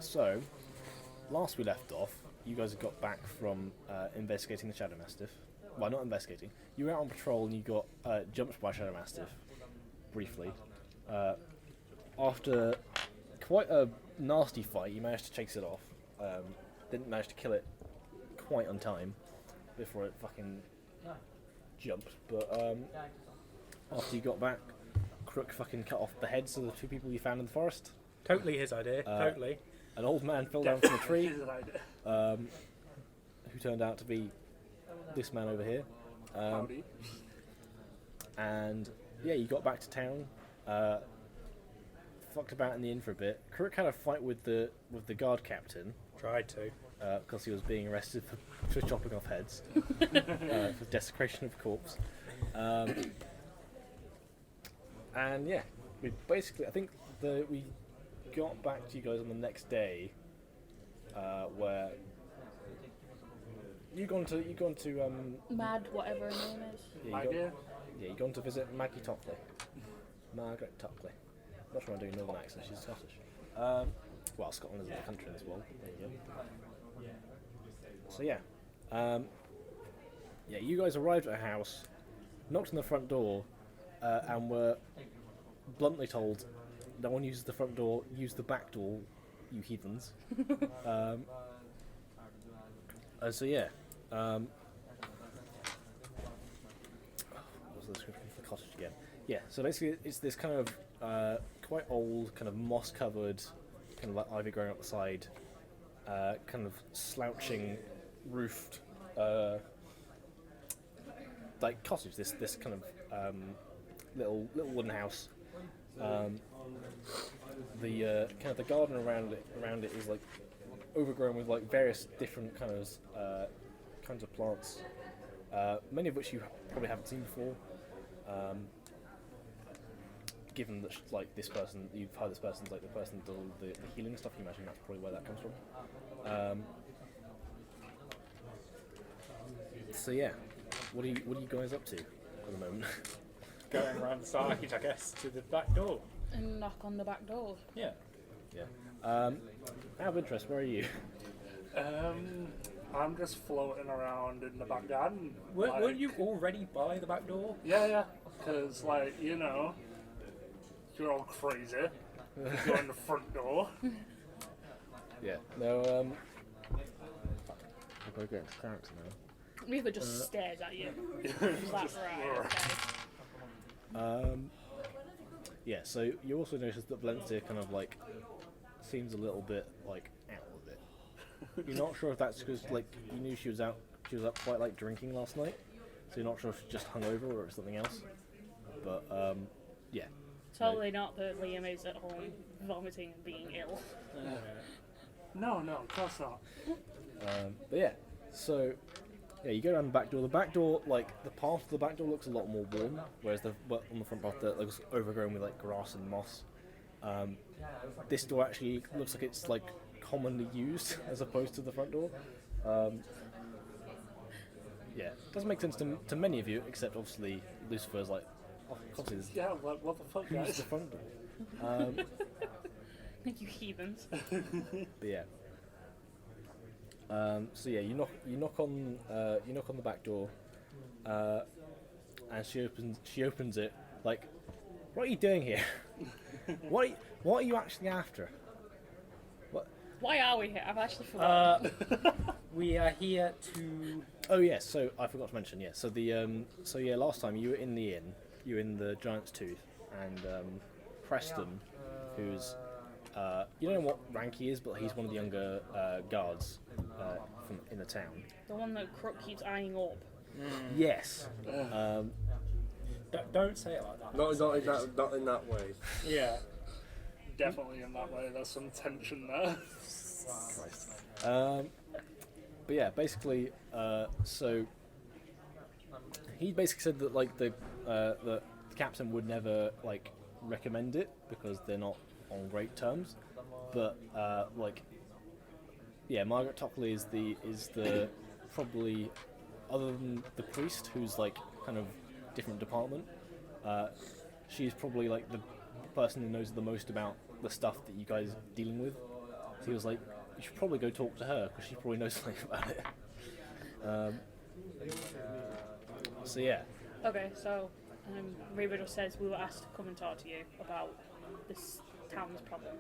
So, last we left off, you guys had got back from investigating the Shadow Mastiff. Well, not investigating. You were out on patrol and you got jumped by Shadow Mastiff, briefly. After quite a nasty fight, you managed to chase it off. Didn't manage to kill it quite on time before it fucking jumped. But after you got back, Crook fucking cut off the heads of the two people you found in the forest. Totally his idea, totally. An old man fell down from a tree, who turned out to be this man over here. And yeah, you got back to town, fucked about in the inn for a bit. Crook had a fight with the guard captain. Tried to. Because he was being arrested for chopping off heads, for desecration of corpse. And yeah, we basically, I think we got back to you guys on the next day, where you gone to Mad, whatever her name is. you gone to visit Maggie Tockley. Margaret Tockley. Not sure I'm doing northern accent, she's Scottish. Well, Scotland is a country as well. There you go. So yeah, you guys arrived at a house, knocked on the front door, and were bluntly told, "No one uses the front door. Use the back door, you heathens." So yeah, what's the description for the cottage again? Yeah, so basically it's this kind of quite old, kind of moss-covered, kind of like ivy growing up the side, kind of slouching roofed like cottage. This kind of little wooden house. The kind of the garden around it is like overgrown with like various different kinds of plants, many of which you probably haven't seen before. Given that like you've heard this person's like the person that does all the healing stuff, you imagine that's probably where that comes from. So yeah, what are you guys up to at the moment? Going around the side, I guess, to the back door. And knock on the back door. Yeah. Yeah. Out of interest, where are you? I'm just floating around in the back garden. Weren't you already by the back door? Yeah, because, you're all crazy. You're in the front door. Yeah. No, I've got to get into character now. Riva just stares at you. Is that right? Okay. Yeah, so you also notice that Valencia kind of like seems a little bit like out of it. You're not sure if that's because like you knew she was up quite like drinking last night, so you're not sure if she's just hungover or if something else. But yeah. Totally not that Liam is at home vomiting and being ill. No, of course not. But yeah, so yeah, you go around the back door. The back door, like the path to the back door, looks a lot more worn, whereas on the front path that looks overgrown with like grass and moss. This door actually looks like it's like commonly used as opposed to the front door. Yeah, doesn't make sense to many of you, except obviously Lucifer's like, oh, obviously, Yeah, what the fuck, who's guys? the front door? You heathens. But yeah. So yeah, you knock on the back door, and she opens it. Like, what are you doing here? what are you actually after? What? Why are we here? I've actually forgotten. We are here to... Oh yes, so I forgot to mention. Yeah, so last time you were in the inn, you were in the Giant's Tooth, and Preston, who's you don't know what rank he is, but he's one of the younger guards from in the town. The one that Crook keeps eyeing up. Yes. Don't say it like that. Not in that way. Yeah. Definitely in that way, there's some tension there. Christ. But yeah, basically, so he basically said that like the captain would never like recommend it because they're not on great terms, but Margaret Tockley is the probably, other than the priest who's like kind of different department, she's probably like the person who knows the most about the stuff that you guys are dealing with. So he was like, you should probably go talk to her because she probably knows something about it. So yeah, Okay, so Reba just says we were asked to come and talk to you about this town's problem.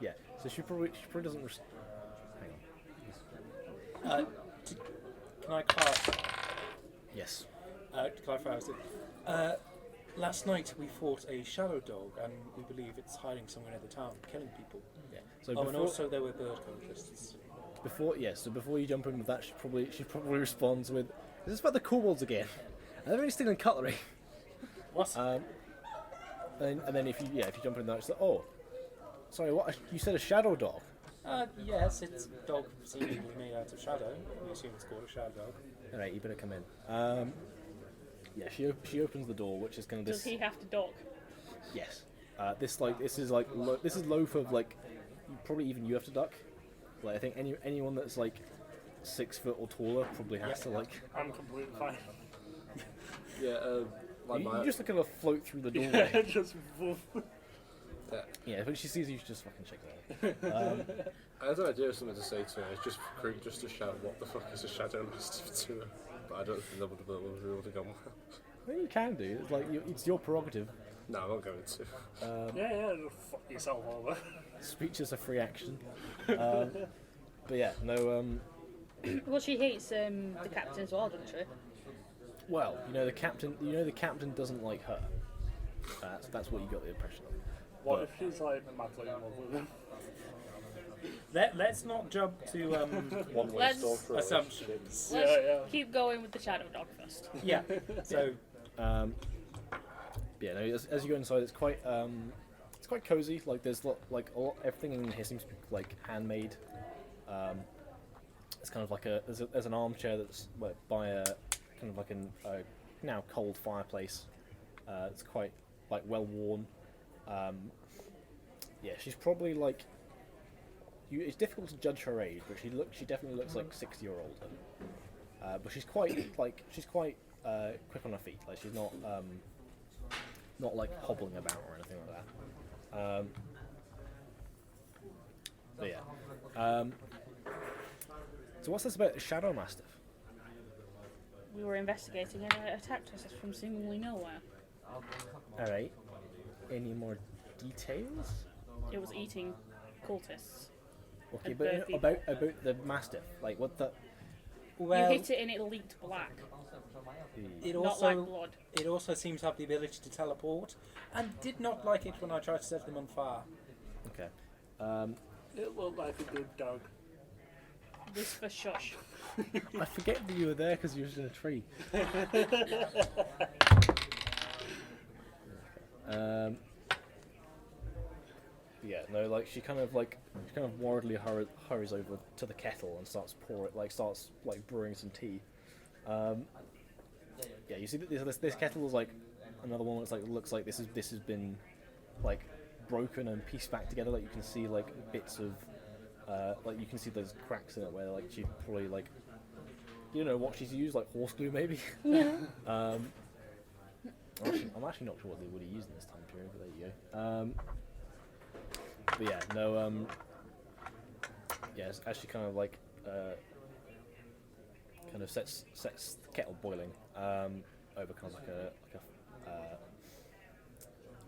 yeah. So she probably doesn't. Hang on. Can I clarify? Yes. To clarify, last night we fought a shadow dog, and we believe it's hiding somewhere near the town, killing people. Yeah. So And also there were bird cultists. so before you jump in with that, she probably responds with, "Is this about the kobolds again? Are they really stealing cutlery?" What? And then if you jump in there, it's like, "Oh, sorry, what? You said a shadow dog?" Yes, it's a dog seemingly made out of shadow. We assume it's called a shadow dog. All right, you better come in. Yeah, she opens the door, which is kind of this. Does he have to duck? Yes. This is low for like, probably even you have to duck. Like I think anyone that's like 6 foot or taller probably has to like. I'm completely fine. Yeah, like You my... just kind of float through the Yeah, doorway. just woof. Yeah, when she sees you, she just fucking shakes her head. I had an idea of something to say to her. It's just quick, just to shout, "What the fuck is a shadow mastiff?" to her. But I don't think that would have gone well. Well, you can do. It's like it's your prerogative. No, I'm not going to. Yeah, just fuck yourself over. Speech is a free action. But yeah, no. Well, she hates the captain as well, doesn't she? Well, the captain doesn't like her. That's what you got the impression of. What if she's like madly in love with him? Let's not jump to One-way Let's- store for assumptions. Let's Yeah. keep going with the shadow dog first. Yeah. So Yeah, no. As you go inside, it's quite cozy. Like there's everything in here seems to be like handmade. It's kind of like there's an armchair that's by a kind of like a now cold fireplace. It's quite like well worn. Yeah, she's probably like. It's difficult to judge her age, but she definitely looks like 60 or older. But she's quite quick on her feet. Like she's not like hobbling about or anything like that. But yeah. So what's this about the Shadow Mastiff? We were investigating and it attacked us from seemingly nowhere. All right. Any more details? It was eating cultists. Okay, And but bird about the Mastiff, like what the? well, You hit it and it leaked black, it not also like blood. it also seems to have the ability to teleport, and did not like it when I tried to set them on fire. Okay. It looked like a good dog. Whisper shush. I forget that you were there because you were in a tree. Yeah, no, like she kind of worriedly hurries over to the kettle and starts brewing some tea. Yeah, you see that this kettle is like another one that's like looks like this has been like broken and pieced back together. Like you can see like bits of like you can see those cracks in it where like she probably like what she's used, like horse glue maybe. I'm actually not sure what they would have used in this time period, but there you go. But yeah, no. Yeah, as she kind of like kind of sets the kettle boiling over kind of like a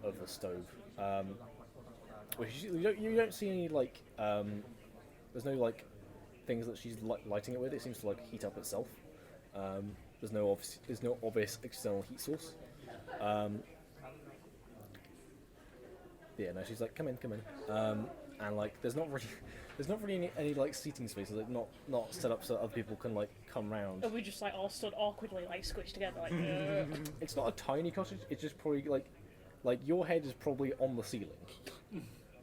over the stove. Which you don't see any like there's no like things that she's lighting it with. It seems to like heat up itself. There's no obvious external heat source. Yeah, no, she's like, come in, and like, there's not really any like seating spaces, like not set up so that other people can like come round. And we just like all stood awkwardly, like squished together, like. It's not a tiny cottage. It's just probably like your head is probably on the ceiling.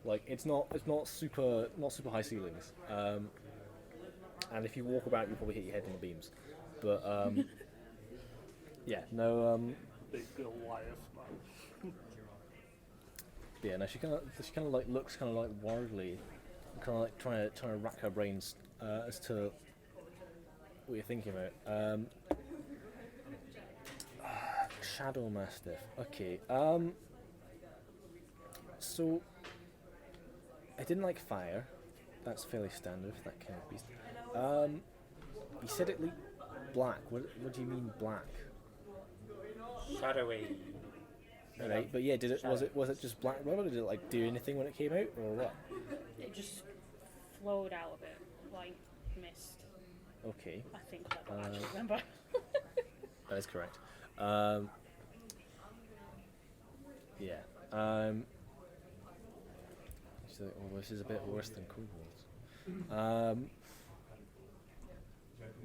Like it's not super high ceilings. And if you walk about, you probably hit your head on the beams. But yeah, no. Big Goliath, man. Yeah, no, she kind of like looks kind of like worriedly, kind of like trying to rack her brains as to what you're thinking about. Shadow Mastiff. Okay. So It didn't like fire. That's fairly standard for that kind of beast. You said it leaked black. What do you mean black? Shadowy. Right, but yeah, was it just black rubber? Did it like do anything when it came out, or what? It just flowed out of it like mist. Okay, I think I don't actually remember. that is correct. Yeah. So, this is a bit worse than kobolds.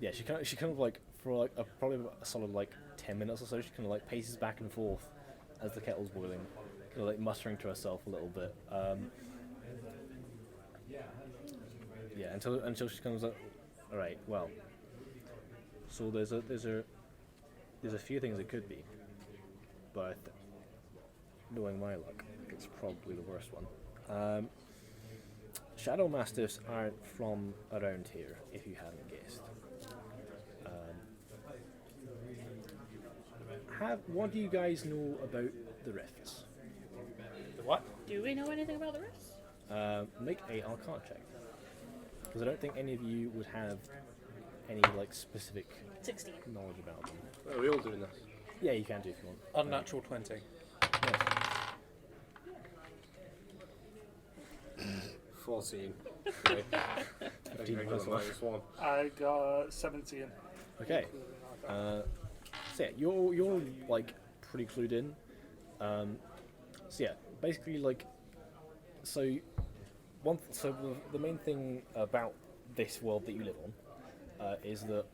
Yeah, she kind of like for like probably about a solid like 10 minutes or so. She kind of like paces back and forth as the kettle's boiling, kind of like muttering to herself a little bit. Yeah, until she comes up. All right, well. So there's a few things it could be, but knowing my luck, it's probably the worst one. Shadow Mastiffs aren't from around here, if you haven't guessed. What do you guys know about the rifts? The what? Do we know anything about the rifts? Make a Arcana check, because I don't think any of you would have any like specific 16. knowledge about them. Are we all doing this? Yeah, you can do if you want. Unnatural 20. 14. Okay. 15 I plus got a one. -1. I got 17. Okay. So yeah, you're like pretty clued in. So yeah, basically like, so the main thing about this world that you live on is that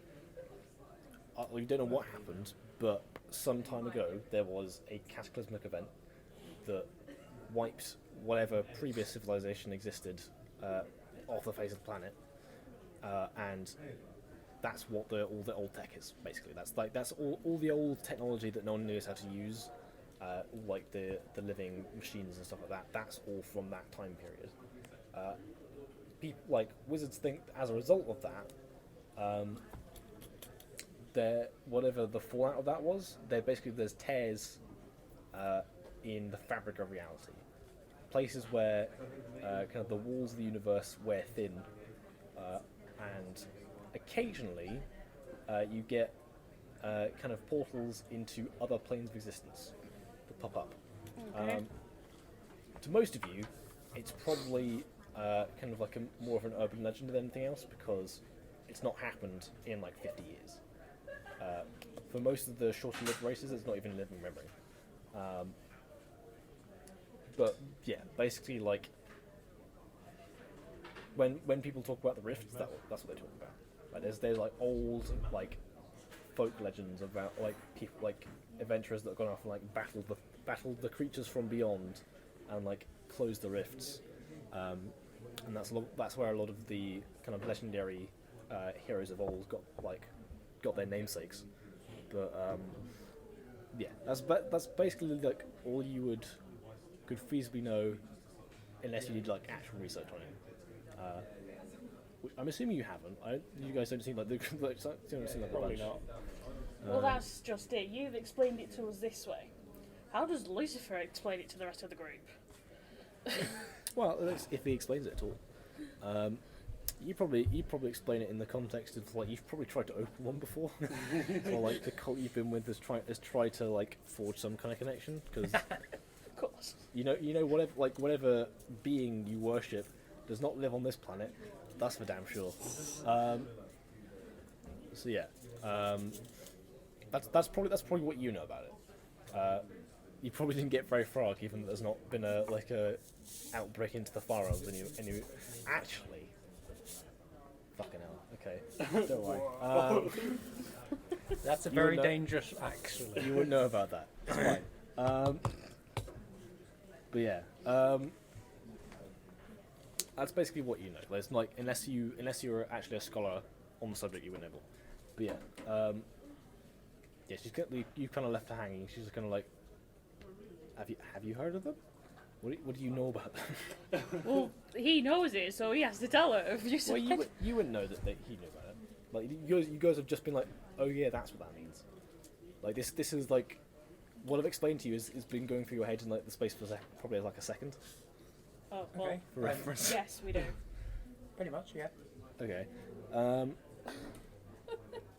we don't know what happened, but some time ago there was a cataclysmic event that wiped whatever previous civilization existed off the face of the planet, and that's what all the old tech is basically. That's all the old technology that no one knows how to use, like the living machines and stuff like that. That's all from that time period. People like wizards think as a result of that, whatever the fallout of that was, there's tears in the fabric of reality. Places where kind of the walls of the universe wear thin, and occasionally you get kind of portals into other planes of existence that pop up. Okay. To most of you, it's probably kind of like more of an urban legend than anything else, because it's not happened in like 50 years. For most of the shorter lived races, it's not even in living memory. But yeah, basically, like when people talk about the rifts, that's what they talk about. Like there's like old like folk legends about like people like adventurers that have gone off and like battled the creatures from beyond and like closed the rifts, and that's where a lot of the kind of legendary heroes of old got their namesakes. But yeah, that's basically like all you could feasibly know, unless you did like actual research on it. I'm assuming you haven't. You guys don't seem like don't seem like Probably a bunch. not. Well, that's just it. You've explained it to us this way. How does Lucifer explain it to the rest of the group? Well, if he explains it at all. You probably explain it in the context of like you've probably tried to open one before, or like the cult you've been with has tried to like forge some kind of connection, because Of course. you know whatever being you worship does not live on this planet. That's for damn sure. So yeah, that's probably what you know about it. You probably didn't get very far, given that there's not been a outbreak into the Far Realms, and you actually. Fucking hell. Okay. Don't worry. That's a You very would know- dangerous, actually. You wouldn't know about that. It's fine. But yeah. That's basically what you know. There's like unless you're actually a scholar on the subject, you wouldn't know. But yeah. Yeah. You kind of left her hanging. She's kind of like, have you heard of them? What do you know about them? Well, he knows it, so he has to tell her. If you Well, said- you wouldn't know that he knew about it. Like you guys have just been like, oh yeah, that's what that means. Like this is like what I've explained to you has been going through your head in like the space for probably like a second. Oh, well, Okay. for reference. yes, we do. Pretty much, yeah. Okay.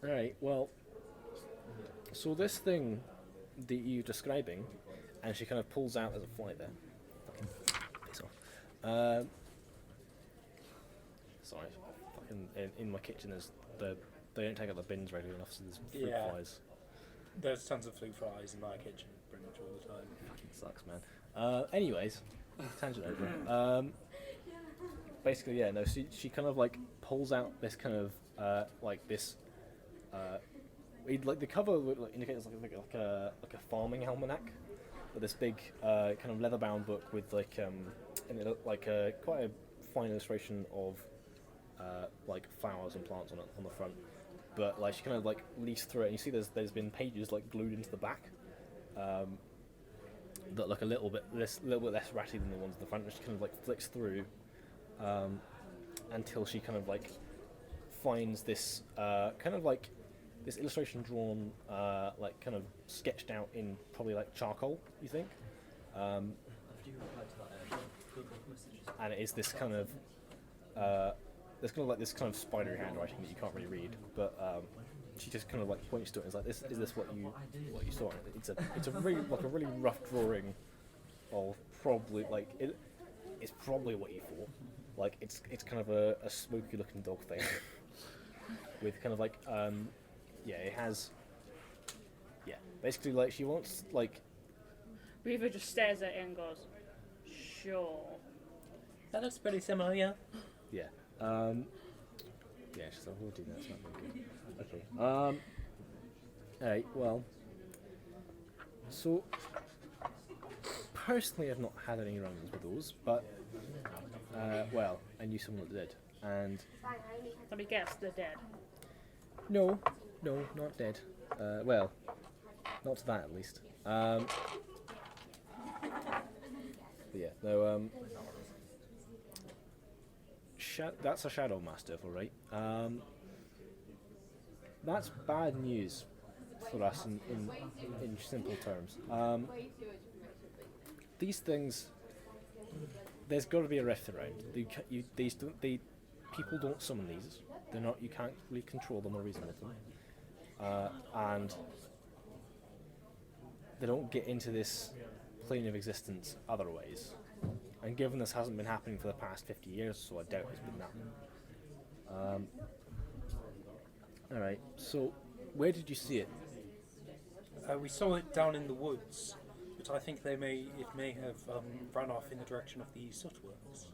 Alright, well. So this thing that you're describing, and she kind of pulls out as a fly there. Fucking piss off. Sorry, fucking in my kitchen there's they don't take out the bins regularly enough, so there's fruit Yeah. flies. There's tons of fruit flies in my kitchen pretty much all the time. Fucking sucks, man. Anyways, tangent over. Basically, yeah, no, she kind of like pulls out this kind of like this. Like the cover like, indicates like a farming almanac, with this big kind of leather-bound book with like and it looked like quite a fine illustration of like flowers and plants on the front. But like she kind of like leaves through it, and you see there's been pages like glued into the back that look a little bit less ratty than the ones in the front. And she kind of like flicks through until she kind of like finds this kind of like this illustration drawn like kind of sketched out in probably like charcoal, you think, and it is this kind of there's kind of like this kind of spidery handwriting that you can't really read, but she just kind of like points to it and is like, "This is this what you saw?" It's a really like a really rough drawing of probably like it's probably what you thought. Like it's kind of a smoky looking dog thing with kind of like yeah, it has yeah, basically like she wants like Reaver just stares at it and goes, sure. That looks pretty similar, yeah. yeah yeah, she's like, we'll do that, it's not very good. Okay. Alright, well, so personally I've not had any run-ins with those, but well, I knew someone that did, and Let me guess, they're dead. no, not dead. Well, not to that at least. But yeah, no. That's a shadow mastiff, all right. That's bad news for us in simple terms. These things, there's got to be a rift around. People don't summon these. They're not. You can't really control them or reason with them. And they don't get into this plane of existence other ways. And given this hasn't been happening for the past 50 years, so I doubt it's been that. Alright, so where did you see it? We saw it down in the woods, but I think it may have run off in the direction of the sootworks.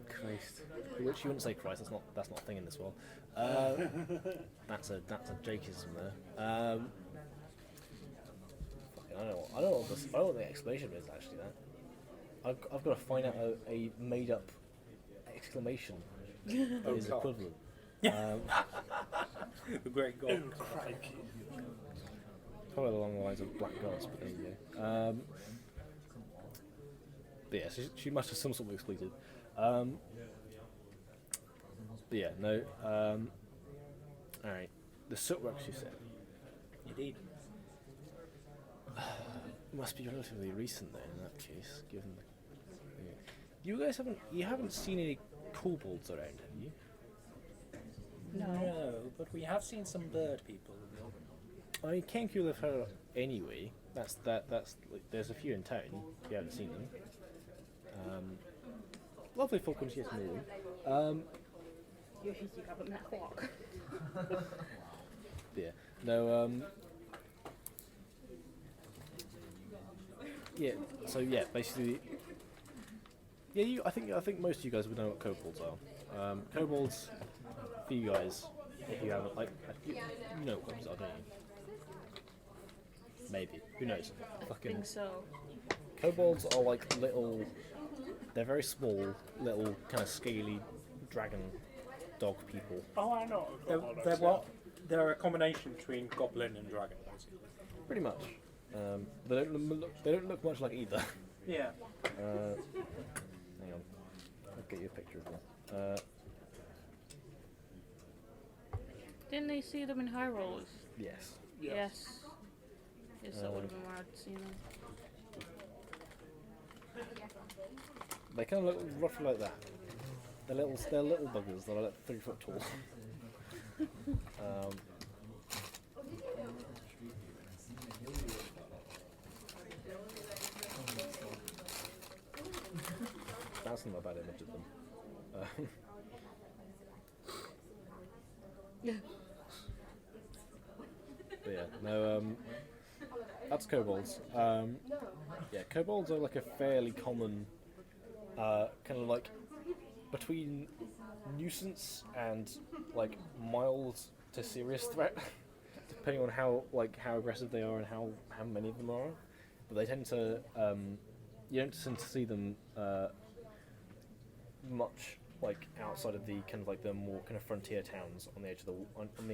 Christ. Which you wouldn't say Christ, that's not a thing in this world. That's a Jakeism there. I don't know what the explanation is actually. That I've got to find out a made up exclamation that is equivalent. The great god. Probably along the lines of black gods, but there you go. But yeah, she must have some sort of expletive. But yeah, no. Alright. The sootworks, you said. Indeed. Must be relatively recent then, in that case, given the... Yeah. You guys haven't seen any kobolds around, have you? No, but we have seen some bird people. I mean, Kenku live her anyway. That's like, there's a few in town, if you haven't seen them. Lovely folk when you get to know them. You haven't met Hawk. Yeah. No, yeah, so yeah, basically, yeah, I think most of you guys would know what kobolds are. Kobolds, for you guys, if you haven't, like, you know what kobolds are, don't you? Maybe. Who knows? I think so. Kobolds are like little, they're very small, little kind of scaly dragon dog people. Oh, I know. They're what? They're a combination between goblin and dragon, basically. Pretty much. They don't look much like either. Yeah. Hang on, I'll get you a picture of them. Didn't they see them in High Rollers? Yes. Yes. Yes, that would have been where I'd seen them. They kind of look roughly like that. They're little buggers that are like 3 foot tall. um, that's not a bad image of them. But yeah, no, that's kobolds. Yeah, kobolds are like a fairly common, kind of like between nuisance and like mild to serious threat, depending on how aggressive they are and how many of them are. But they tend to, you don't tend to see them much like outside of the kind of like the more kind of frontier towns on the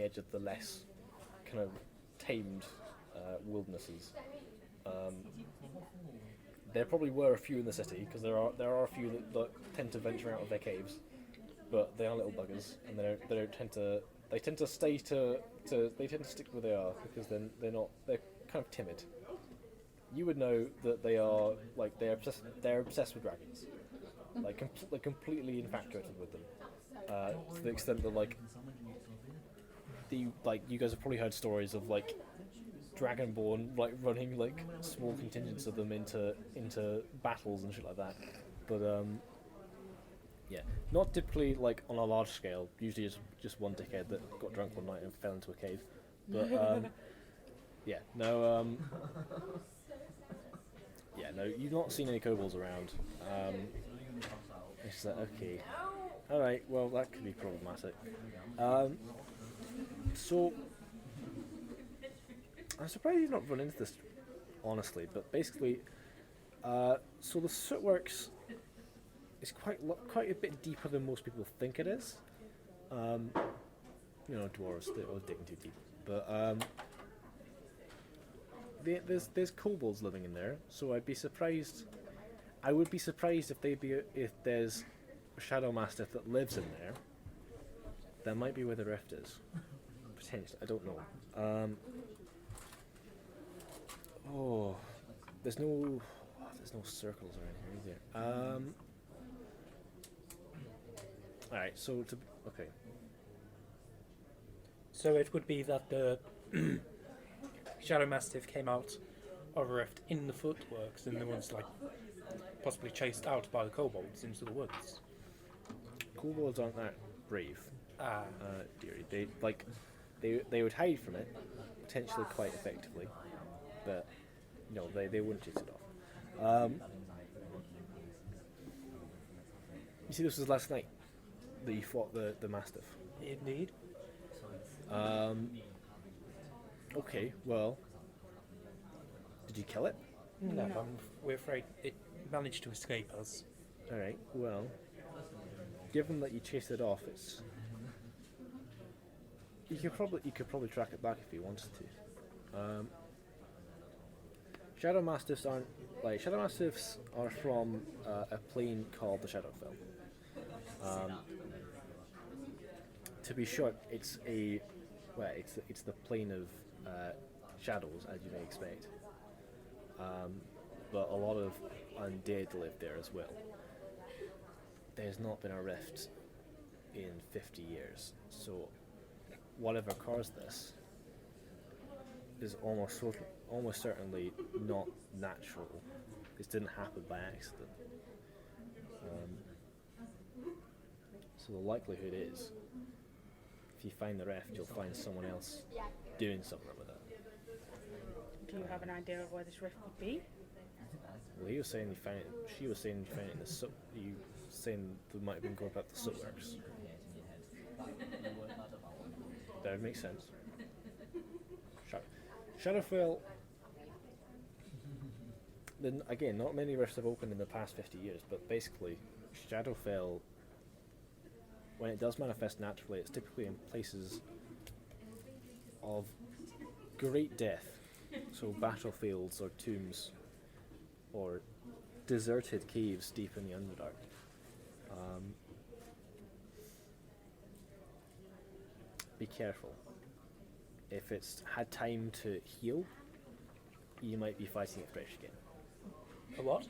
edge of the less kind of tamed wildernesses. There probably were a few in the city because there are a few that tend to venture out of their caves, but they are little buggers and they don't tend to stay to they tend to stick where they are because then they're kind of timid. You would know that they are like they're obsessed with dragons, like completely infatuated with them, to the extent that you guys have probably heard stories of like Dragonborn like running like small contingents of them into battles and shit like that. But yeah, not typically like on a large scale. Usually just one dickhead that got drunk one night and fell into a cave. But yeah, no, yeah, no, you've not seen any kobolds around. It's like, okay, all right, well that could be problematic. So I'm surprised you've not run into this, honestly. But basically, so the sootworks is quite a bit deeper than most people think it is. You know, dwarves, they're always digging too deep. But there's kobolds living in there, so I'd be surprised. I would be surprised if there's a shadow mastiff that lives in there. That might be where the rift is. Potentially, I don't know. There's no circles or anything, is there? Alright, so okay. So it would be that the Shadow Mastiff came out of a rift in the footworks and the ones like possibly chased out by the kobolds into the woods. Kobolds aren't that brave, Ah. dearie. They would hide from it, potentially quite effectively, but no, they wouldn't chase it off. You see, this was last night that you fought the Mastiff. Indeed. Okay, well, did you kill it? No, we're afraid it managed to escape us. All right. Well, given that you chased it off, you could probably track it back if you wanted to. Shadow Mastiffs aren't like Shadow Mastiffs are from a plane called the Shadowfell. To be short, it's the plane of shadows, as you may expect. But a lot of undead live there as well. There's not been a rift in 50 years, so whatever caused this is almost certainly not natural. This didn't happen by accident. So the likelihood is, if you find the rift, you'll find someone else doing something with it. Do you have an idea of where this rift could be? Well, he was saying you found it. She was saying you found it in the soot. You saying there might have been going up the sootworks. That would make sense. Shadowfell. Then again, not many rifts have opened in the past 50 years, but basically, Shadowfell, when it does manifest naturally, it's typically in places of great death, so battlefields or tombs, or deserted caves deep in the Underdark. Be careful. If it's had time to heal, you might be fighting it fresh again. A what?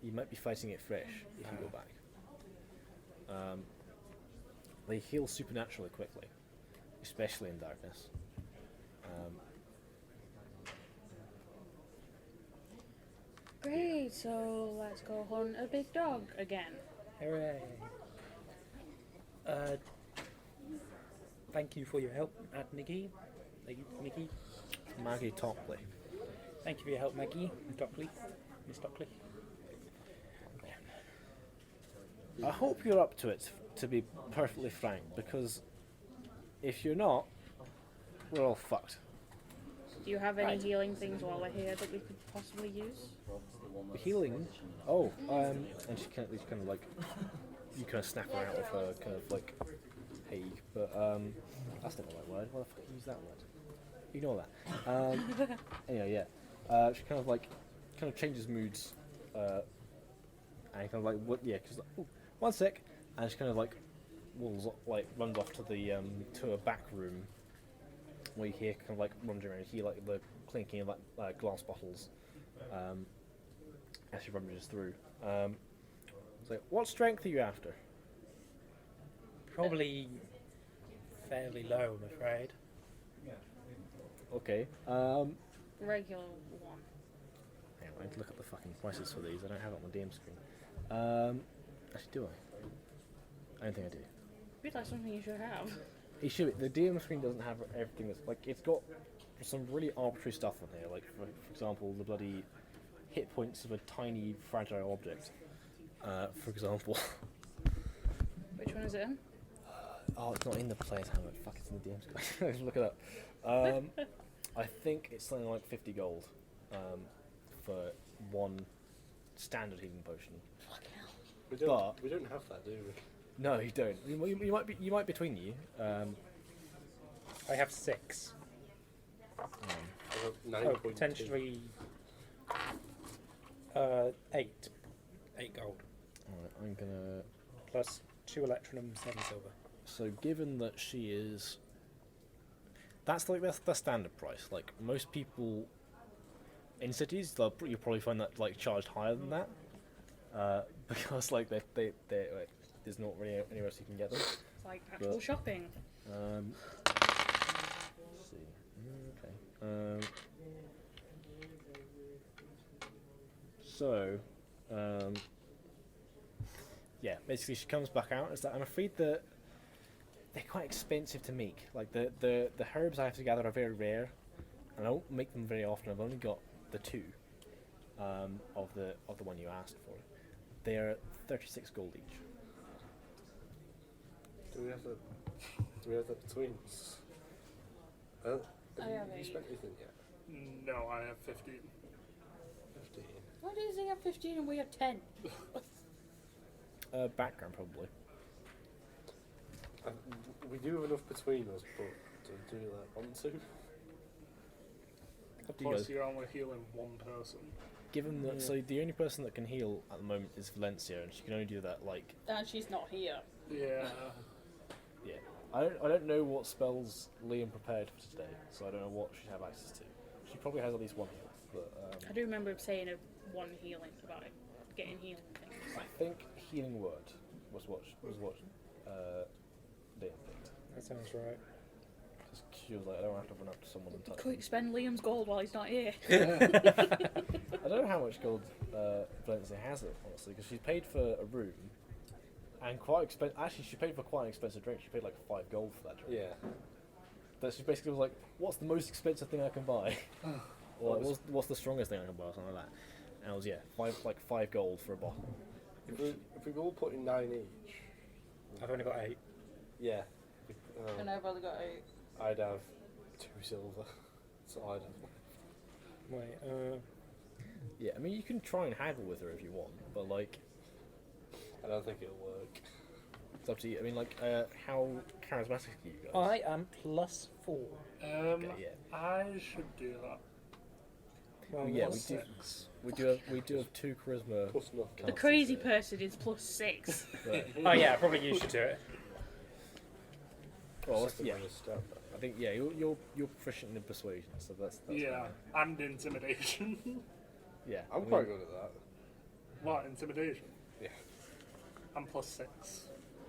You might be fighting it fresh if you go back. They heal supernaturally quickly, especially in darkness. Great, so let's go hunt a big dog again. Hooray. Thank you for your help, Nikki. Nikki. Maggie Topley. Thank you for your help, Maggie. Dockley. Miss Dockley. I hope you're up to it, to be perfectly frank, because if you're not, we're all fucked. Do you have any Right. healing things while we're here that we could possibly use? Healing? Oh, and she kind of like, you kind of snap her out of her kind of like hague, but that's not the right word. Why the fuck did you use that word? Ignore that. Anyway, yeah. She kind of changes moods, and kind of like, what? Yeah, because like, ooh, one sec, and she kind of like, runs off to the to a back room where you hear kind of like rummaging around. You hear like the clinking of like glass bottles as she rummages through. So, what strength are you after? Probably fairly low, I'm afraid. Okay. Regular one. Hang on, I need to look at the fucking prices for these. I don't have it on the DM screen. Actually, do I? I don't think I do. Feels like something you should have. It should. The DM screen doesn't have everything that's like. It's got some really arbitrary stuff on here. Like for example, the bloody hit points of a tiny fragile object. For example. Which one is it in? Oh, it's not in the player's handbook. Fuck, it's in the DM screen. Let's look it up. I think it's something like 50 gold for one standard healing potion. We don't have that, do we? No, you don't. You might between you. I have 6. I have 9.2. Potentially 8. 8 gold. Alright, I'm gonna. Plus 2 electrum, 7 silver. So, given that she is, that's the standard price. Like most people in cities, you'll probably find that like charged higher than that, because like they like, there's not really anywhere else you can get them. It's like actual But- shopping. Let's see. Okay. So, yeah, basically she comes back out. Is that I'm afraid that they're quite expensive to make. Like the herbs I have to gather are very rare, and I don't make them very often. I've only got the 2 of the one you asked for. They're 36 gold each. Do we have that between us? I have you 8. spent anything yet? No, I have 15. 15. Why do you have 15 and we have 10? Background probably. We do have enough between us, but do we like want to? Up to you Plus, guys. you're only healing one person. Given that, so the only person that can heal at the moment is Valencia, and she can only do that like. And she's not here. Yeah. Yeah, I don't know what spells Liam prepared for today, so I don't know what she'd have access to. She probably has at least one heal, but I do remember him saying one healing about it, getting healing things. I think healing word was what Liam picked. That sounds right. 'Cause she was like, I don't have to run up to someone and touch them. Quick, spend Liam's gold while he's not here. I don't know how much gold Valencia has it, honestly, because she paid for a room and quite expensive. Actually, she paid for quite an expensive drink. She paid like 5 gold for that drink. Yeah. That she basically was like, "What's the most expensive thing I can buy?" Or what's the strongest thing I can buy, or something like that. And it was 5 gold for a bottle. If we all put in 9 each, I've only got 8. yeah. And I've only got 8. I'd have 2 silver, so I'd have. Wait, Yeah, I mean you can try and haggle with her if you want, but like I don't think it'll work. it's up to you. I mean like how charismatic are you guys? I am plus 4. Okay, yeah. I should do that. Well, Yeah, what's we do have 2 charisma. Plus nothing. The casters crazy here, person is plus 6. but- Oh yeah, probably you should do it. well, Second yeah. one is stab. I think you're proficient in persuasion, so that's Yeah, fine. and intimidation. Yeah. I'm I quite mean, good at that. What, intimidation? Yeah. I'm +6.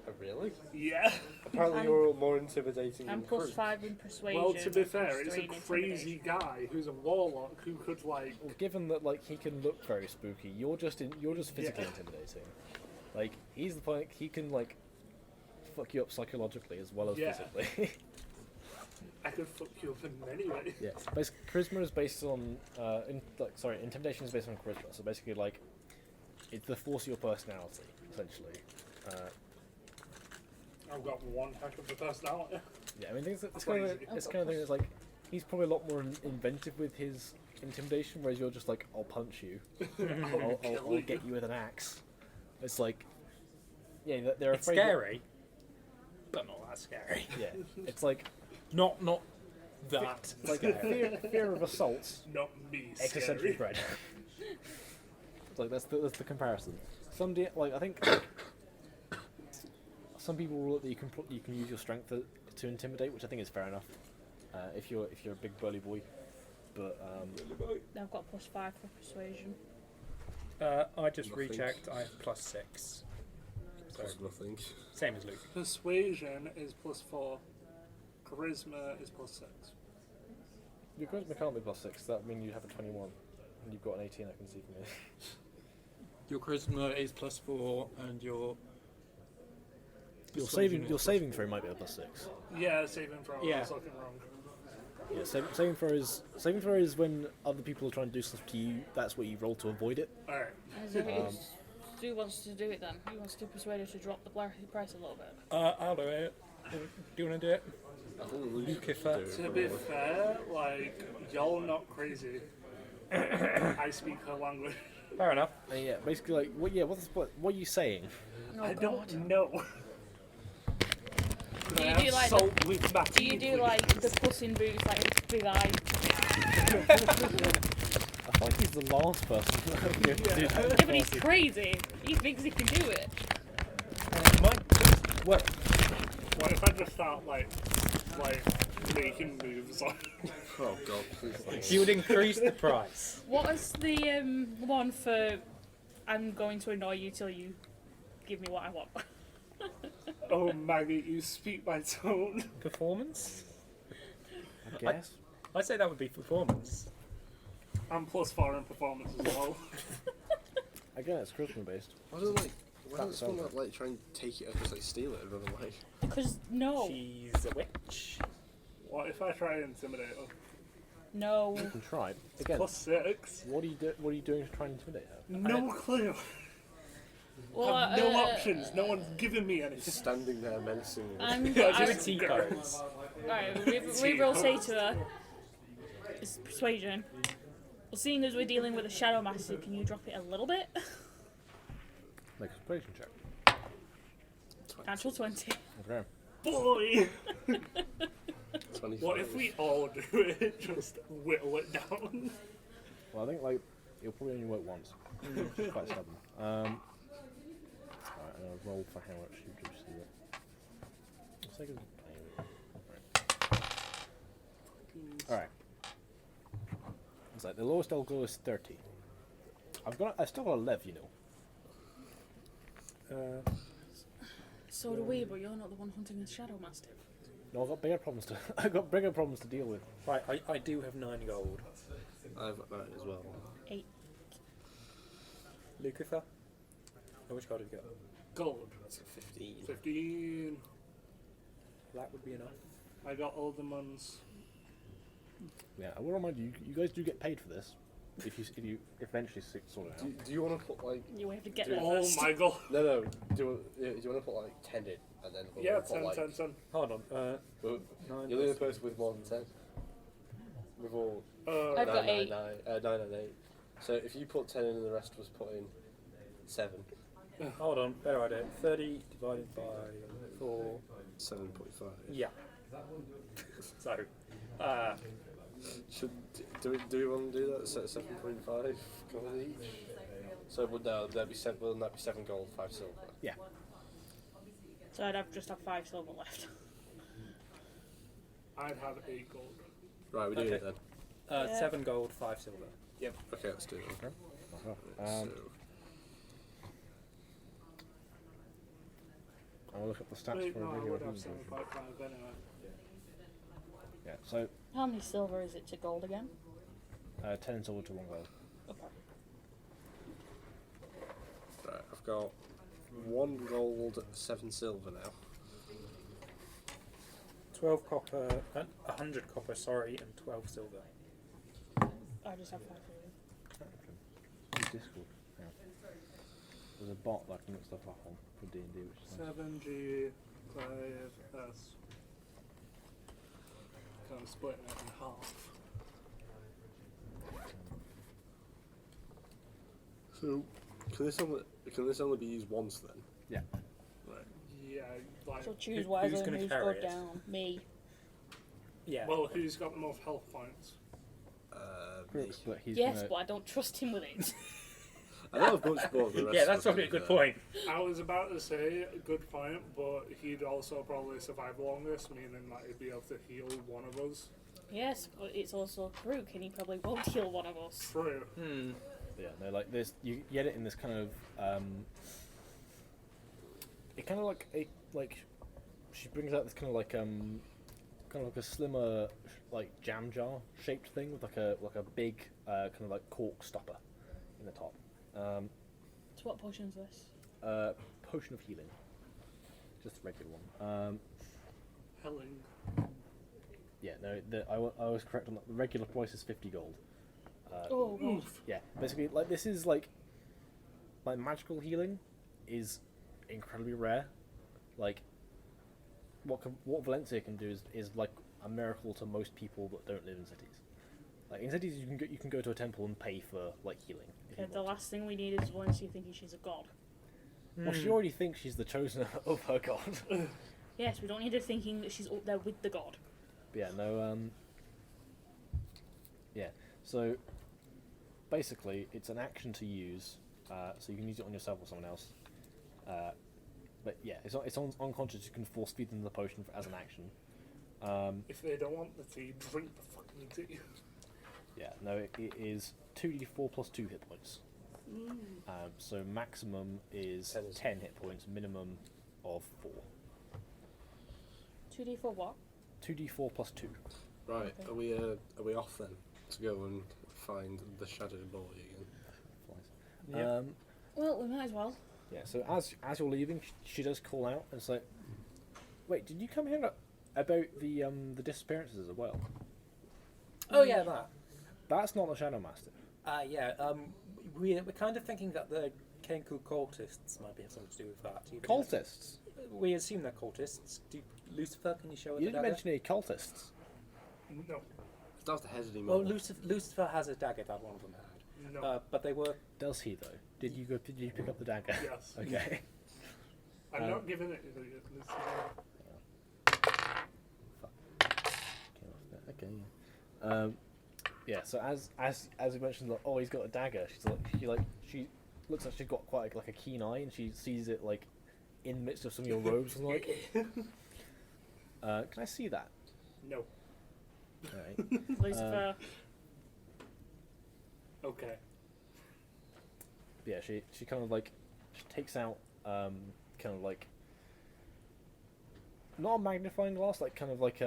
Oh, really? Yeah. Apparently I'm- you're more intimidating I'm than plus Krug. 5 in persuasion. Well, to be and fair, plus it's 3 a in crazy intimidation. guy who's a warlock who could, like... Well, given that like he can look very spooky, you're just physically Yeah. intimidating. Like he's the point. He can like fuck you up psychologically as well as Yeah. physically. I could fuck you up in many ways. Yeah. Basically, charisma is based on intimidation is based on charisma. So basically, like, it's the force of your personality, essentially. I've got one heck of a personality. Yeah, I mean, it's kind of Crazy. it's kind of thing that's like he's probably a lot more inventive with his intimidation, whereas you're just like, I'll punch you, I'll get you with an axe. It's like, yeah, they're It's afraid. scary, but not that scary. Yeah, it's like Not that like scary. fear of assault, Not me, existentially scary. bred. It's like that's the comparison. Like I think some people rule that you can use your strength to intimidate, which I think is fair enough. If you're a big burly boy, but I've got plus 5 for persuasion. I just Nothing. rechecked. I have +6. So Plus nothing. same as Luke. Persuasion is +4. Charisma is +6. your charisma can't be +6. That means you have a 21, and you've got an 18. I can see from here. Your charisma is +4, and your Your persuasion is saving throw might be a +6. Yeah, saving throw. I Yeah. was looking wrong. Yeah, saving throw is when other people are trying to do stuff to you. That's what you roll to avoid it. Alright. Who wants to do it then? Who wants to persuade her to drop the price a little bit? I'll do it. Do you want to do it? I think Luke Luke, if could that's- do To it, be probably. fair, like, y'all not crazy. I speak her language. Fair enough. Yeah, basically, like, what are you saying? I don't know. Do I you have do like salt with my Do you teeth, do please? like the Puss in Boots, like big eye? I feel like he's the last person to do that. Yeah, but he's crazy. He thinks he can do it. Well, What if I just start like making moves on? Oh god, please. Like, you would increase the price. What is the one for? I'm going to annoy you till you give me what I want. Oh Maggie, you speak my tone. Performance? I guess. I'd say that would be performance. I'm +4 in performance as well. Again, it's charisma based. why doesn't like? Why That doesn't someone sounds like try and take it and just like steal it and run away? Because no, She's a witch. What if I try and intimidate her? no. You can try. Again, +6. what are you doing to try and intimidate her? No clue. Well, Have no options. No one's given me anything. Just standing there menacing. I'm, Do a I'm, T-pose. right, we will say to her, it's persuasion. Well, seeing as we're dealing with a shadow master, can you drop it a little bit? Make a persuasion check. Natural 20. Okay. Boy! 25. What if we all do it? Just whittle it down. Well, I think like you'll probably only work once. Which is quite stubborn. Alright, and I'll roll for how much you do see it. Let's take a Alright. It's like the lowest I'll go is 30. I've still got a lev, you know. So do we, but you're not the one hunting the shadow mastiff. No, I've got bigger problems to I've got bigger problems to deal with. Right, I do have 9 gold. I've got that as well. 8. Lukatha? How much gold have you got? Gold. That's a 15. 15. That would be enough. I got all the ones. Yeah, I will remind you, you guys do get paid for this. If you eventually sort it out. Do you want to put like? You have to get Do there Oh first. my god. No. Do you want to put like 10 in and then? we'll Yeah, put, 10, like, 10, 10. Hold on. well, 9 You're the only person with more than 10. With all I've got 8. 9 and 8. So if you put 10 in and the rest of us put in 7. Hold on, better idea. 30 divided by 4. 7.5. Yeah. So, Do we want to do that? Set 7.5 gold each. So would that be 7? Wouldn't that be 7 gold, 5 silver? Yeah. So I'd just have 5 silver left. I'd have 8 gold. Right, we're doing Okay. it then. Yeah. 7 gold, 5 silver. Okay, let's do it. Okay. So, I'll look up the stats Wait, for no, a I regular would have healing potion. 7.5 anyway. Yeah, so How many silver is it to gold again? 10 silver to 1 gold. Okay. Right, I've got 1 gold, 7 silver now. 12 copper, 100 copper, sorry, and 12 silver. I just have 5 silver. Use Discord. Yeah. There's a bot that I can look stuff up on for D&D, which is nice. 7G, 5S. Kind of splitting it in half. So, can this only be used once then? Yeah. Right. Yeah, like. So choose who's wisely gonna and who's carry good it? down. Me. Yeah. Well, who's got the most health points? Me. Crooks, but he's Yes, gonna, but I don't trust him with it. I don't have much more than the rest yeah, of that's us, probably a to good be fair. point. I was about to say a good point, but he'd also probably survive longest, meaning that he'd be able to heal one of us. Yes, but it's also Krook, and he probably won't heal one of us. True. yeah, no, like this, you get it in this kind of, it kind of like, she brings out this kind of like a slimmer, like jam jar shaped thing with like a big kind of like cork stopper in the top. So what potion is this? Potion of healing, just a regular one. Helling. Yeah, no, I was correct on that. The regular price is 50 gold. Oh, God. Yeah, basically, like this is like magical healing is incredibly rare. Like what Valencia can do is like a miracle to most people that don't live in cities. Like in cities, you can go to a temple and pay for like healing. If Okay, you the want. last thing we need is Valencia thinking she's a god. Well, she already thinks she's the chosen of her god. Yes, we don't need her thinking that she's up there with the god. But yeah, no, yeah, so basically it's an action to use, so you can use it on yourself or someone else. But yeah, it's unconscious, you can force feed them the potion as an action. If they don't want the tea, drink the fucking tea. Yeah, no, it is 2d4 plus 2 hit points. So maximum is 10 hit points, minimum of 4. 2d for what? 2d4 plus 2. Right, Okay. are we off then to go and find the shadowed boy again? Flies. Yep. Well, we might as well. Yeah, so as you're leaving, she does call out, and it's like, wait, did you come here about the disappearances as well? Oh yeah, that. That's not the Shadow Master. Yeah. We're kind of thinking that the Kenku cultists might be something to do with that. Cultists? We assume they're cultists. Lucifer, can you show us You the didn't dagger? mention any cultists. No. It's not the head Well, anymore. Lucifer has a dagger that one of them had. No. But they were. Does he though? Did you pick up the dagger? Yes. Okay. I'm not giving it to you. This Okay. Yeah. So as we mentioned, like, oh, he's got a dagger. She looks like she's got quite like a keen eye, and she sees it like in the midst of some of your robes, and like, can I see that? no. All right. Lucifer. Okay. Yeah, she kind of like she takes out kind of like not a magnifying glass, like kind of like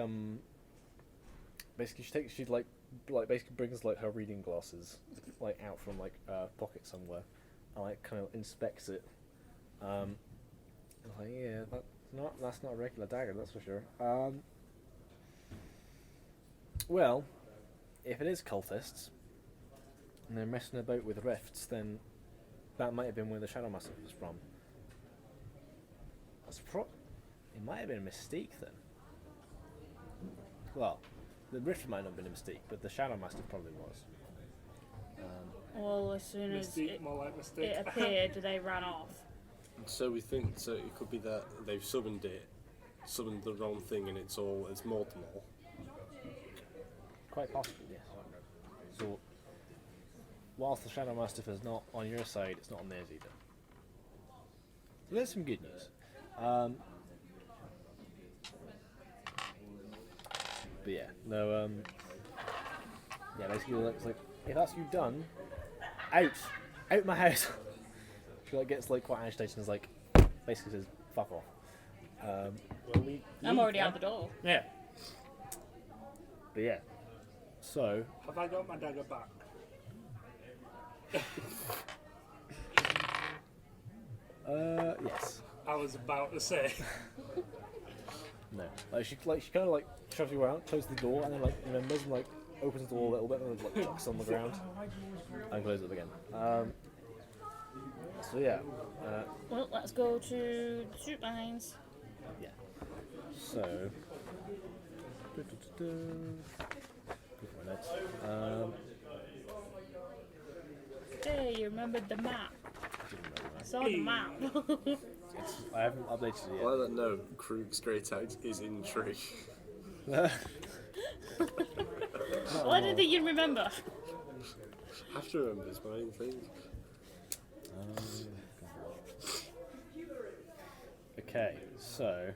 basically she basically brings like her reading glasses like out from like a pocket somewhere and like kind of inspects it. And I'm like, yeah, that's not a regular dagger, that's for sure. Well, if it is cultists and they're messing about with rifts, then that might have been where the Shadow Master was from. It might have been a mistake then. Well, the rift might not have been a mistake, but the Shadow Master probably was. Well, as soon as Mystique, more like mistake. it appeared, they ran off. So we think it could be that they've summoned the wrong thing, and it's Mortimer. Quite possible, yes. So, whilst the Shadow Mastiff is not on your side, it's not on theirs either. So there's some good news. But yeah, no, yeah, basically it's like, if that's you done, out my house. She like gets like quite agitated and is like, basically says, fuck off. Um, Well, we I'm leave already now. out the door. Yeah. but yeah, so Have I got my dagger back? yes, I was about to say. no, she kind of like shoves you around, closes the door, and then like remembers and like opens the door a little bit and like chucks on the ground and closes it again. So yeah, Well, let's go to the soup mines. yeah. So. Look at my notes. Hey, you remembered the map. I saw the map. I haven't updated it Well, that no, Krug's great axe is in tree. yet. Why did you remember? I have to remember this main thing. Okay, so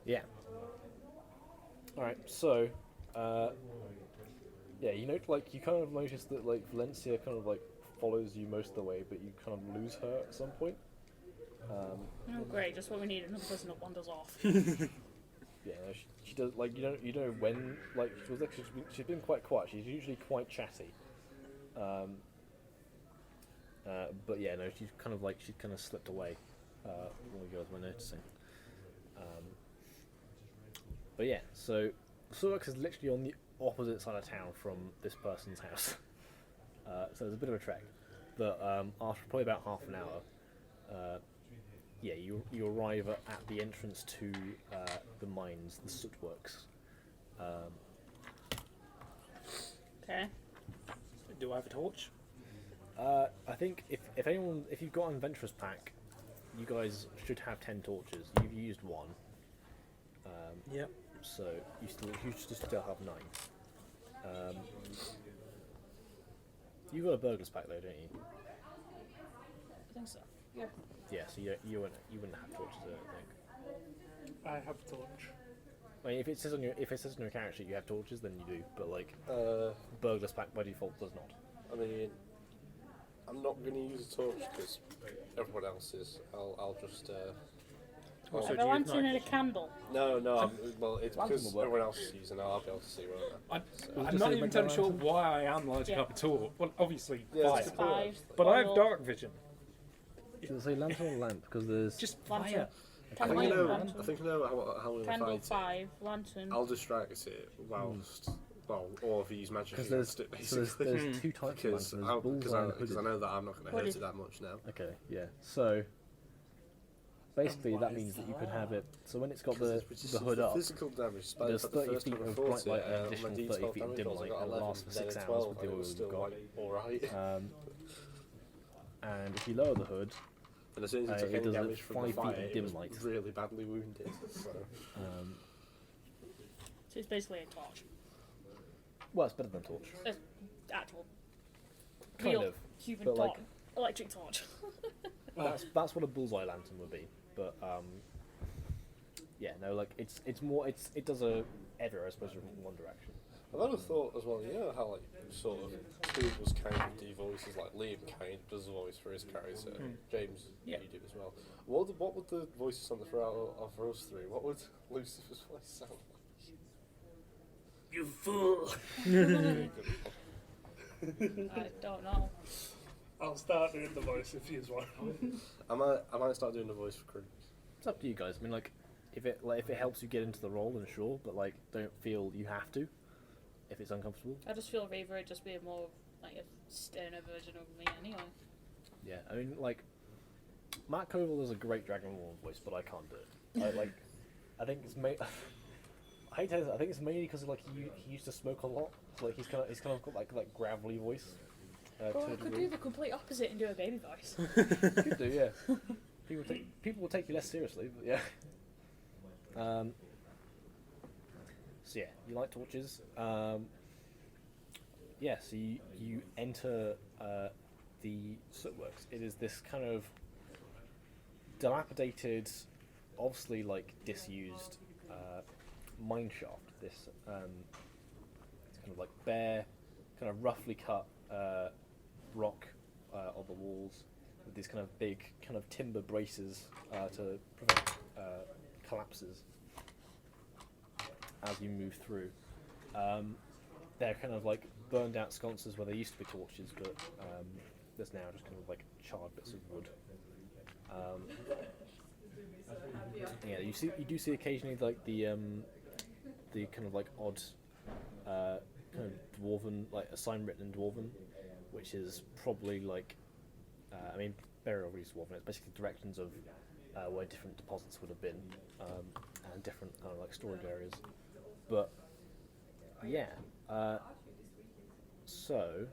yeah. All right, so yeah, you know, like you kind of notice that like Valencia kind of like follows you most of the way, but you kind of lose her at some point. Oh, great, just what we need. Another person that wanders off. Yeah, no, she does like you know when like she was like she's been quite quiet. She's usually quite chatty. But yeah, no, she's kind of slipped away. All you guys were noticing. But yeah, so Surx is literally on the opposite side of town from this person's house. So it's a bit of a trek. But after probably about half an hour, yeah, you arrive at the entrance to the mines, the soot works. Okay. Do I have a torch? I think if you've got an adventurous pack, you guys should have 10 torches. You've used one. Yep. So you should still have 9. You've got a burglar's pack though, don't you? I think so. Yeah. Yeah, so you wouldn't have torches, I don't think. I have a torch. I mean, if it says on your character sheet you have torches, then you do. But like, Uh, burglar's pack by default does not. I mean, I'm not going to use a torch because everyone else is. I'll just. I So have do a you lantern and a ignite? candle. No, well, it's Lantern because will work. everyone else is using it. I'll be able to see where I'm just not say even make entirely that sure lantern? why I am lighting Yeah. up a torch. Well, obviously Yeah, fire. it's good. 5. But I have oil, dark vision. Does it say lantern or lamp? Because there's Just Lantern. fire. I Candle, think I know. lantern. I think I know how we're Candle going to fight 5, lantern. it. I'll distract it whilst, well, or if you use magic because against it, basically. there's 2 types of Because lantern. There's bullseye and I hooded. know that I'm not going to hurt Hooded. it that much now. Okay, yeah. So basically, that means that you can have it. So when it's got the hood up, Physical damage. By there's the 30 first feet time I of fought bright light it, and on my additional D12 30 feet of damage dim rolls, I light, got and it 11, lasts for then 6 a hours 12, with the and it oil was you've still got. like alright. And if you lower the hood, And as soon as you took it any does damage a from 5 the feet fire, of it dim was light. really badly wounded. So. So it's basically a torch. well, it's better than a torch. Actual. Kind real of, human but, torch. like- Electric torch. That's what a bullseye lantern would be. But yeah, no, like it does everywhere, I suppose, in one direction. I've had a thought as well, you know how like sort of Google's kind of do voices, like Liam kind of does the voice for his character, James Yeah. you do as well. What would the voices on the throughout of us three, what would Lucifer's voice sound like? You fool! I don't know. I'll start doing the voice if you want. I might start doing the voice for Krug. It's up to you guys. I mean, like if it helps you get into the role, then sure. But like, don't feel you have to if it's uncomfortable. I just feel Reaver would just be a more like a sterner version of me anyway. Yeah, I mean, like Matt Koval does a great Dragonborn voice, but I can't do it. I think it's I hate to say this, I think it's mainly because like he used to smoke a lot. So like he's kind of got like gravelly voice. Well, To I a could degree. do the complete opposite and do a baby voice. Could do, yeah. People will take you less seriously, but yeah. So yeah, you like torches. Yeah, so you enter the sootworks. It is this kind of dilapidated, obviously like disused mine shaft. This it's kind of like bare, kind of roughly cut rock on the walls. with these kind of big kind of timber braces to prevent collapses as you move through. They're kind of like burned out sconces where there used to be torches, but there's now just kind of like charred bits of wood. Yeah, you do see occasionally like the kind of like odd kind of dwarven, like a sign written in dwarven, which is probably like I mean burial reads dwarven. It's basically directions of where different deposits would have been and different kind of like storage areas. But yeah, so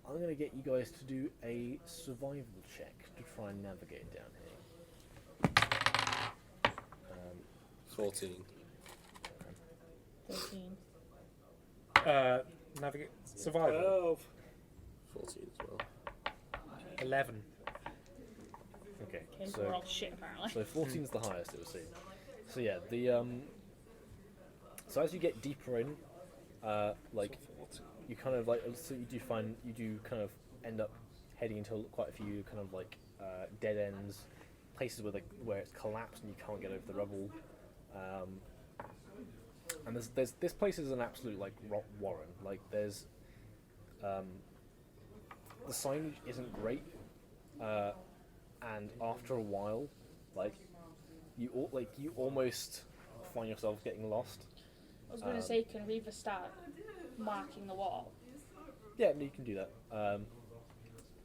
I'm gonna get you guys to do a survival check to try and navigate down here. 14. 13. Navigate survival. 12. 14 as well. 11. Okay, Okay, so we're all shit apparently. so 14 is the highest it would seem. So yeah, the so as you get deeper in, like you kind of like so you do kind of end up heading into quite a few kind of like dead ends, places where it's collapsed and you can't get over the rubble. And there's this place is an absolute like rock warren. Like there's the signage isn't great, and after a while, like you almost find yourself getting lost. I was going to say, can we either start marking the wall? Yeah, you can do that.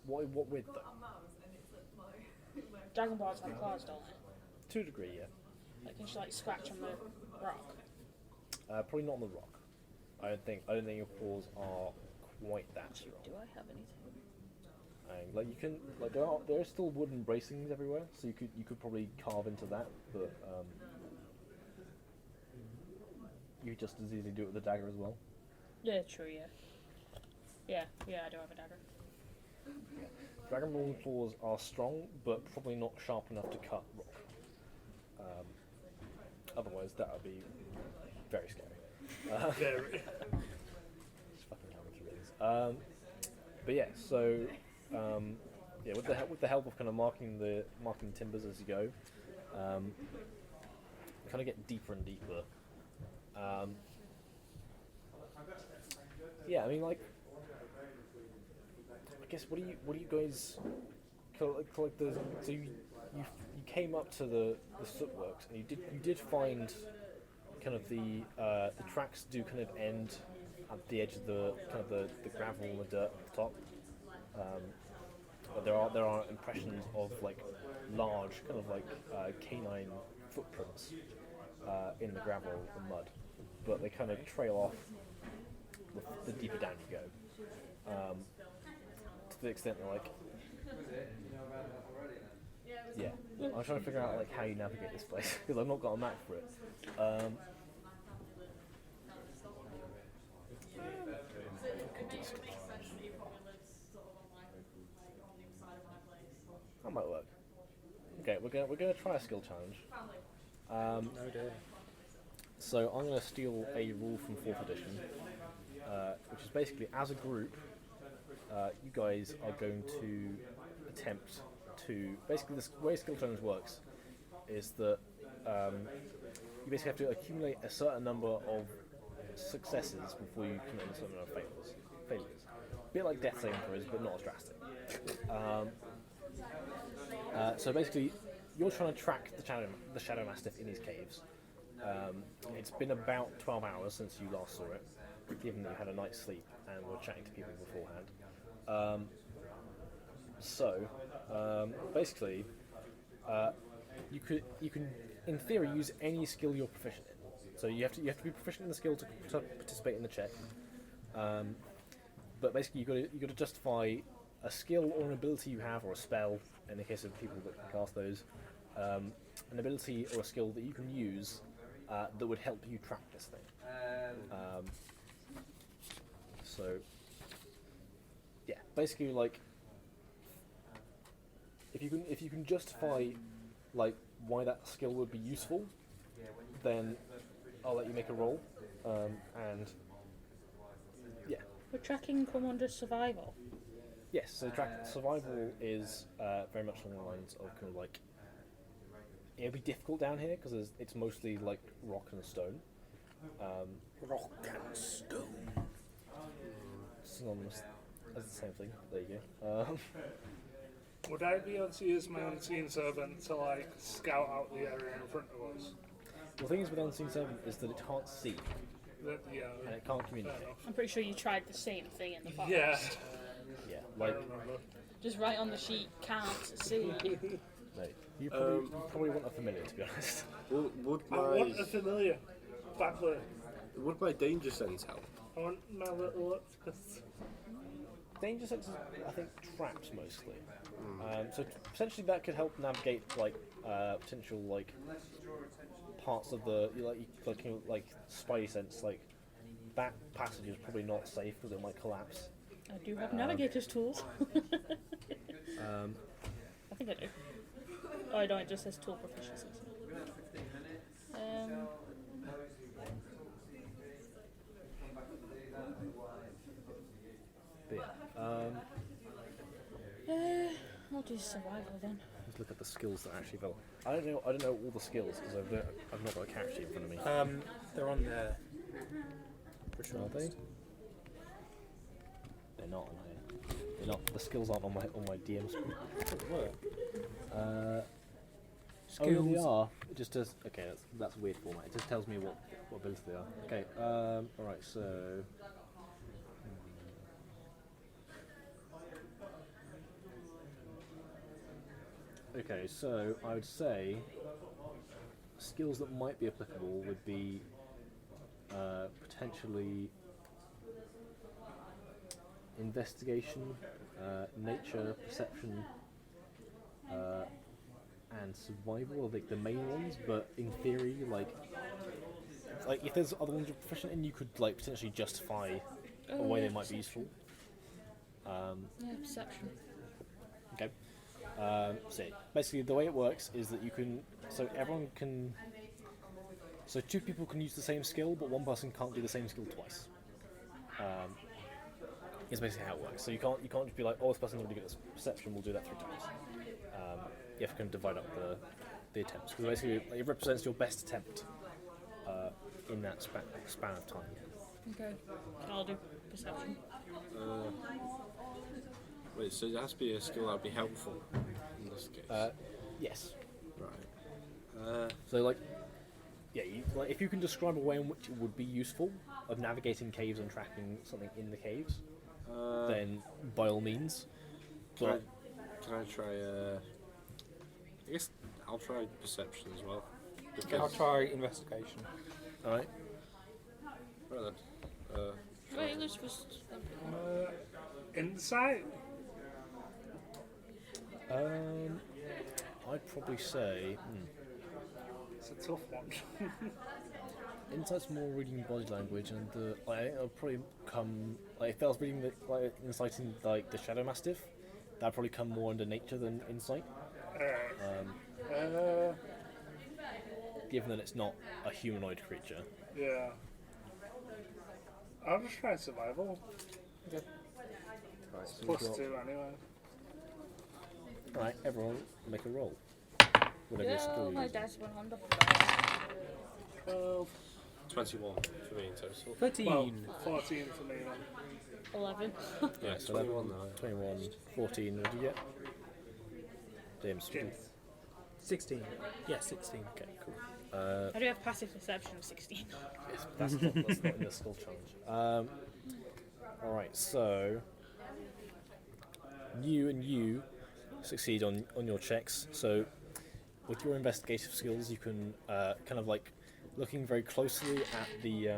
What with though? Dragon balls have claws, don't they? To a degree, yeah. Like, can she like scratch on the rock? Probably not on the rock. I don't think your paws are quite that strong. Do I have anything? And, like you can like there are still wooden bracings everywhere, so you could probably carve into that, but you could just as easily do it with a dagger as well. Yeah, true, yeah. Yeah, I do have a dagger. Dragonborn claws are strong, but probably not sharp enough to cut rock. Otherwise, that would be very scary. Very. It's fucking amateur is. But yeah, so yeah, with the help of kind of marking the timbers as you go, kind of get deeper and deeper. Yeah, I mean, like, I guess what do you guys collect the? So you came up to the sootworks and you did find kind of the tracks do kind of end at the edge of the kind of the gravel and the dirt at the top. But there are impressions of like large kind of like canine footprints in the gravel and mud, but they kind of trail off the deeper down you go. To the extent that like, yeah, I'm trying to figure out like how you navigate this place because I've not got a map for it. That might work. Okay, we're gonna try a skill challenge. No dear. So I'm gonna steal a rule from 4th edition, which is basically as a group, you guys are going to attempt to basically the way skill challenge works is that you basically have to accumulate a certain number of successes before you commit a certain number of failures. A bit like death saving throws, but not as drastic. So basically, you're trying to track the Shadow Mastiff in his caves. It's been about 12 hours since you last saw it, given that you had a night's sleep and were chatting to people beforehand. Basically, you can in theory use any skill you're proficient in. So you have to be proficient in the skill to participate in the check. But basically, you got to justify a skill or an ability you have, or a spell in the case of people that can cast those, an ability or a skill that you can use that would help you track this thing. So yeah, basically, like if you can justify like why that skill would be useful, then I'll let you make a roll, and yeah. Would tracking come under survival? Yes, so survival is very much along the lines of kind of like it'll be difficult down here because it's mostly like rock and stone. Rock and stone. Synonymous as the same thing. There you go. Would I be able to use my unseen servant to like scout out the area in front of us? The thing is with Unseen Servant is that it can't see Yeah. and it can't communicate. I'm pretty sure you tried the same thing in the past. Yeah. Yeah, I like remember. Just write on the sheet, can't see. no, you probably want a familiar to be honest. Would I want a familiar. Back there. my danger sense help? I want my little octopus. Danger sense is, I think, traps mostly. So potentially that could help navigate like potential like parts of the like spidey sense. Like that passage is probably not safe because it might collapse. I do have navigator's tools. I think I do. Oh, I don't, it just says tool proficiencies. But yeah, I'll do survival then. let's look at the skills that are actually available. I don't know all the skills because I've not got a character sheet in front of me. They're on there. Are they? They're not on here. They're not. The skills aren't on my DM screen. Oh, yeah, they are. It just does. Okay, that's a weird format. It just tells me what abilities they are. Okay. All right. So. Okay, so I would say skills that might be applicable would be potentially investigation, nature, perception, and survival are like the main ones. But in theory, like if there's other ones you're proficient in, you could like potentially justify a way they might be useful. Yeah, perception. Okay. So basically, the way it works is that you can. So everyone can. So two people can use the same skill, but one person can't do the same skill twice. Is basically how it works. So you can't just be like, oh, this person's really good at perception, we'll do that 3 times. You have to kind of divide up the attempts because basically it represents your best attempt in that span of time. Okay. I'll do perception. Wait, so there has to be a skill that would be helpful in this case. Yes. Right. So like, yeah, if you can describe a way in which it would be useful of navigating caves and tracking something in the caves, then by all means. Can I try? I guess I'll try perception as well. I'll try investigation. All right. Right then. Wait, let's just. Insight? I'd probably say It's a tough one. insight's more reading body language, and I think it'll probably come like if I was reading insight in like the Shadow Mastiff, that'd probably come more under nature than insight. Given that it's not a humanoid creature. Yeah. I'll just try survival. Okay. Right, so Plus 2 anyway. Alright, everyone make a roll. Whatever your Yeah, skill my is. dice went under. 12. 21 for me in total. 13. Well, 14 for me then. 11. Yeah, So 21 now. 21, 14, what did you get? James. James. 16. Yeah, 16. Okay, cool. I do have passive perception of 16. Yes, that's not in the skill challenge. Alright, so you succeed on your checks. So with your investigative skills, you can kind of like looking very closely at the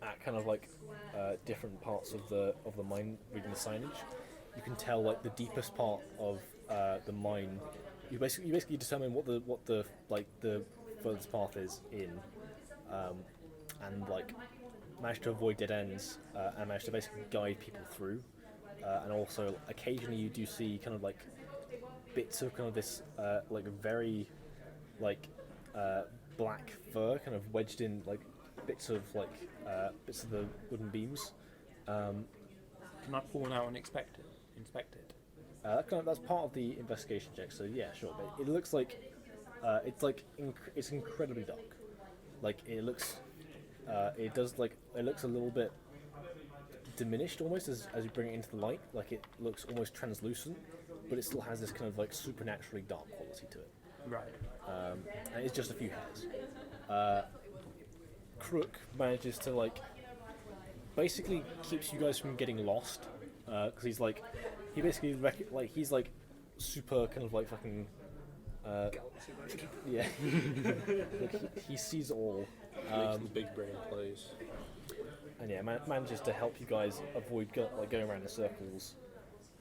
at kind of like different parts of the mine, reading the signage. You can tell like the deepest part of the mine. You basically determine what the furthest path is in, and like manage to avoid dead ends and manage to basically guide people through. And also occasionally you do see kind of like bits of kind of this like very like black fur kind of wedged in like bits of the wooden beams. Can I pull one out and inspect it? That's part of the investigation check. So yeah, sure. But it looks like it's incredibly dark. Like it looks, it looks a little bit diminished almost as you bring it into the light. Like it looks almost translucent, but it still has this kind of like supernaturally dark quality to it. Right. And it's just a few hairs. Crook manages to like basically keeps you guys from getting lost because he's like he's like super kind of like fucking yeah. Like, he sees it all. Makes the big brain plays. And yeah, manages to help you guys avoid going around in circles,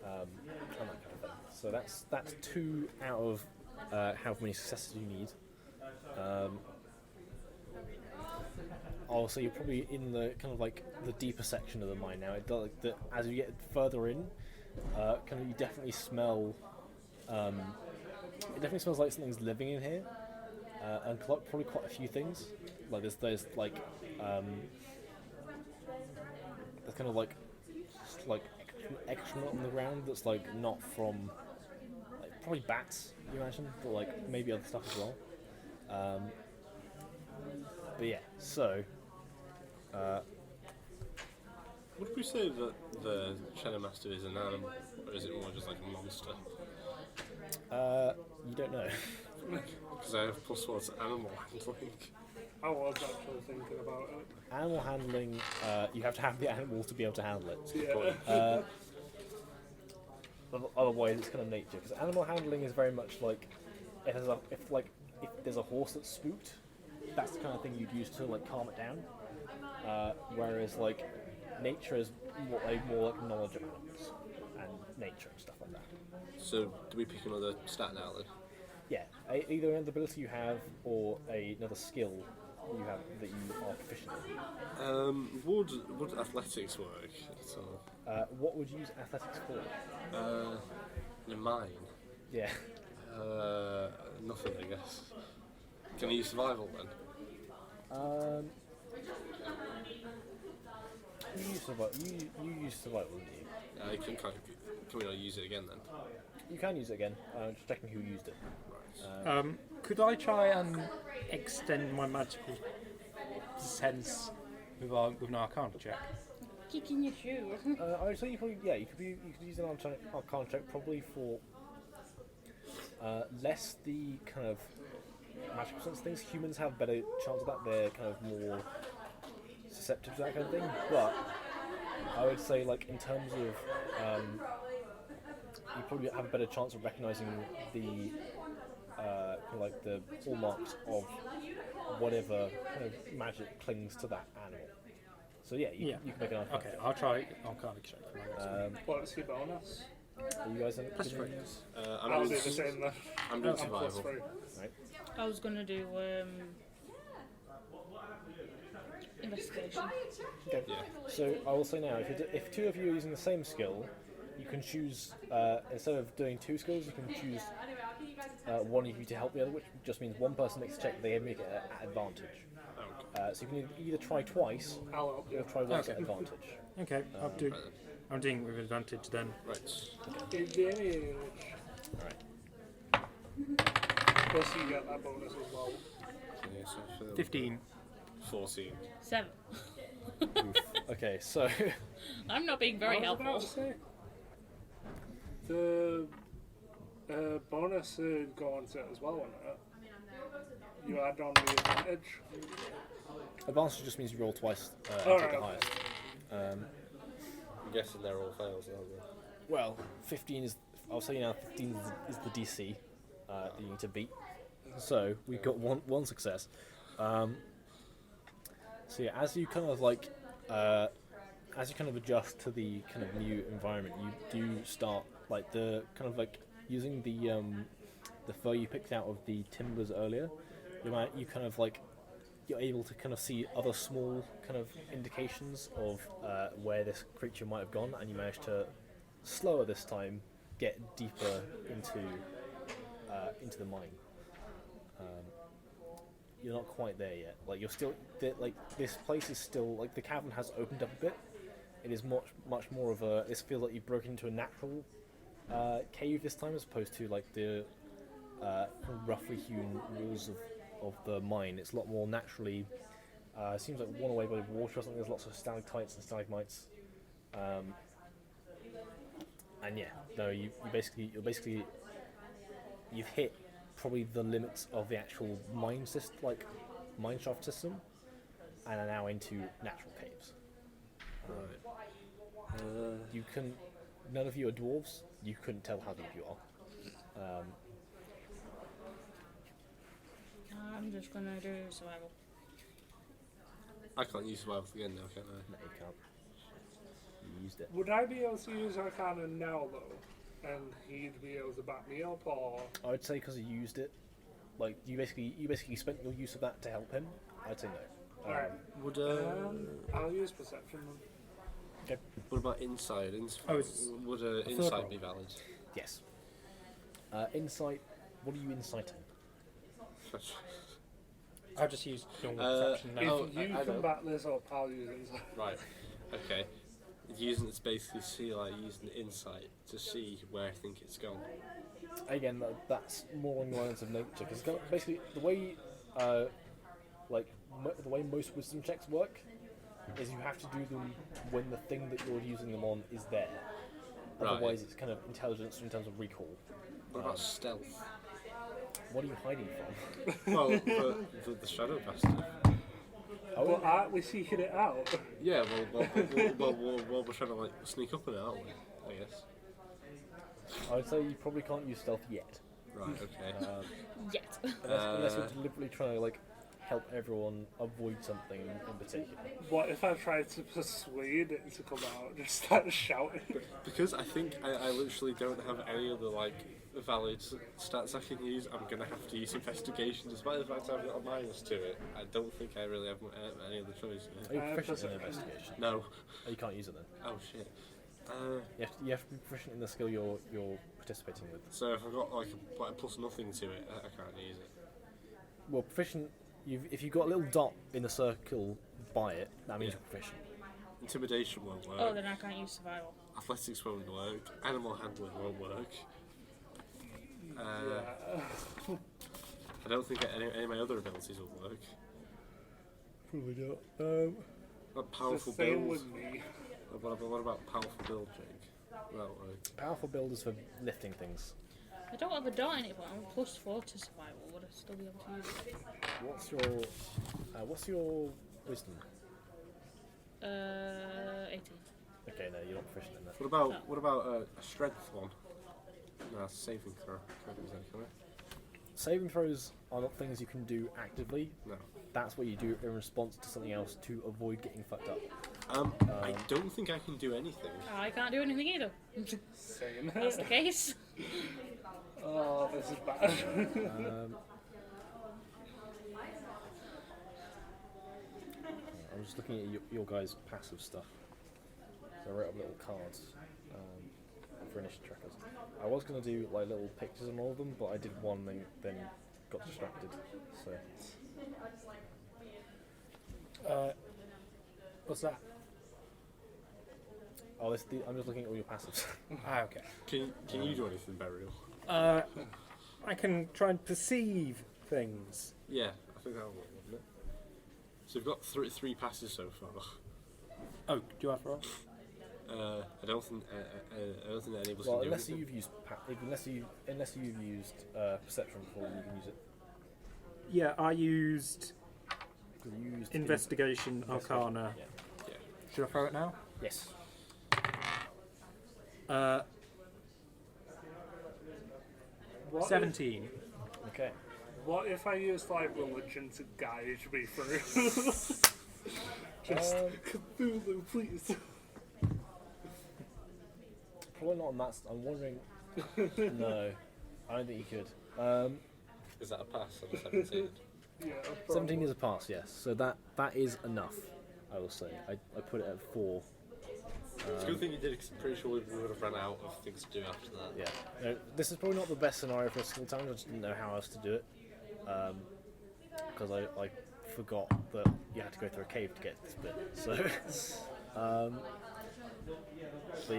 and that kind of thing. So that's 2 out of how many successes you need. Also, you're probably in the kind of like the deeper section of the mine now. It does, like, as you get further in, kind of you definitely smell. It definitely smells like something's living in here, and probably quite a few things. Like there's like there's kind of like excrement on the ground that's like not from like probably bats, you imagine, but like maybe other stuff as well. But yeah, so Would we say that the Shadow Master is an animal, or is it more just like a monster? you don't know. Because I have +1 to animal handling. I was actually thinking about it. Animal handling, you have to have the animal to be able to handle it. Yeah. Otherwise, it's kind of nature. Because animal handling is very much like if there's a horse that's spooked, that's the kind of thing you'd use to like calm it down. Whereas like nature is more like knowledge of animals and nature and stuff like that. So, do we pick another stat now then? Yeah, either another ability you have or another skill you have that you are proficient in. Would athletics work at all? What would you use athletics for? In mine? Yeah. Nothing, I guess. Can I use survival then? You use survival, didn't you? Can we not use it again then? You can use it again. Just checking who used it. Could I try and extend my magical sense with an Arcana check? Kicking your shoe. I would say you could use an Arcana check probably for less the kind of magical sense things. Humans have better chance of that. They're kind of more susceptible to that kind of thing. But I would say, like in terms of, you probably have a better chance of recognizing the kind of like the hallmarks of whatever kind of magic clings to that animal. So yeah, you can make an Arcana. Okay, I'll try Arcana check. What's your bonus? Are you guys Plus gonna 3. use- I'll do the same then. I'm doing I'm plus survival. 3. Right. I was gonna do investigation. Okay. Yeah. So I will say now, if 2 of you are using the same skill, you can choose instead of doing 2 skills, you can choose one of you to help the other, which just means one person makes a check, they make it at advantage. So you can either try twice I'll help or you. try once at Okay. advantage. Okay, I'm doing it with advantage then. Right. Advantage. Alright. Plus you get that bonus as well. Yeah, so for 15. 14. 7. Okay, so I'm not being very What was I helpful. about to say? The bonus would go on to it as well, wouldn't it? You add on the advantage. advantage just means you roll twice and take Alright, the okay. highest. I'm guessing they're all fails, aren't they? Well, 15 is. I'll say now, 15 is the DC that you need to beat. So we've got one success. So yeah, as you kind of like, as you kind of adjust to the kind of new environment, you do start like the kind of like using the fur you picked out of the timbers earlier. You kind of like you're able to kind of see other small kind of indications of where this creature might have gone, and you manage to slower this time get deeper into the mine. You're not quite there yet. Like you're still like this place is still like the cavern has opened up a bit, it is much more of a. This feels like you've broken into a natural cave this time, as opposed to like the roughly hewn walls of the mine. It's a lot more naturally. Seems like worn away by water or something. There's lots of stalactites and stalagmites. And yeah, no, you're basically you've hit probably the limits of the actual mine system, like mine shaft system, and are now into natural caves. Right. You can, none of you are dwarves. You couldn't tell how deep you are. I'm just gonna do survival. I can't use survival again now, can I? No, you can't. You used it. Would I be able to use Arcana now though, and he'd be able to back me up, or I would say because you used it, like you basically spent your use of that to help him. I'd say no. alright? Would I'll use perception then. what about inside? Oh, it's Would third insight roll. be valid? Yes. Insight. What are you inciting? I'll just use normal perception If now. Oh, you I can know. back this up, I'll use insight. Right. Okay. Using it to basically see, like, using insight to see where I think it's gone. Again, that's more along the lines of nature, because basically the way, the way most wisdom checks work is you have to do them when the thing that you're using them on is there. Right. Otherwise, it's kind of intelligence in terms of recall. What about stealth? What are you hiding from? Well, the shadow bastard. But aren't we seeking it out? Yeah, well, we're trying to like sneak up on it, aren't we? I guess. I would say you probably can't use stealth yet, Right. Okay. Yet. unless you're deliberately trying to like help everyone avoid something in particular. What if I tried to persuade it to come out and just start shouting? Because I think I literally don't have any other like valid stats I can use. I'm gonna have to use investigation, despite the fact I've got a minus to it. I don't think I really have any other choice. Are you proficient in perception. investigation? No. Oh, you can't use it then. Oh shit. You have to be proficient in the skill you're participating with. So if I've got like a plus nothing to it, I can't use it. Well, proficient. If you've got a little dot in the circle by it, that means Yeah. you're proficient. Intimidation won't work. Oh, then I can't use survival. Athletics won't work. Animal handling won't work. I don't think any of my other abilities will work. Probably not. A It's the powerful same build. with me. What about powerful build, Jake? That'll work. Powerful builders for lifting things. I don't have a dot in it, but I'm +4 to survival. Would I still be able to use it? What's your wisdom? 18. Okay, no, you're not proficient in that. What about a strength one? No, it's a saving throw. Can't use that, can I? Saving throws are not things you can do actively. No. That's what you do in response to something else to avoid getting fucked up. I don't think I can do anything. I can't do anything either. Same. That's the case. Oh, this is bad. I'm just looking at your guys' passive stuff. So I wrote up little cards for initiative trackers. I was going to do like little pictures on all of them, but I did one and then got distracted. So What's that? I'm just looking at all your passives. Okay. Can you do anything, Burial? I can try and perceive things. Yeah, I think that'll work, wouldn't it? So we've got three passes so far. Oh, do you have to roll? I don't think any of us Well, can do unless anything. you've used unless you've used perception before, you can use it. Yeah, I used 'Cause you used investigation, investigation. arcana. Yeah. Yeah. Should I throw it now? Yes. What 17. Okay. What if I used like religion to guide me through? Just Cthulhu, please. Probably not on that. I'm wondering. No, I don't think you could. Is that a pass on a 17? Yeah, 17 is a pass, yes. So that is enough, I will say. I put it at 4. It's a good thing you did, because I'm pretty sure we would have run out of things to do after that. Yeah. No, this is probably not the best scenario for a skill challenge. I just didn't know how else to do it. Because I forgot that you had to go through a cave to get to this bit. So, But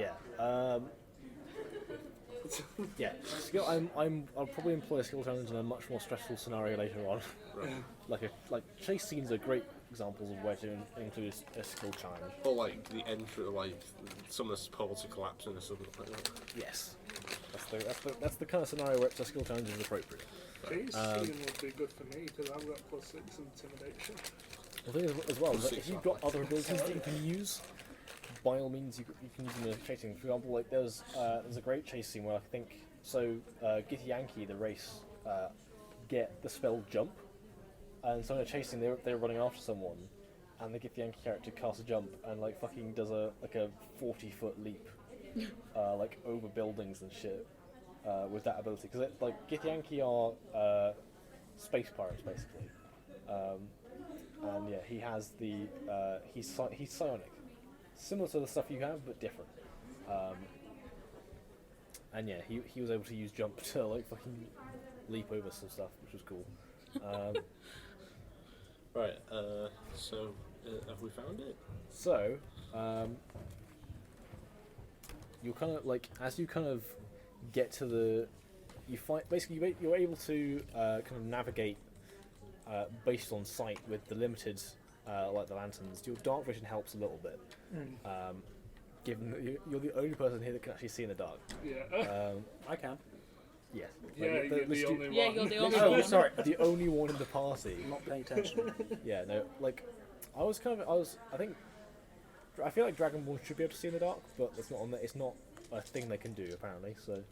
yeah, skill. I'll probably employ a skill challenge in a much more stressful scenario later on. Right. like chase scenes are great examples of where to include a skill challenge. Or like the entry, like some of the supports are collapsing or something like that. Yes, that's the kind of scenario where it's a skill challenge is appropriate. Chase scene would be good for me because I've got +6 intimidation. The thing is, as well, is that Six if you've up. got other abilities that you can use, by all means you can use them in chasing. For example, like there's a great chase scene where I think Githyanki Yankee, the race, get the spell jump, and so in a chasing they're running after someone, and the Githyanki character casts a jump and like fucking does a 40-foot leap, like over buildings and shit, with that ability because like Githyanki are space pirates basically. And yeah, he has the he's psionic, similar to the stuff you have, but different. And yeah, he was able to use jump to like fucking leap over some stuff, which was cool. Right. So have we found it? So you're kind of like as you kind of get to you find basically you're able to kind of navigate. Based on sight with the limited, like the lanterns, your dark vision helps a little bit. Given that you're the only person here that can actually see in the dark. Yeah. I can. Yes. Yeah, you're the only one. Yeah, you're the only Oh, one. sorry. The only one in the party. I'm not paying attention. Yeah, no, like, I feel like Dragonborn should be able to see in the dark, but it's not a thing they can do apparently. So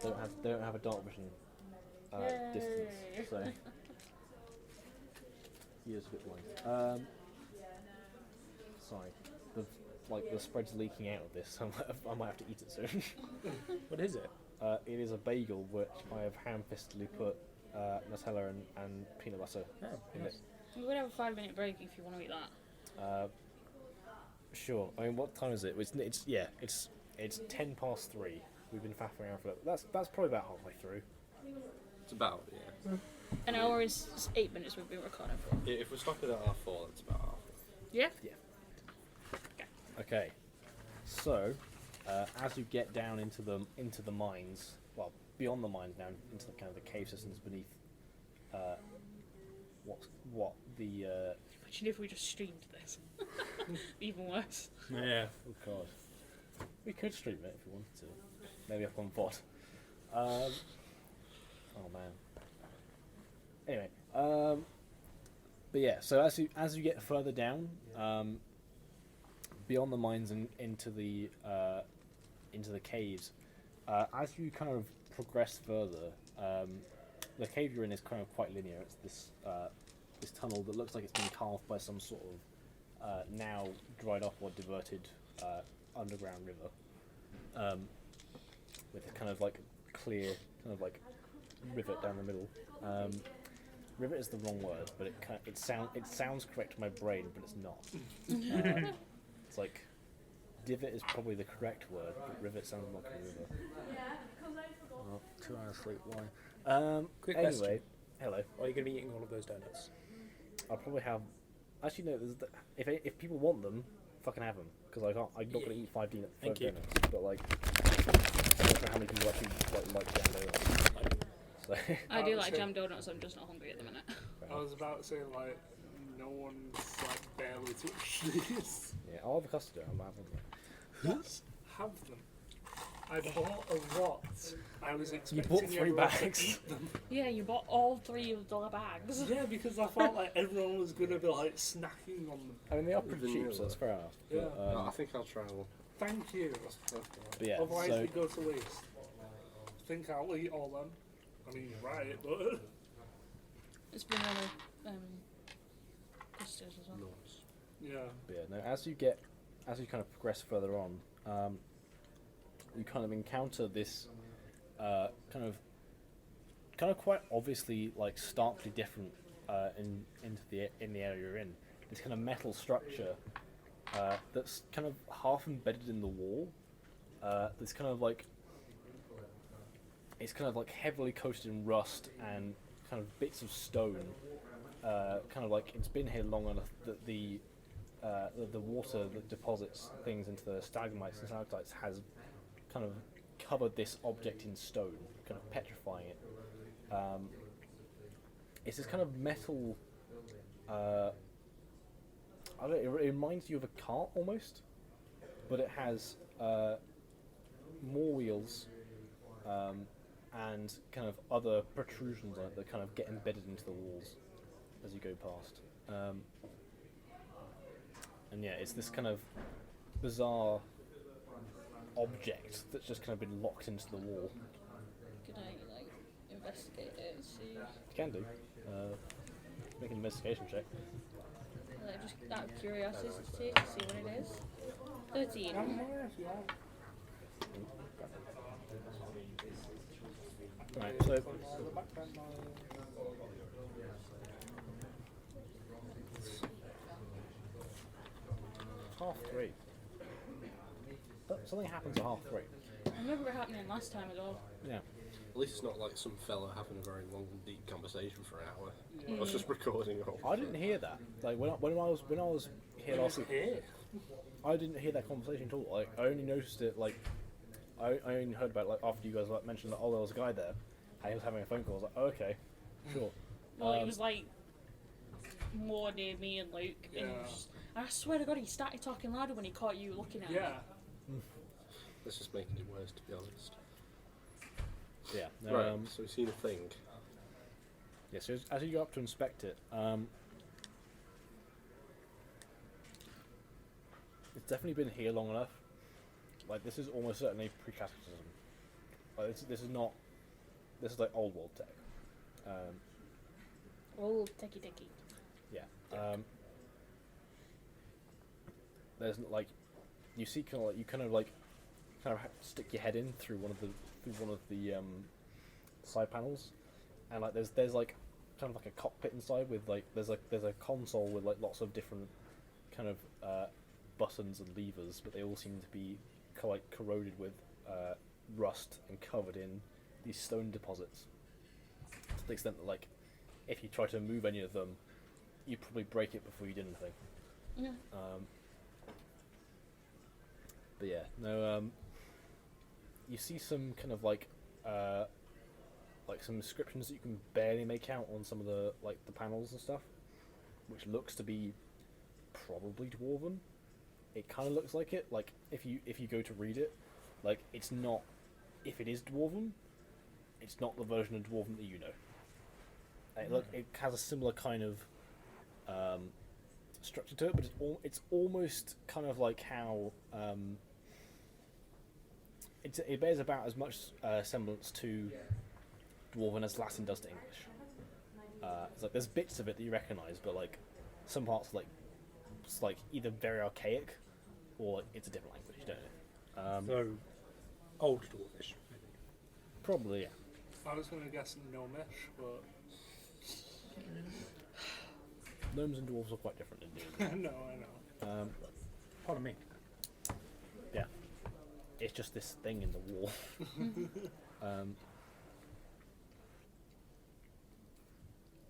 they don't have a dark vision distance. Yay. So he is a bit blind. Sorry, the spread's leaking out of this. I might have to eat it soon. What is it? It is a bagel which I have ham-fistedly put Nutella and peanut butter in it. We're gonna have a 5-minute break if you want to eat that. Sure. I mean, what time is it? It's 3:10. We've been faffing around for that. That's probably about halfway through. It's about, yeah. An hour is 8 minutes we've been recording for. Yeah, if we're stopping at R4, it's about half. Yeah? Okay. So, as you get down into the mines, well, beyond the mines now, into the kind of the cave systems beneath, Imagine if we just streamed this. Even worse. Yeah. Oh god. We could stream it if we wanted to. Maybe up on VOD. Oh man. Anyway, but yeah. So as you get further down, beyond the mines and into the caves, as you kind of progress further, the cave you're in is kind of quite linear. It's this tunnel that looks like it's been carved by some sort of now dried up or diverted underground river, with a kind of like clear kind of like rivet down the middle. Rivet is the wrong word, but it sounds correct to my brain, but it's not. It's like divot is probably the correct word, but rivet sounds like a river. Oh, 2 hours sleep. Why? Quick anyway, question. hello. Are you going to be eating all of those donuts? I'll probably have. Actually, no. If people want them, fucking have them, because I'm not going to eat 5 Thank you. donuts. But like, I don't know how many people actually like jam donuts. So. I do like Okay. jam donuts, I'm just not hungry at the minute. I was about to say, like, no one's like barely touched these. Yeah, I'll have a custard. I'm having them. Let's have them. I bought a lot. I was expecting bought 3 everyone bags. to eat them. Yeah, you bought all 3 of the bags. Yeah, because I felt like everyone was gonna be like snacking on them. I mean, they are pretty cheap, Vanilla. so that's fair enough. Yeah. But, I think I'll try one. Thank you. but yeah, Otherwise, so they go to waste. I think I'll eat all them. I mean, you're right, but It's vanilla custard as well. yeah. but yeah, no, as you kind of progress further on, you kind of encounter this kind of quite obviously like starkly different in the area you're in. This kind of metal structure that's kind of half embedded in the wall. This kind of like it's kind of like heavily coated in rust and kind of bits of stone. Kind of like it's been here long enough that the the water that deposits things into the stalagmites and stalactites has kind of covered this object in stone, kind of petrifying it. It's this kind of metal. I don't know, it reminds you of a cart almost, but it has more wheels and kind of other protrusions on it that kind of get embedded into the walls as you go past. And yeah, it's this kind of bizarre object that's just kind of been locked into the wall. Can I like investigate it and see? You can do. Make an investigation check. Like, just out of curiosity to see what it is. 13. Right, so half three. Something happens at half three. I remember it happening last time as well. Yeah. At least it's not like some fella having a very long, deep conversation for an hour. I was just recording it all. I didn't hear that. Like when I was here last week, I didn't hear that conversation at all. Like I only noticed it like I only heard about it like after you guys like mentioned that there was a guy there and he was having a phone call. I was like, oh, okay, sure. Well, it was like more near me and Luke, and, it was just, and I swear to God, he started talking louder when he caught you looking at me. That's just making it worse, to be honest. Yeah. Right, so we've seen a thing. Yeah, so as you go up to inspect it, it's definitely been here long enough. Like, this is almost certainly pre-cataclysm. Like, this is not... This is like old world tech. Oh, techie. Yeah. There's like... You see kind of stick your head in through one of the side panels, and like there's like kind of like a cockpit inside with like there's a console with like lots of different kind of buttons and levers, but they all seem to be corroded with rust and covered in these stone deposits, to the extent that like if you try to move any of them, you'd probably break it before you did anything. Yeah. But yeah, no. You see some kind of like some inscriptions that you can barely make out on some of the the panels and stuff, which looks to be probably dwarven. It kind of looks like it. Like if you go to read it, like it's not. If it is dwarven, it's not the version of dwarven that you know. It has a similar kind of structure to it, but it's almost kind of like how. It bears about as much semblance to Dwarven as Latin does to English. It's like there's bits of it that you recognise, but like some parts it's like either very archaic or it's a different language. You don't know. So, old Dwarvish, maybe. Probably, yeah. I was going to guess Gnomish, but Gnomes and dwarves are quite different indeed. no, I know. Pardon me. Yeah. It's just this thing in the wall.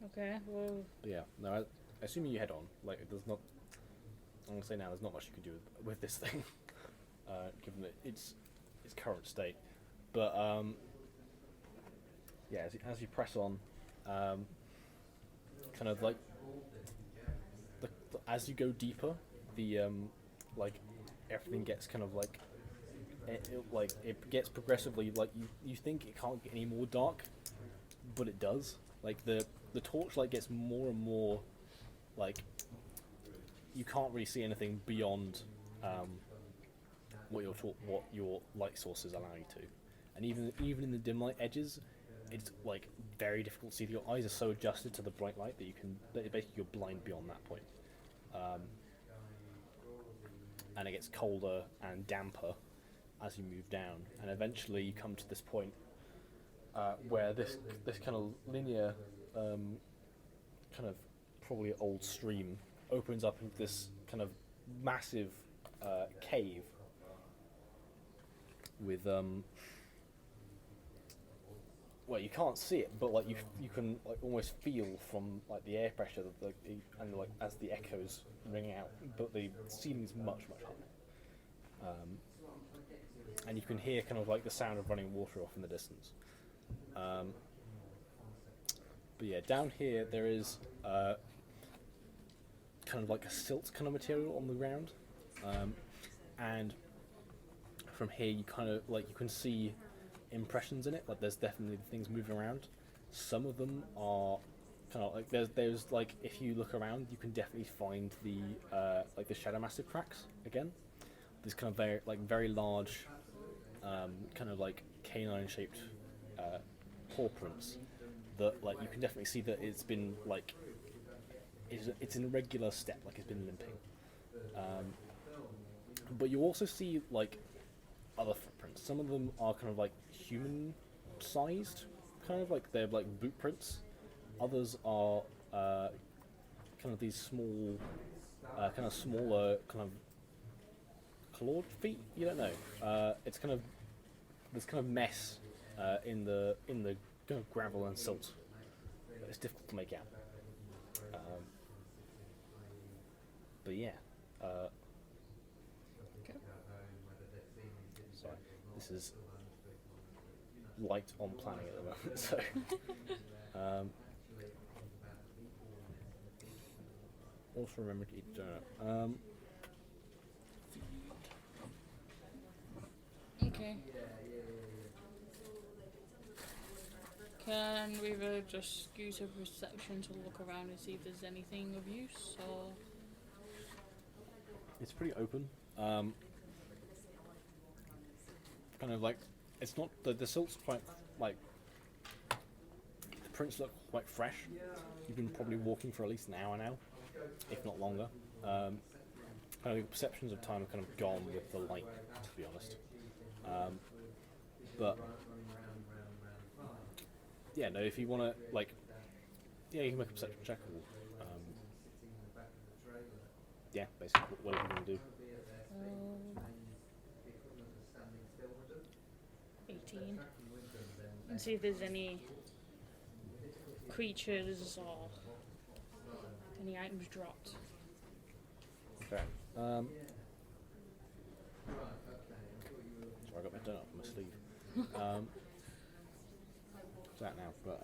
Okay, well... But yeah, no, assuming you head on, like, there's not... I'm going to say now, there's not much you can do with this thing, given that its current state. But, yeah, as you press on, kind of like... as you go deeper, the, everything gets kind of like... It gets progressively, like, you think it can't get any more dark, but it does. Like, the torchlight gets more and more, like, you can't really see anything beyond what your light sources allow you to. And even in the dim light edges, it's, like, very difficult to see. Your eyes are so adjusted to the bright light that basically you're blind beyond that point. And it gets colder and damper as you move down, and eventually you come to this point where this kind of linear, kind of probably old stream opens up into this kind of massive cave with well, you can't see it, but like you can like almost feel from like the air pressure that and like as the echoes ring out. But the ceiling is much higher, and you can hear kind of like the sound of running water off in the distance. But yeah, down here there is kind of like a silt kind of material on the ground, and from here you kind of like you can see impressions in it. Like there's definitely things moving around. Some of them are kind of like there's like if you look around, you can definitely find the like the Shadow Massive tracks again. There's kind of very large, kind of like canine shaped paw prints that like you can definitely see that it's been like it's in a regular step, like it's been limping. But you also see like other footprints. Some of them are kind of like human sized, kind of like they're like boot prints. Others are kind of these small, kind of smaller, kind of clawed feet. You don't know. It's kind of there's kind of mess in the kind of gravel and silt. It's difficult to make out. But yeah. Sorry, this is light on planning at the moment, so. Also remember to eat donut. Okay. Can we just use a perception to look around and see if there's anything of use, or? It's pretty open. Kind of like it's not the silt's quite like the prints look quite fresh. You've been probably walking for at least an hour now, if not longer. Kind of the perceptions of time are kind of gone with the light, to be honest. But yeah, no. If you want to like, yeah, you can make a perception check. Or, yeah, basically, whatever you want to do. 18. And see if there's any creatures or any items dropped. Okay. Sorry, I got my donut on my sleeve. It's out now, but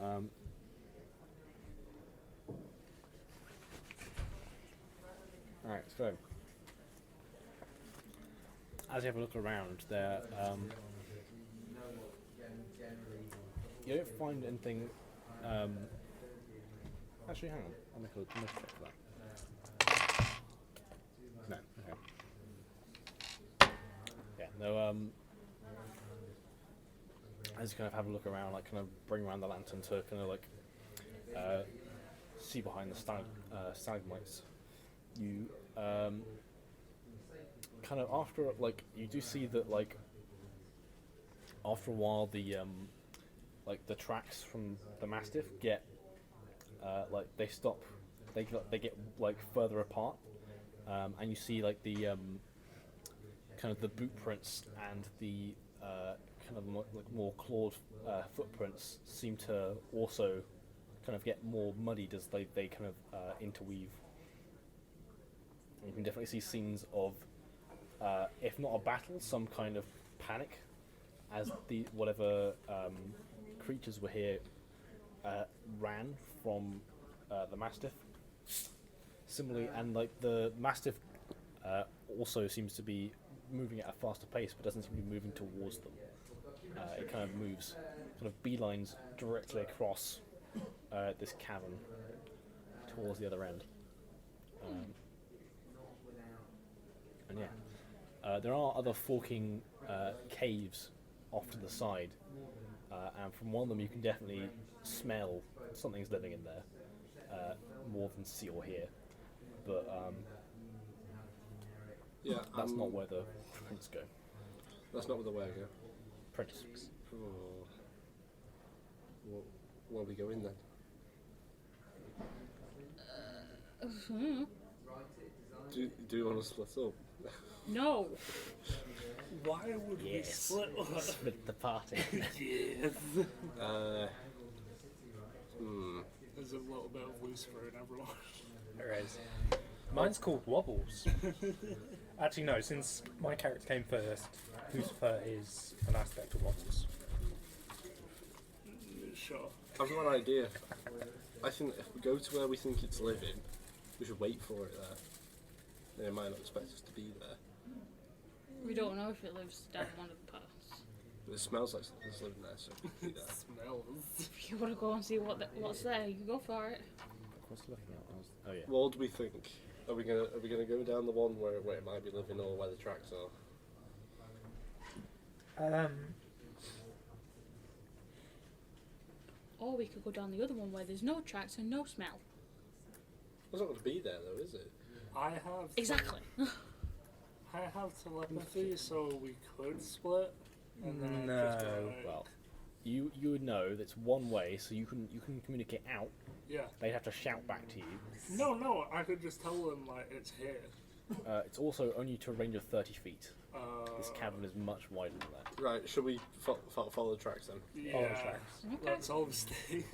alright, so as you have a look around there, you don't find anything. Actually, hang on, I'll make a check for that. No, okay. Yeah, no. As you kind of have a look around, like kind of bring around the lantern to kind of like see behind the stalagmites, you kind of after like you do see that like after a while the like the tracks from the mastiff get like they stop, they get like further apart, and you see like the kind of the boot prints and the kind of more clawed footprints seem to also kind of get more muddied as they kind of interweave. And you can definitely see scenes of, if not a battle, some kind of panic, as the whatever creatures were here ran from the mastiff. Similarly, and like the mastiff also seems to be moving at a faster pace, but doesn't seem to be moving towards them. It kind of moves, kind of beelines directly across this cavern towards the other end. And yeah, there are other forking caves off to the side, and from one of them you can definitely smell something's living in there, more than see or hear. But Yeah, that's not where the prints go. That's not where the where go. Prints. Oh. Where we go in then? Hmm. Do you want to split up? No. Why would we Yes. split up? Split the party. Yes. There's a little bit of Lucifer in everyone. There is. Mine's called Wobbles. Actually, no, since my character came first, Lucifer is an aspect of Wobbles. Sure. I've got an idea. I think if we go to where we think it's living, we should wait for it there. They might not expect us to be there. We don't know if it lives down one of the paths. But it smells like something's living there, so we could be there. Smells. If you want to go and see what's there, you can go for it. What's looking at? Oh yeah. What do we think? Are we gonna go down the one where it might be living or where the tracks are? Or we could go down the other one where there's no tracks and no smell. It's not going to be there though, is it? I have Exactly. I have telepathy, so we could split. And then No. just go, like, Well, you would know that's one way, so you can communicate out. yeah. They'd have to shout back to you. No, I could just tell them like it's here. It's also only to a range of 30 feet. This cavern is much wider than that. Right, should we follow the tracks then? Yeah. Follow the tracks. Okay. Let's all stay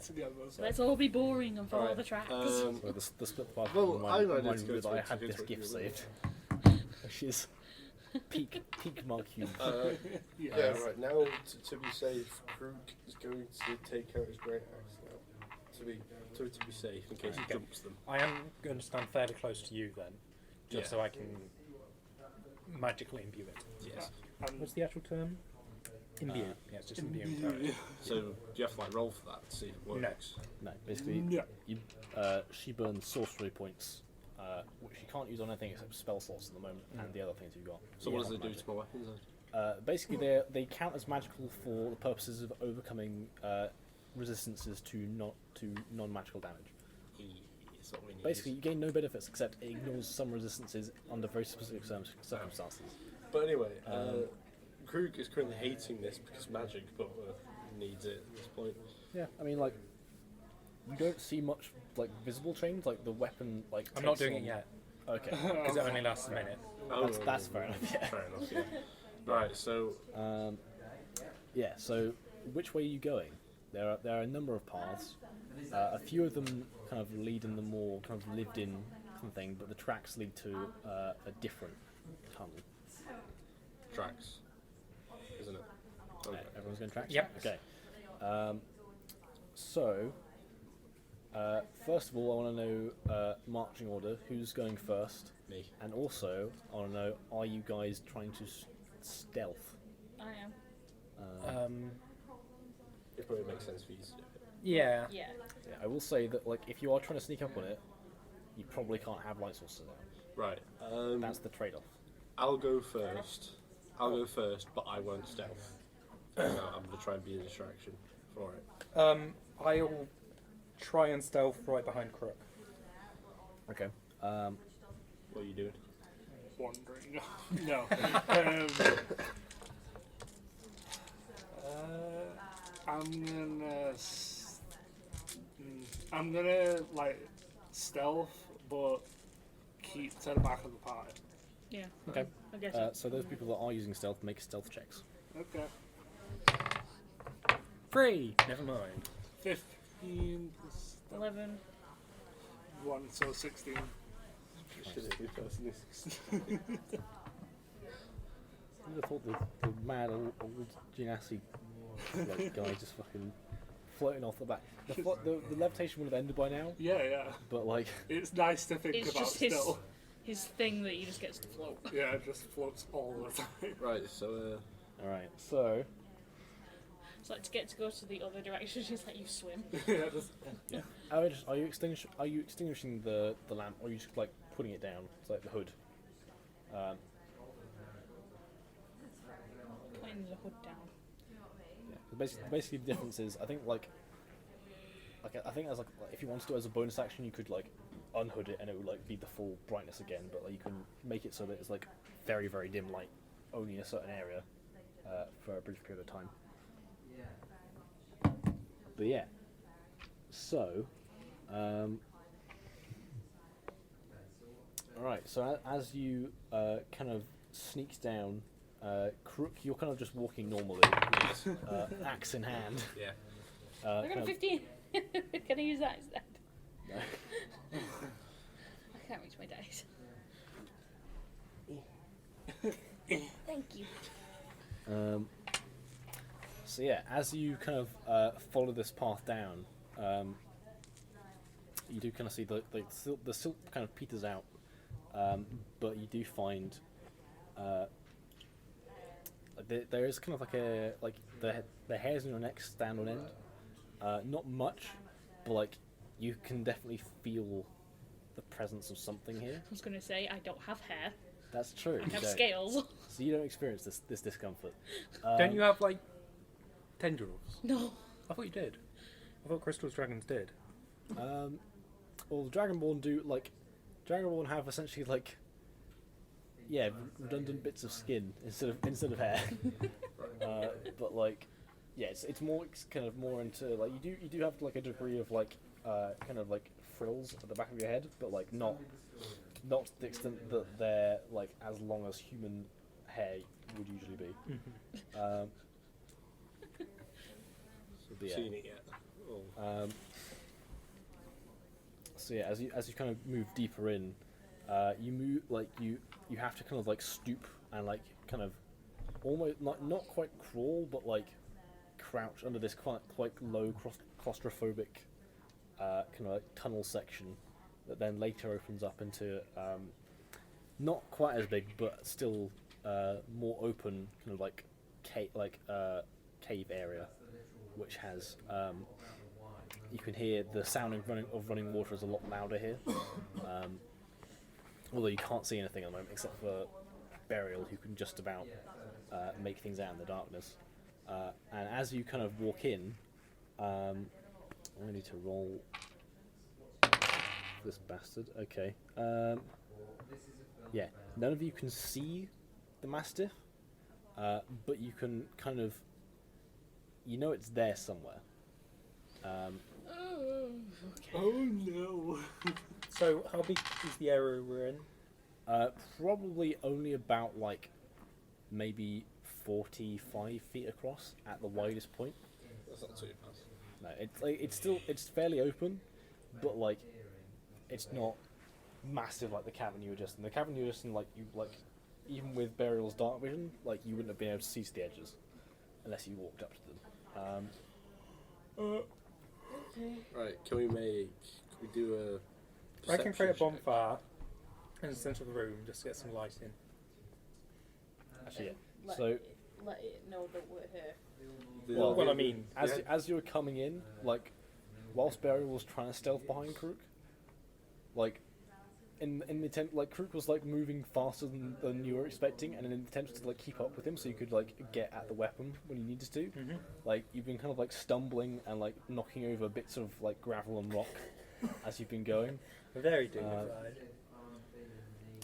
together. Let's all be boring and follow Alright, the tracks. So the split path. Well, I know reminded to go me that I to had go this to gift you. saved, which is peak Mark Hughes. Yeah. Yeah, right, now to be safe, Krook is going to take out his great axe now. To be safe, in case he Okay. jumps them. I am going to stand fairly close to you then, just Yeah. so I can magically imbue it. Yes. What's the actual term? Imbue. Yeah, it's just imbue. So, do you have to like roll for that to see if it works? No, basically, No. she burns sorcery points, which you can't use on anything except spell slots at the moment, and the other things you've got. So Yeah, what does it not do magic. to my weapons then? Basically, they count as magical for the purposes of overcoming resistances to non-magical damage. It's not what we need. Basically, you gain no benefits except it ignores some resistances under very specific circumstances. But anyway, Krook is currently hating this because magic, but needs it at this point. Yeah, I mean, like, you don't see much like visible change, like the weapon. Like I'm not takes doing on- it yet, Okay, because it only lasts a minute. that's fair enough. Yeah. Fair enough, yeah. Right, so Yeah. So, which way are you going? There are a number of paths. A few of them kind of lead in the more kind of lived-in kind of thing, but the tracks lead to a different tunnel. tracks, isn't it? Okay. Everyone's going tracks. Yep. Okay. So, first of all, I want to know marching order. Who's going first? Me. And also, I want to know: are you guys trying to stealth? I am. It probably makes sense for you to do it. Yeah. Yeah. Yeah, I will say that, like, if you are trying to sneak up on it, you probably can't have light sources out. Right. That's the trade-off. I'll go first. But I won't stealth. I'm gonna try and be a distraction for it. I'll try and stealth right behind Crook. Okay. What are you doing? Wandering. No. I'm gonna like stealth, but keep to the back of the party. Yeah. Okay. I guess so. So those people that are using stealth make stealth checks. Okay. 3! Never mind. 15 plus 11. 1, so 16. Should it be personally? I would have thought the mad old Genasi like, guy just fucking floating off the back. The levitation would have ended by now, Yeah. but like, It's nice to think It's about just his still. his thing that he just gets to float. Yeah, it just floats all the time. Right. So all right. So It's like to get to go to the other direction, just let you swim. Yeah, just yeah, are you extinguishing the lamp, or are you just like putting it down? It's like the hood. Putting the hood down. Yeah. Basically, the difference is I think I think as like if you wanted to do it as a bonus action, you could like unhood it and it would like be the full brightness again. But like you can make it so that it's like very very dim light, only in a certain area for a brief period of time. But yeah, so alright, so as you kind of sneaks down Crook, you're kind of just walking normally, with, axe in hand. Yeah. I got kind a of- 15. Can I use that instead? No. I can't reach my dice. Thank you. So yeah, as you kind of follow this path down, you do kind of see the silt kind of peters out, but you do find there is kind of like the hairs on your neck stand on end. Not much, but like you can definitely feel the presence of something here. I was going to say, I don't have hair. That's true. I you have don't. scales. So you don't experience this discomfort. Don't you have like tendrils? No. I thought you did. I thought crystal dragons did. Well, the Dragonborn do Dragonborn have essentially redundant bits of skin instead of hair. But like, yeah, it's more kind of more into like you do have like a degree of kind of like frills at the back of your head, but like not to the extent that they're like as long as human hair would usually be. But yeah. Seen it yet? Oh. So yeah, as you kind of move deeper in, you move you have to kind of like stoop and like kind of almost not quite crawl, but like crouch under this quite low claustrophobic kind of like tunnel section that then later opens up into not quite as big but still more open kind of like cave area, which has you can hear the sound of running water is a lot louder here. Although you can't see anything at the moment except for Burial, who can just about make things out in the darkness. And as you kind of walk in, I need to roll this bastard. Okay. Yeah, none of you can see the Mastiff, but you can kind of, it's there somewhere. Oh no. So how big is the area we're in? Probably only about like maybe 45 feet across at the widest point. That's not too bad. No, it's fairly open, but like it's not massive like the cavern you were just in. The cavern you were just in, even with Burial's dark vision, like you wouldn't have been able to see to the edges unless you walked up to them. Right, can we do a I can create a perception check? bonfire in the centre of the room just to get some light in. Actually, yeah. Let So it know that we're here. Well, I mean, as you were coming in, like whilst Burial was trying to stealth behind Krook, like in the attempt, like Krook was like moving faster than you were expecting, and in an attempt to like keep up with him, so you could like get at the weapon when you needed to. Like you've been kind of like stumbling and like knocking over bits of like gravel and rock as you've been going. very dignified.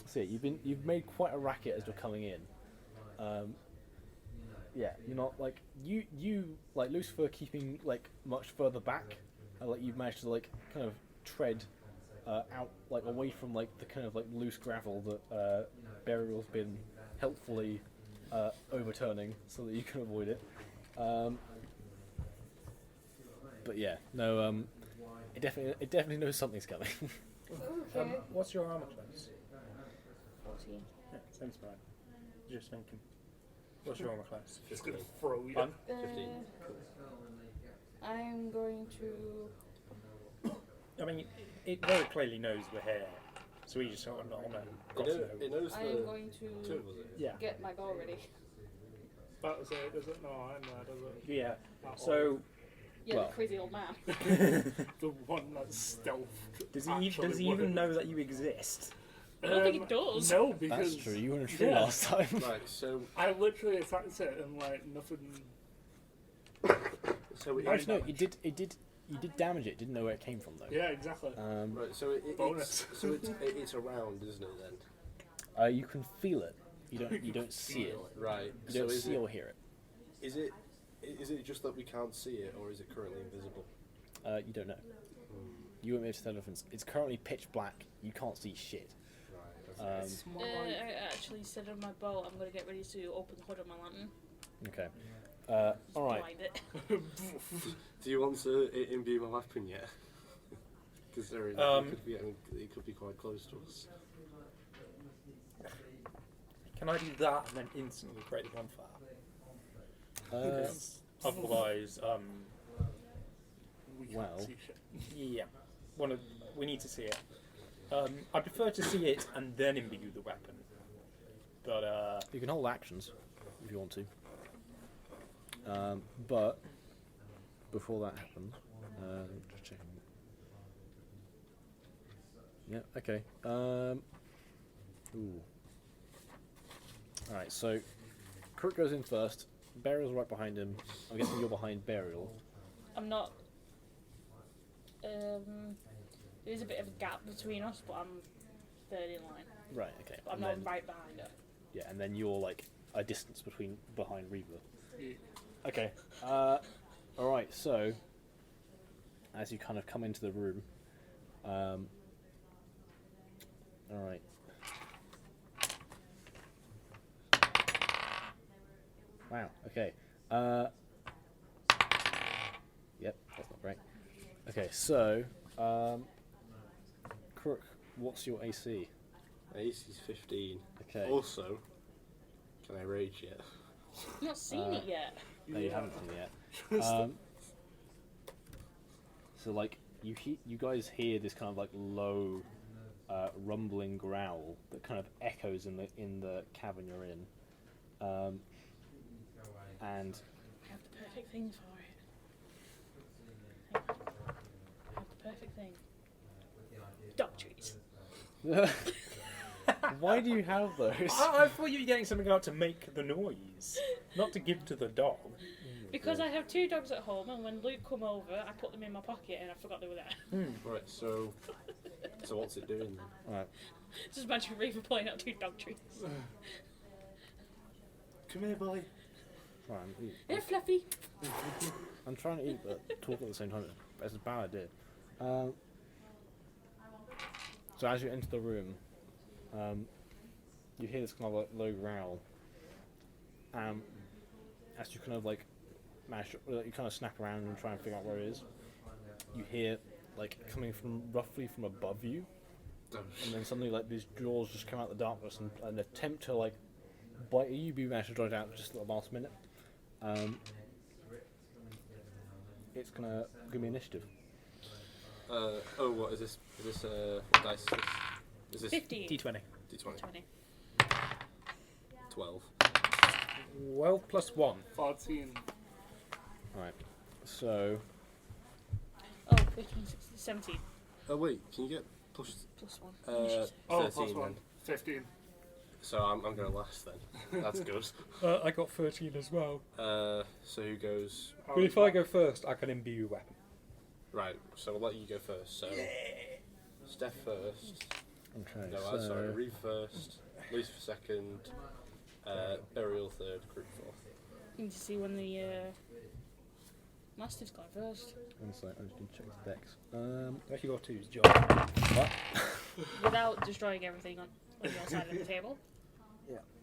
So yeah, you've made quite a racket as you're coming in. Yeah, you're not like you like Lucifer keeping like much further back, and like you've managed to like kind of tread out like away from like the kind of like loose gravel that Burial's been helpfully overturning so that you can avoid it. But yeah, no, it definitely knows something's coming. Okay. What's your armor class? 14. Yeah, sounds fine. Just thinking. What's your armor class? Just gonna throw you. Fun? 15. I'm going to. I mean, it very clearly knows we're here, so we just sort of not on It knows I am the going two to of us. Yeah. get my bow ready. That's it, does it? No, I'm there, does it? Yeah. That So Yeah, Well. the crazy old man. The one that's stealth. does he even know that you exist? I don't think it does. No, because That's true. You weren't sure yeah. last time. Right, so I literally attacked it and like nothing. we Actually, no. You did damage it. Didn't know where it came from though. Yeah, exactly. right, so Bonus. it's around, isn't it then? You can feel it. You don't see it. Right. You So don't is see it, or hear it. is it just that we can't see it, or is it currently invisible? You don't know. You won't be able to tell the difference. It's currently pitch black. You can't see shit. Right. I actually said on my bow, I'm going to get ready to open the hood of my lantern. Okay. All right. Blind it. Do you want to imbue my weapon yet? Because it could be quite close to us. Can I do that and then instantly create the bonfire? Because otherwise, We can't Well. see shit. yeah, we need to see it. I prefer to see it and then imbue the weapon. But You can hold actions if you want to. But before that happens, just checking. Yeah. Okay. Ooh. All right. So, Crook goes in first. Burial's right behind him. I'm guessing you're behind Burial. I'm not. There's a bit of a gap between us, but I'm third in line. Right. Okay. But I'm And not then- right behind her. Yeah, and then you're like a distance behind Reaver. Yeah. Okay. All right. So, as you kind of come into the room, all right. Wow. Okay. Yep. That's not great. Okay. So, Crook, what's your AC? AC's 15. Okay. Also, can I rage yet? I've not seen it yet. No, you haven't seen it yet. So like you guys hear this kind of like low, rumbling growl that kind of echoes in the cavern you're in, and I have the perfect thing for it. Hang on. I have the perfect thing. Dog trees. why do you have those? I thought you were getting something out to make the noise, not to give to the dog. Because I have 2 dogs at home, and when Luke come over, I put them in my pocket, and I forgot they were there. Right, so what's it doing then? Right. Just imagine Reaver playing out 2 dog trees. Come here, boy. Right, They're fluffy. I'm trying to eat but talk at the same time. It's a bad idea. So as you enter the room, you hear this kind of like low growl. As you kind of like you kind of snap around and try and figure out where it is, you hear like coming from roughly from above you, and then suddenly like these jaws just come out of the darkness and attempt to like bite you. You manage to draw it out just at the last minute. It's gonna give me initiative. What is this? Is this what dice is this? Is this 15. D20. D20? 20. 12. 12 plus 1. 14. Right. So Oh, 15, 16, 17. Oh wait, can you get pushed? Plus 1. Uh, Oh, 13 plus 1. then. 15. So I'm gonna last then. That's good. I got 13 as well. So who goes? Oh, But if I go first, I can imbue your weapon. Right. So we'll let you go first. So Steph first. okay. No, so sorry. Reeve first. Lucifer second. Burial third. Crook fourth. Need to see when the Mastiff's gone first. one sec, I just need to check the decks. If you got 2's job. What? Without destroying everything on your side of the table.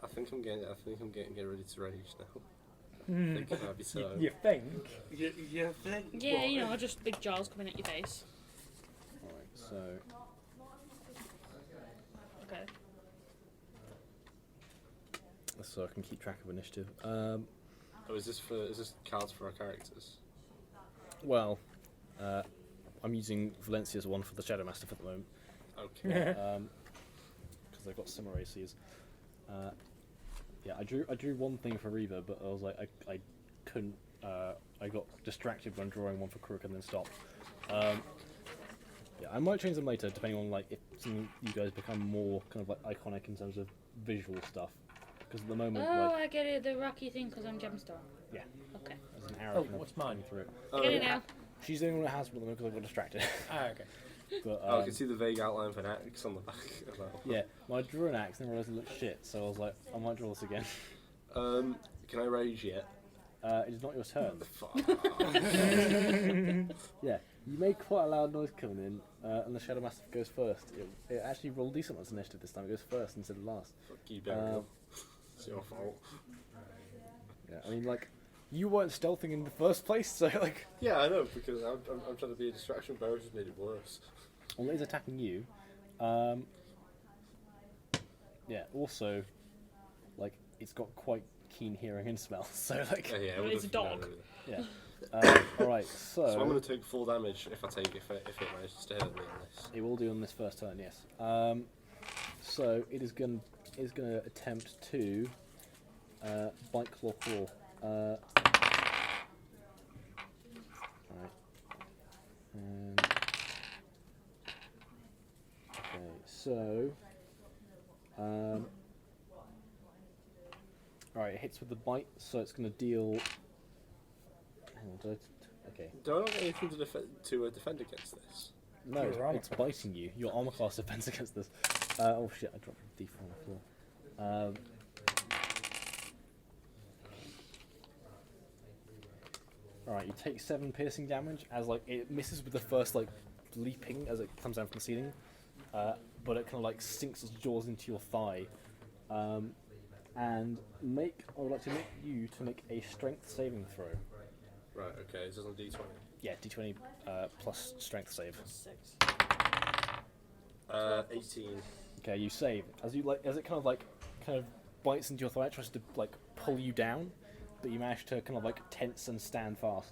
I think I'm getting ready to rage now. I think it might be so. You think? You think? Yeah, you know, just big jaws coming at your face. Alright, so Okay. I can keep track of initiative. Oh, is this cards for our characters? Well, I'm using Valencia's one for the Shadow Mastiff at the moment, Okay. because they've got similar ACs. Yeah, I drew one thing for Reaver, but I was like, I couldn't. I got distracted when drawing one for Crook and then stopped. Yeah, I might change them later, depending on like if something you guys become more kind of like iconic in terms of visual stuff. Because at the moment, Oh, like I get it, the rocky thing because I'm gemstone. Yeah. Okay. there's an arrow Oh, kind of what's mine? coming through it. I get it now. She's the only one that has one at the moment because I got distracted. Ah, okay. But I can see the vague outline of an axe on the back as well. yeah, well, I drew an axe and realised it looked shit, so I was like, I might draw this again. Can I rage yet? It is not your turn. Fuck. Yeah, You made quite a loud noise coming in, and the Shadow Mastiff goes first. It actually rolled decent on its initiative this time. It goes first instead of last. Fuck you, Burial. It's your fault. Yeah, I mean, like, you weren't stealthing in the first place, so, like... Yeah, I know, because I'm trying to be a distraction, but I just made it worse. Well, it is attacking you. Yeah, also, like, it's got quite keen hearing and smell, so, like... Yeah, Well, it's a dog. Yeah. Alright, so... So I'm going to take full damage if it manages to hit me on this. It will do on this first turn, yes. So, it is going to attempt to... bite, claw, claw. Alright. Okay, so... Alright, it hits with the bite, so it's going to deal... Hang on, okay. Do I not get anything to defend against this? No, Your armor it's class. biting you. Your armor class defends against this. Oh shit, I dropped a d4 on the floor. Alright, you take 7 piercing damage as like it misses with the first like leaping as it comes down from the ceiling, but it kind of like sinks its jaws into your thigh. And I would like to make you to make a strength saving throw. Right, okay, this is on D20. Yeah, d20 plus strength save. 6. 18. Okay, you save as it kind of bites into your thigh, it tries to like pull you down, but you manage to kind of like tense and stand fast.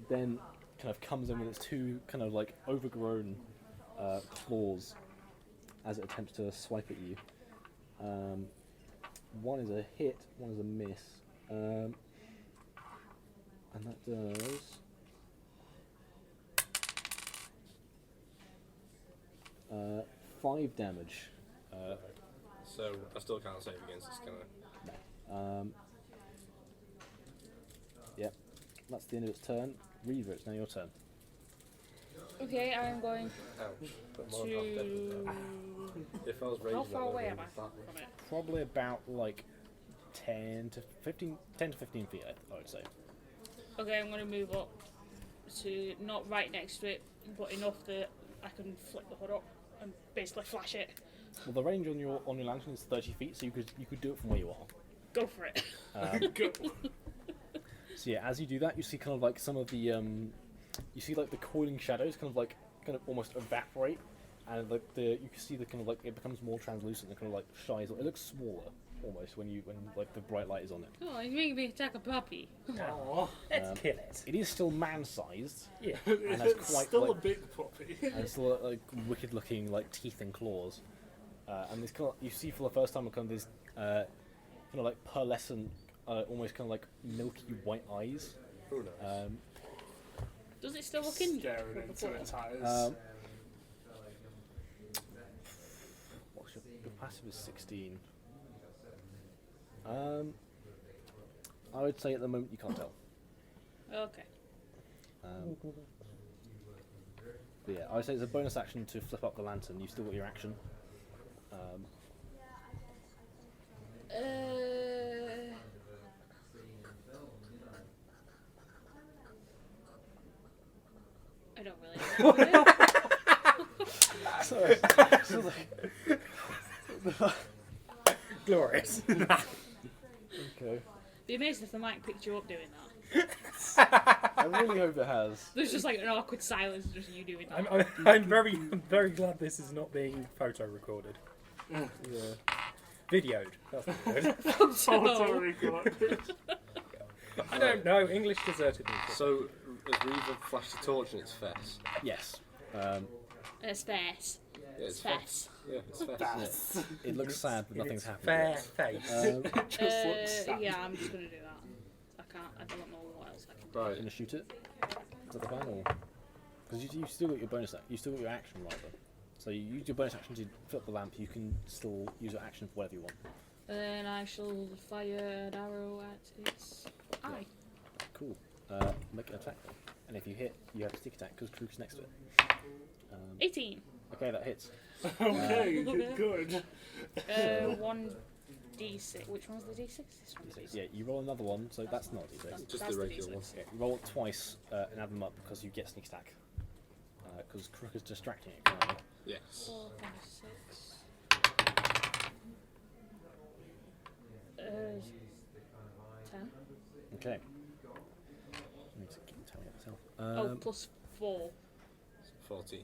Then kind of comes in with its 2 kind of like overgrown claws as it attempts to swipe at you. One is a hit, one is a miss, and that does 5 damage. So I still can't save against this, can I? Yep, that's the end of its turn. Reaver, it's now your turn. Okay, I am going Ouch. But more than half dead with to... that. If I was raging, How far I would away have am I been fine. from it? Probably about like 10 to 15 feet, I would say. Okay, I'm going to move up to not right next to it, but enough that I can flip the hood up and basically flash it. Well, the range on your lantern is 30 feet, so you could do it from where you are. Go for it. Go. So yeah, as you do that, you see kind of like some of the you see like the coiling shadows kind of almost evaporate, and like you can see the kind of like it becomes more translucent and kind of like shines. It looks smaller almost when like the bright light is on it. Oh, he's making me attack a puppy. Aww. Let's kill it. It is still man-sized Yeah. and has It's quite still like, a big puppy. and still like wicked-looking like teeth and claws. And this kind of, you see for the first time kind of this kind of like pearlescent, almost kind of like milky white eyes. Who knows? Does it still look injured? Staring from into before? its eyes. What's your passive is 16. I would say at the moment you can't tell. Okay. But yeah, I would say it's a bonus action to flip up the lantern. You've still got your action. I don't really know. Sorry. Glorious. Okay. Be amazed if the mic picked you up doing that. I really hope it has. There's just like an awkward silence, just you doing that. I'm very glad this is not being photo recorded. Yeah. Videoed. That's not good. Photo recorded. I don't know. English deserted me. So, has Reaver flashed a torch in its face? Yes. It's face. Yeah, It's face. Yeah, it's face. It looks sad, but nothing's happened. Fair yet. face. Just looks sad. Yeah, I'm just gonna do that. I don't know what else I can do. Right. Gonna shoot it? Is that the plan, or because you still got your bonus? You still got your action rather. So you use your bonus action to flip the lamp. You can still use your action for whatever you want. Then I shall fire an arrow at its eye. Cool. Make an attack then. And if you hit, you have a stick attack because Krug's next to it. 18. Okay, that hits. Okay, good. 1d6. Which one's the d6? This one's d6. Yeah, you roll another one, so that's not a d6. Just That's the regular d6. one. Yeah, you roll it twice and add them up because you get sneak attack. because Crook is distracting it currently. Yes. 4, 5, 6. 10. Okay. I need to keep telling it myself. Oh, plus 4. 14.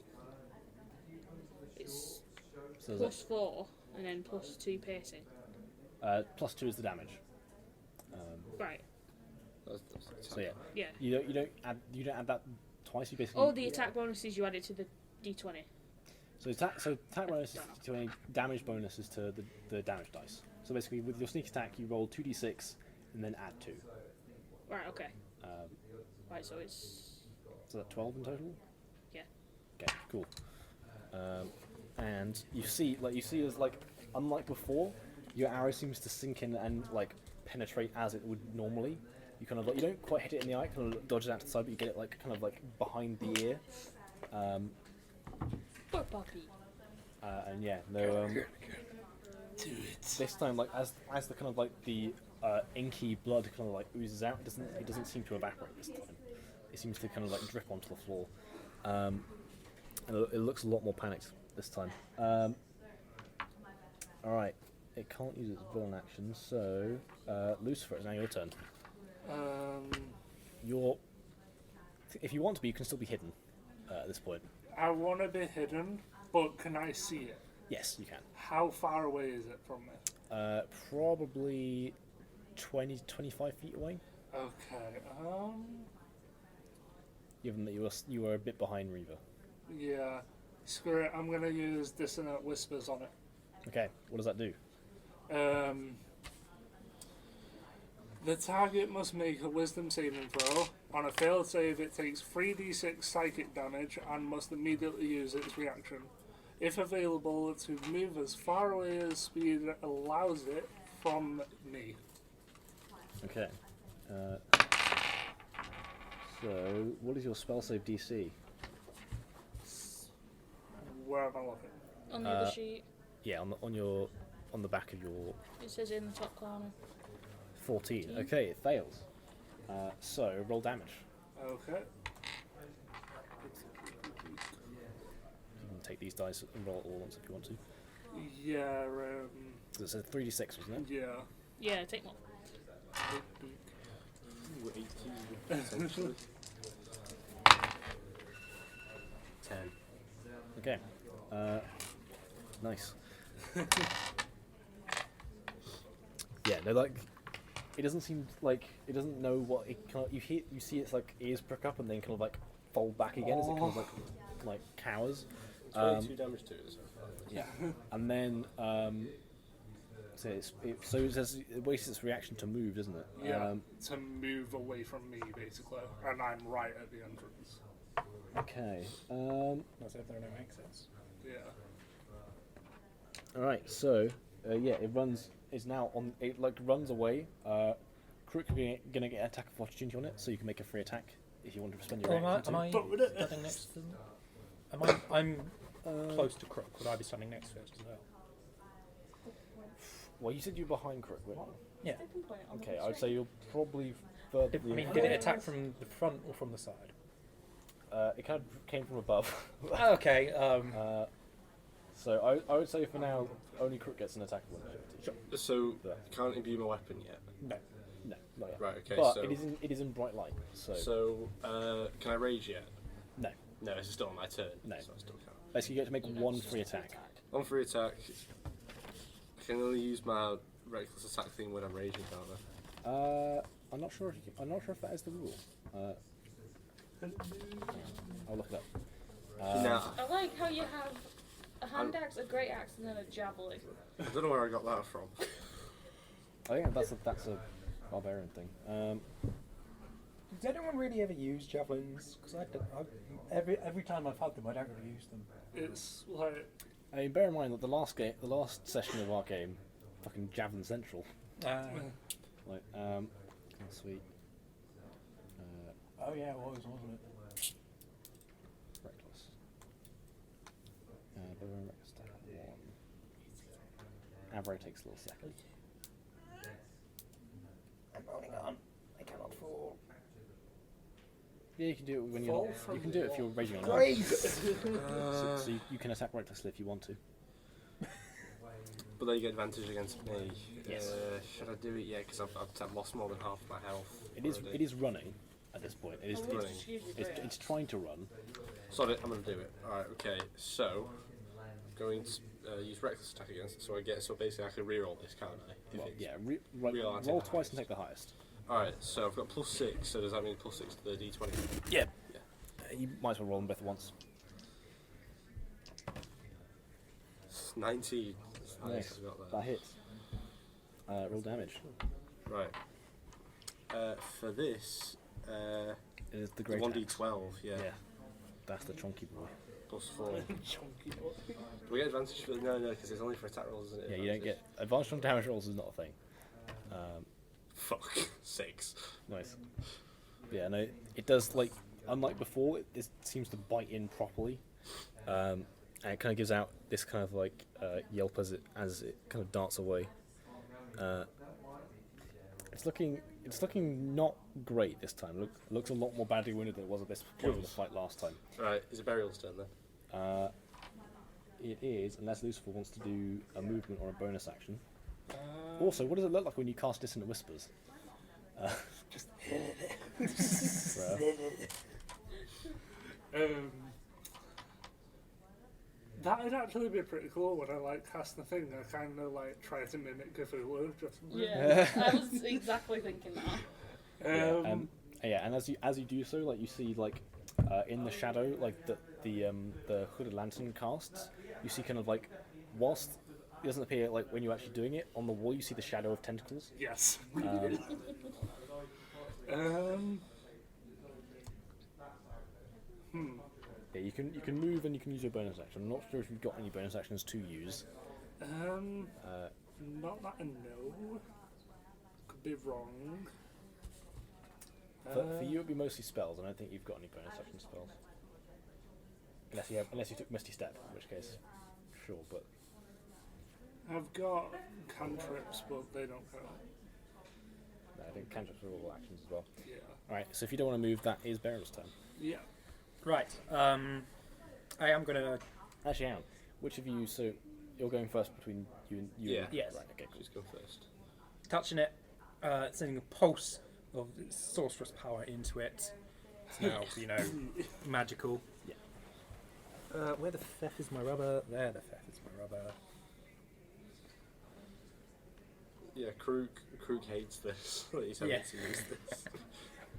It's So plus 4 and then plus 2 piercing. plus 2 is the damage. Right. That's So yeah, Yeah. you don't add that twice. You basically. All the attack bonuses you added to the d20. So attack bonus is to any damage bonuses to the damage dice. So basically, with your sneak attack, you roll 2d6 and then add 2. Right. Okay. Um, Right. So it's so that 12 in total. yeah. Okay, cool. And you see as like unlike before, your arrow seems to sink in and like penetrate as it would normally. You kind of like you don't quite hit it in the eye, kind of dodge it out to the side, but you get it like kind of like behind the ear. Poor puppy. And yeah, no. This time, like as the kind of like the inky blood kind of like oozes out, it doesn't seem to evaporate this time. It seems to kind of like drip onto the floor, and it looks a lot more panicked this time. All right, it can't use its villain action, so Lucifer, it's now your turn. If you want to be, you can still be hidden at this point. I want to be hidden, but can I see it? Yes, you can. How far away is it from me? Probably 20 to 25 feet away. Okay. Given that you were a bit behind Reaver. Yeah. Screw it. I'm gonna use Dissonant Whispers on it. Okay, what does that do? The target must make a Wisdom saving throw. On a failed save, it takes 3d6 psychic damage and must immediately use its reaction. If available, to move as far away as speed allows it from me. Okay. So, what is your spell save DC? Where am I looking? On the other sheet, Yeah, on the back of your it says in the top corner. 14. Okay, it fails. So roll damage. Okay. You can take these dice and roll it all once if you want to. Yeah. So it says 3d6, wasn't it? Yeah. Yeah, take more. Ooh, 18, essentially. 10. Okay. Nice. Yeah, no, like it doesn't seem like it doesn't know what it kind of, you see its like ears prick up and then kind of like fold back again as it kind of like cowers. 22 damage to it. Yeah, and then so it says it wastes its reaction to move, doesn't it? Yeah. To move away from me, basically, and I'm right at the entrance. Okay. That's if there are no exits. Yeah. All right. So yeah, it runs. It's now on. It like runs away. Crook gonna get an attack of opportunity on it, so you can make a free attack if you want to spend your Am action. I But would it- standing next to them? I'm close to Crook. Would I be standing next to it as well? Well, you said you're behind Crook, weren't you? Yeah. Okay, I would say you're probably further. I mean, did it attack from the front or from the side? It kind of came from above. Okay. So I would say for now, only Crook gets an attack of opportunity. Sure. So, Yeah. can't imbue my weapon yet? No. No, not yet. Right, okay, But so... it is in bright light. So, can I rage yet? no. No, it's still on my turn. No. So I still can't. Basically, you get to make one free attack. On free attack, I can only use my reckless attack thing when I'm raging, can't I? I'm not sure. I'm not sure if that is the rule. I'll look it up. Nah, I like how you have a hand axe, a great axe, and then a javelin. I don't know where I got that from. I think that's a barbarian thing. Does anyone really ever use javelins? Because every time I've had them, I don't really use them. It's like I mean, bear in mind that the last session of our game, fucking Javelin Central. Like, oh, sweet. Oh yeah, it was, wasn't it? Reckless. Barbarian Reckless attack 1. Avro takes a little second. I'm holding on. I cannot fall. Yeah, you can do it when Fall you're. from You can do it if you're raging on. So you can attack recklessly if you want to. But then you get advantage against me. Yes. Should I do it? Yeah, because I've lost more than half my health. It is. already. It is running at this point. It is. Oh, running. excuse me, It's trying to run. Sorry, I'm gonna do it. Alright, okay. So, going to use reckless attack against it. So basically I can reroll this, can't I? If Well, it's- yeah. real attack. Roll twice and take the highest. Alright, so I've got +6. So does that mean +6 to the d20? Yeah. Yeah. You might as well roll them both at once. 19. Nice. I've got That that. hits. Roll damage. Right. For this, It is the it's great. 1d12. Yeah. That's the chunky boy. +4. Chunky. Do we get advantage for no, because it's only for attack rolls, isn't it? Yeah, you don't get advantage on damage rolls is not a thing. Fuck. 6. Nice. Yeah, no, it does like unlike before. It seems to bite in properly, and it kind of gives out this kind of like yelp as it kind of darts away. It's looking not great this time. Looks a lot more badly wounded than it was at this point in the fight last time. Right, is it Burial's turn then? It is, unless Lucifer wants to do a movement or a bonus action. Also, what does it look like when you cast Dissonant Whispers? Just. Bruh. That would actually be pretty cool when I like cast the thing. I kind of like try to mimic Cthulhu. Just Yeah, I was exactly thinking that. Yeah, and as you do so, like you see like in the shadow, like the hooded lantern casts, you see kind of like whilst it doesn't appear like when you're actually doing it on the wall, you see the shadow of tentacles. Yes. Yeah, you can move and you can use your bonus action. I'm not sure if you've got any bonus actions to use. Not that I know. Could be wrong. For you, it'd be mostly spells. I don't think you've got any bonus action spells. Unless you took Misty Step, in which case, sure. But I've got cantrips, but they don't count. no, I think cantrips are all actions as well. Yeah. All right, so if you don't want to move, that is Beryl's turn. Yeah. Right. I am gonna. Actually, hang on. Which of you? So you're going first between you and you. Yeah. And, Yes. Right. Okay. Cool. Just go first. Touching it, sending a pulse of sorceress power into it. It's now, magical. Yeah. Where the F is my rubber? There, the F is my rubber. Yeah, Krug hates this. He's having Yeah. to use this.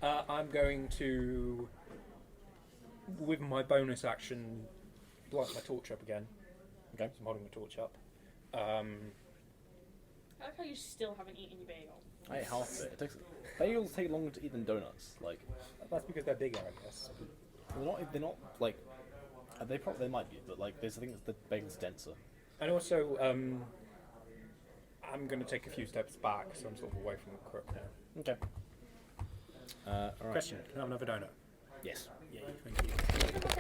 I'm going to, with my bonus action, light my torch up again. Okay. So I'm holding my torch up. I like how you still haven't eaten your bagel. I ate half of it. Bagels take longer to eat than donuts. Like That's because they're bigger, I guess. they're not like they might be, but like I think the bagel's denser. And also, I'm going to take a few steps back, so I'm sort of away from the crook now. Okay. All right. Question: can I have another donut? Yes. Yeah, thank you. Look at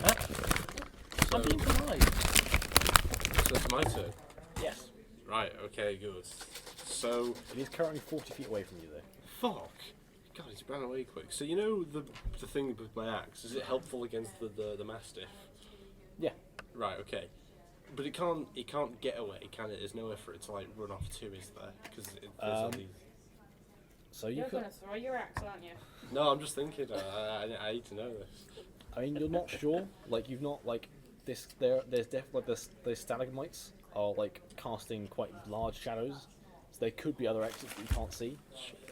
that. I'm being polite. So it's my turn. Yes. Right, okay, good. So, It is currently 40 feet away from you, though. fuck. God, he's ran away quick. So you know the thing with my axe, is it helpful against the Mastiff? Yeah. Right, okay. But it can't get away, can it? There's nowhere for it to like run off to, is there? Because there's all these... So you You're could. gonna throw your axe, aren't you? No, I'm just thinking, I need to know this. I mean, you're not sure. Like you've not like this. There's definitely like those stalagmites are like casting quite large shadows. So there could be other exits that you can't see.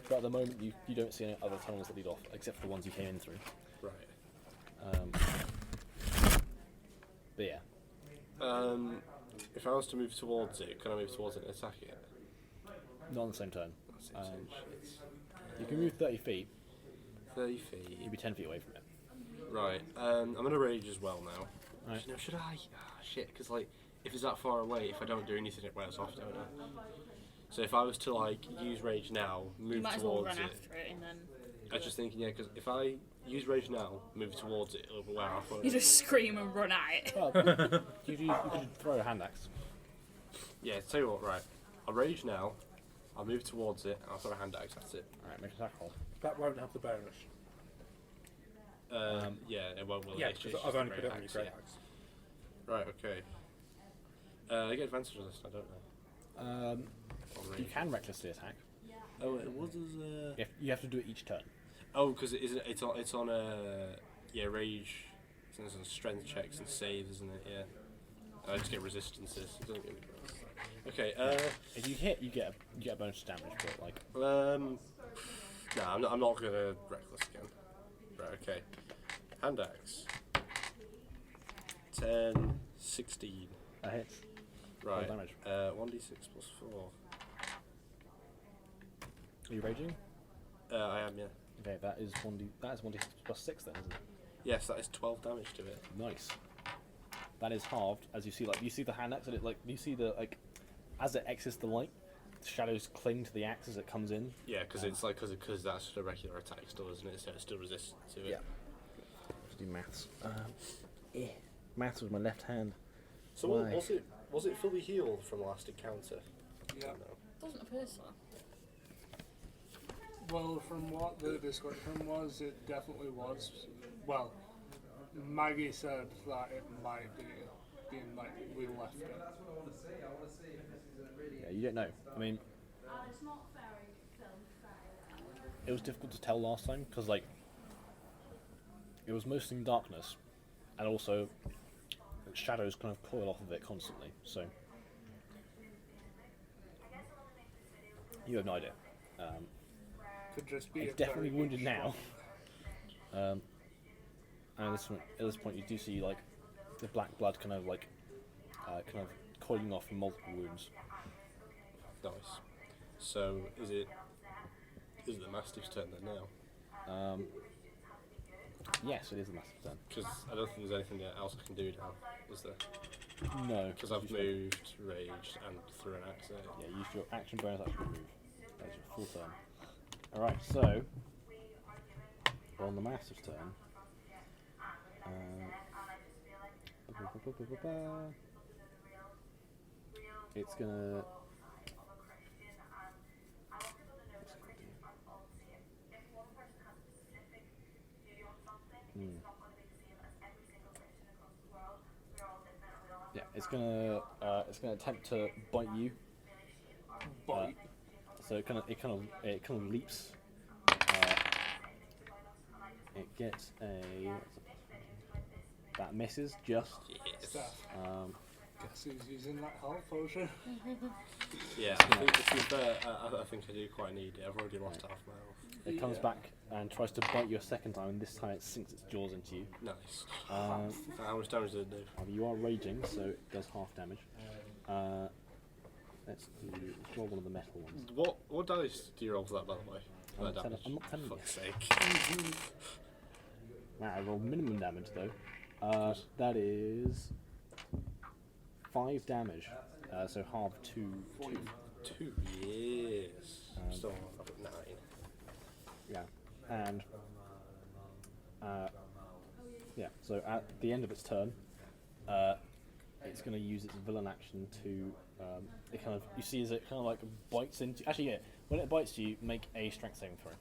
But at the moment, you don't see any other tunnels that lead off, except for the ones you came in through. Right. But yeah. If I was to move towards it, can I move towards it and attack it? Not on the same turn. That's it, shit. You can move 30 feet. 30 feet. You'd be 10 feet away from it. Right. I'm gonna rage as well now. Right. No, should I? Ah, shit. Because like, if it's that far away, if I don't do anything, it wears off, don't I? So if I was to like use rage now, You move might as well towards run it. after it and then. I was just thinking, yeah, because if I use rage now, move towards it, it'll wear off. won't You it? just scream and run at it. Well, you could throw a hand axe. Yeah. Tell you what, right. I'll rage now. I'll move towards it, and I'll throw a hand axe at it. All right, make an attack roll. That won't have the bonus. Yeah, it won't. Will Yeah, it? It's because just I've a only great put it on your axe, great yeah. axe. Right. Okay. I get advantage on this. I don't know. On You range. can recklessly attack. Oh, it was. You have to do it each turn. Oh, because it's on yeah, rage. It's on strength checks and saves, isn't it? Yeah. I just get resistances. It doesn't get me bonus. Okay. If you hit, you get a bonus damage, but like No, I'm not gonna reckless again. Right. Okay. Hand axe. 10, 16. that hits. Right. damage. 1d6 plus 4. Are you raging? I am, yeah. Okay, that is 1d. That is 1d plus 6 then, isn't it? Yes, that is 12 damage to it. Nice. That is halved as you see. Like you see the hand axe, and it like you see the like as it exits the light, the shadows cling to the axe as it comes in. Yeah, because it's like because that's just a regular attack still, isn't it? So it still resists to it. Yeah. Let's do maths. Maths with my left hand. So Why? was it fully healed from the last encounter? Yeah. No. Doesn't appear so. Well, from what the description was, it definitely was. Well, Maggie said that it might be being like we left it. Yeah, you don't know. I mean, it was difficult to tell last time because like it was mostly in darkness, and also shadows kind of coil off of it constantly. So you have no idea. Could just be. It's a definitely very wounded good now. shot. And at this point, you do see like the black blood kind of coiling off from multiple wounds. Nice. So is it the Mastiff's turn then now? Yes, it is a massive turn. Because I don't think there's anything else I can do now, is there? No, Because I've moved, raged, and threw an axe at it. Yeah, use your action bonus action to move. That's your full turn. Alright, so we're on the massive turn. It's gonna. Yeah, it's gonna attempt to bite you. Bite. So it kind of leaps. It gets a that misses just. Yes. Stuff. Um, Guess who's using that health potion? Yeah, I think to be fair, I think I do quite need it. I've already lost half my health. it comes Yeah. back and tries to bite you a second time, and this time it sinks its jaws into you. Nice. Um, How much damage did it do? you are raging, so it does half damage. Let's roll one of the metal ones. What dice do you roll for that, by the way? I'm That not damage. telling- I'm not telling you. Fuck's sake. Wow, I rolled minimum damage though. That is 5 damage. So half 2. 2 years. Still, I've got 9. Yeah, and yeah. So at the end of its turn, it's going to use its villain action to. It kind of you see as it kind of like bites into. Actually, yeah. When it bites you, make a strength saving throw.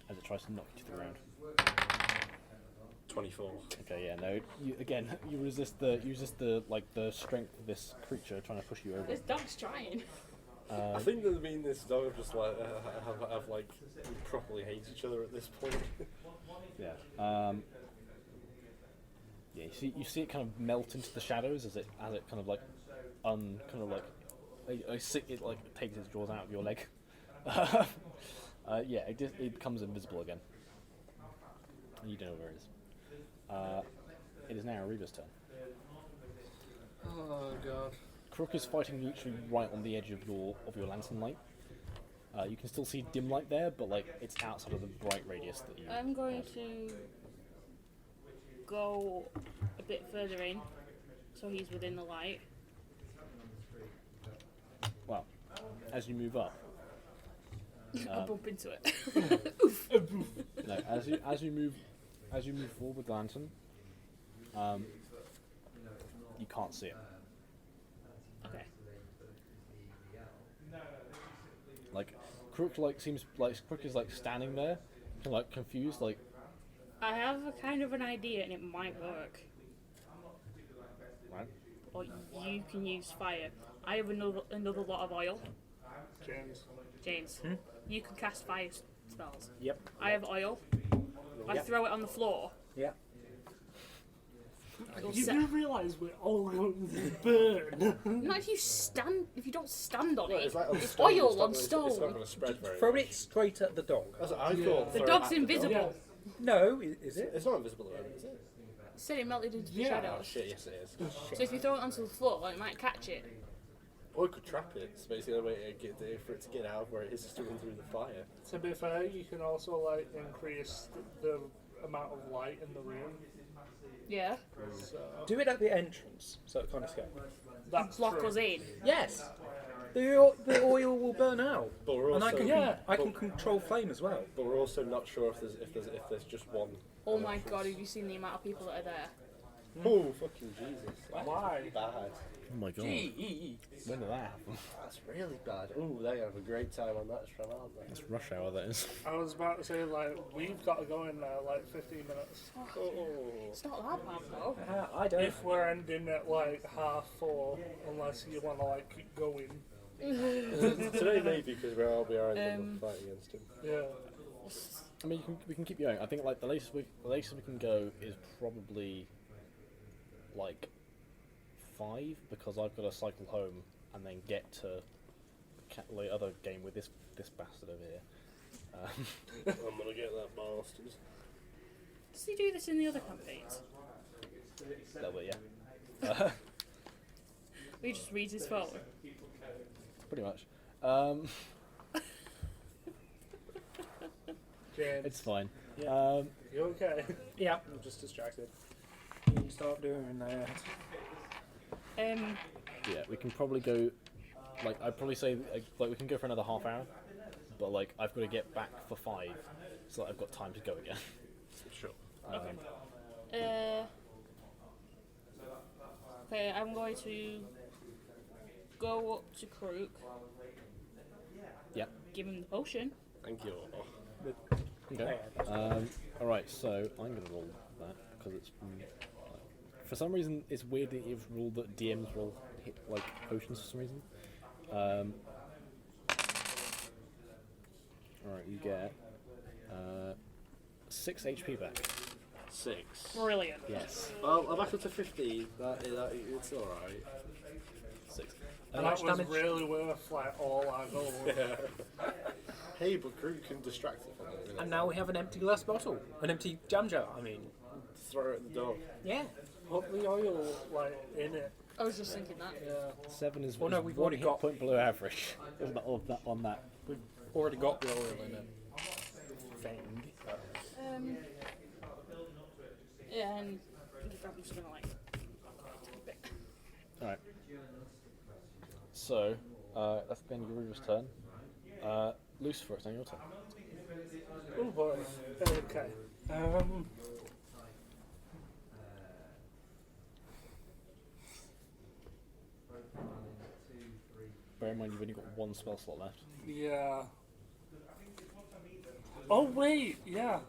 As it tries to knock you to the ground. 24. Okay, yeah, no. You resist the strength of this creature trying to push you over. This dog's trying. I think that me and this dog have just like have like properly hate each other at this point. Yeah. Yeah. You see it kind of melt into the shadows as it kind of like it like takes its jaws out of your leg. Yeah. It becomes invisible again. And you don't know where it is. It is now Ariva's turn. Oh god. Crook is fighting literally right on the edge of your lantern light. You can still see dim light there, but like it's outside of the bright radius that you. I'm going to go a bit further in, so he's within the light. Well, as you move up. I'll bump into it. No, as you move forward with the lantern, you can't see it. Okay. Like Crook Crook is like standing there, kind of like confused, like I have a kind of an idea and it might work. Right. Or you can use fire. I have another lot of oil. James. James, you can cast fire spells. Yep. I have oil. I Yep. throw it on the floor. Yeah. It'll You set- do realise we're all going to burn. Not if you stand. If you don't stand on Well, it. it's like on It's stone, oil it's not on gonna- stone. It's not going to spread very Throw much. it straight at the dog. That's what I thought. The throw it dog's at the invisible. dog. No, is it? It's not invisible, is it? It said it melted into the Yeah. Oh shadows. shit, yes it is. So if you throw it onto the floor, it might catch it. Or you could trap it. So basically the way to get for it to get out of where it is to run through the fire. To be fair, you can also like increase the amount of light in the room. Yeah. So Do it at the entrance, so it can't escape. that's Block true. us in. Yes. The oil will burn out, But we're and also I can control flame as well. but we're also not sure if there's just one. Oh my god, have you seen the amount of people that are there? Oh fucking Jesus! Why? Bad. Oh my god. When did that happen? That's really bad. Oh, they have a great time on that strand, aren't they? That's rush hour, that is. I was about to say like we've got to go in there like 15 minutes. Oh. It's not that bad though. I don't. If we're ending at like 4:30, unless you want to like keep going. Today maybe because we are in Um, the fight against him. Yeah. I mean, we can keep going. I think like the latest we can go is probably like 5 because I've got to cycle home and then get to the other game with this bastard over here. I'm gonna get that bastard. Does he do this in the other campaigns? A little bit, yeah. He just reads his phone. Pretty much. James, It's fine. Yeah. you okay? Yeah, I'm just distracted. You start doing that. Yeah, we can probably go. Like, I'd probably say like we can go for another half hour, but like I've got to get back for 5, so that I've got time to go again. Sure. Okay, I'm going to go up to Krook, Yep. give him the potion. Thank you. Okay. Alright, so I'm going to roll that because it's. For some reason, it's weird that you've ruled that DMs roll hit like potions for some reason. Alright, you get 6 HP back. 6. Brilliant. Yes, Well, I'm back up to 15. It's alright. 6. That much was damage? really worth like all our gold. Hey, but Groot can distract it from it. And now we have an empty glass bottle, an empty jam jar. I mean, Throw it at the dog. yeah. Put the oil like in it. I was just thinking that. Yeah. 7 is, Well, no, is we've one already hit got- point below average. of that on that. We've already got the oil in it. Thing. Yeah, and I'm just gonna like. Alright. So, that's the end of Ruva's turn. Lucifer, it's now your turn. Oh boy. Okay. Bear in mind you've only got 1 spell slot left. Yeah. Oh wait, yeah.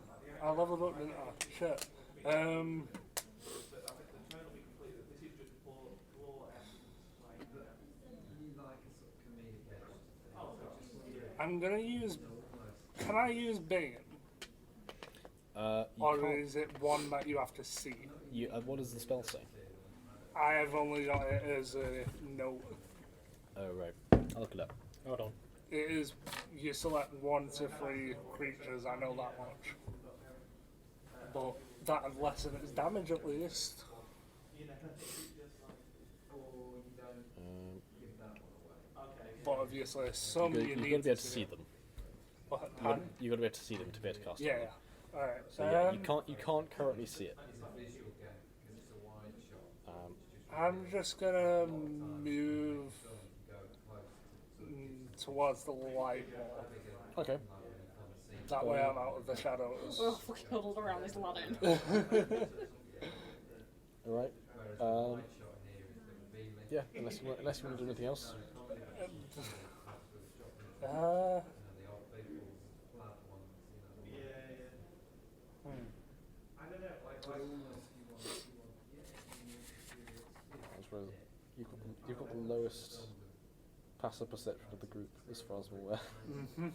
I leveled up, didn't I? Shit. I'm gonna use. Can I use Bane, You or can't, is it one that you have to see? what does the spell say? I have only got it as a note. Oh, right. I'll look it up. Hold on. It is you select 1 to 3 creatures. I know that much, but that would lessen its damage at least. But obviously, some you You've got need to be able to see them. What, You've pardon? got to be able to see them to be able to cast Yeah, them. yeah. Alright. So yeah, you can't currently see it. I'm just gonna move towards the light more. Okay. That way I'm out of the shadows. We're all fucking huddled around this ladder. Alright. Yeah, unless you want to do anything else. That's where you've got the lowest passive perception of the group, as far as I'm aware. Mm-hmm.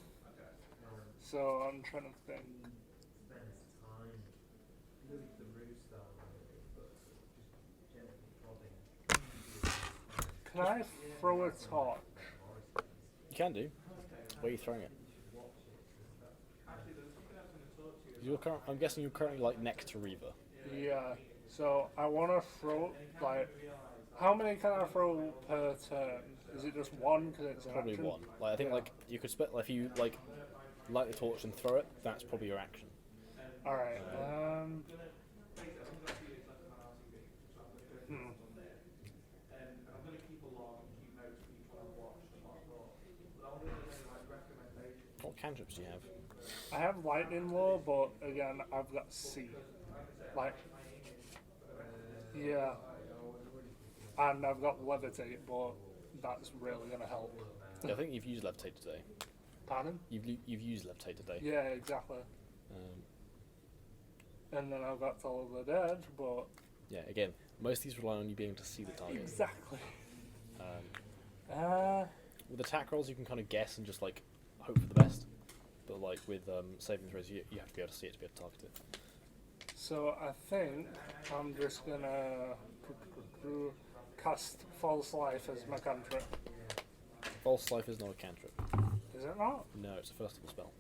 So I'm trying to think. Can I throw a torch? You can do. Where are you throwing it? I'm guessing you're currently like next to Reaver. Yeah. So I want to throw like. How many can I throw per turn? Is it just one? Because it's an Probably action? one. Like I think like you could split. Like, if you like light the torch and throw it, that's probably your action. All right. What cantrips do you have? I have lightning lore, but again, I've got C. Like, yeah. And I've got levitate, but that's really gonna help. Yeah, I think you've used levitate today. Pardon? You've used levitate today. Yeah, exactly. And then I've got Toll of the Dead, but Yeah, again, most of these rely on you being able to see the target. exactly. With attack rolls, you can kind of guess and just like hope for the best. But like with saving throws, you have to be able to see it to be able to target it. So I think I'm just gonna cast False Life as my cantrip. False Life is not a cantrip. Is it not? No, it's a first level spell.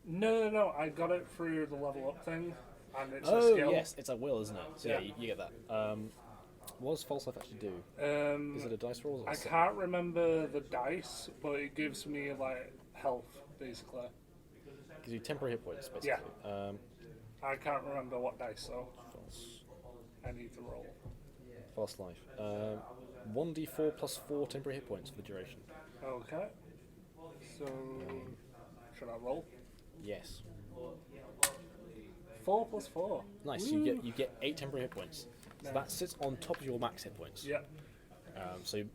No. I got it through the level up thing, and it's a Oh skill. yes, it's a will, isn't it? So yeah, Yeah. you get that. What does False Life actually do? Is it a dice roll? Or I is it can't remember the dice, but it gives me like health basically. gives you temporary hit points, basically. Yeah. I can't remember what dice, so False, I need to roll. False Life. 1d4 plus 4 temporary hit points for the duration. Okay. So should I roll? Yes. 4 plus 4. Nice. Woo. You get 8 temporary hit points. So that sits on top of your max hit points. Yeah. So you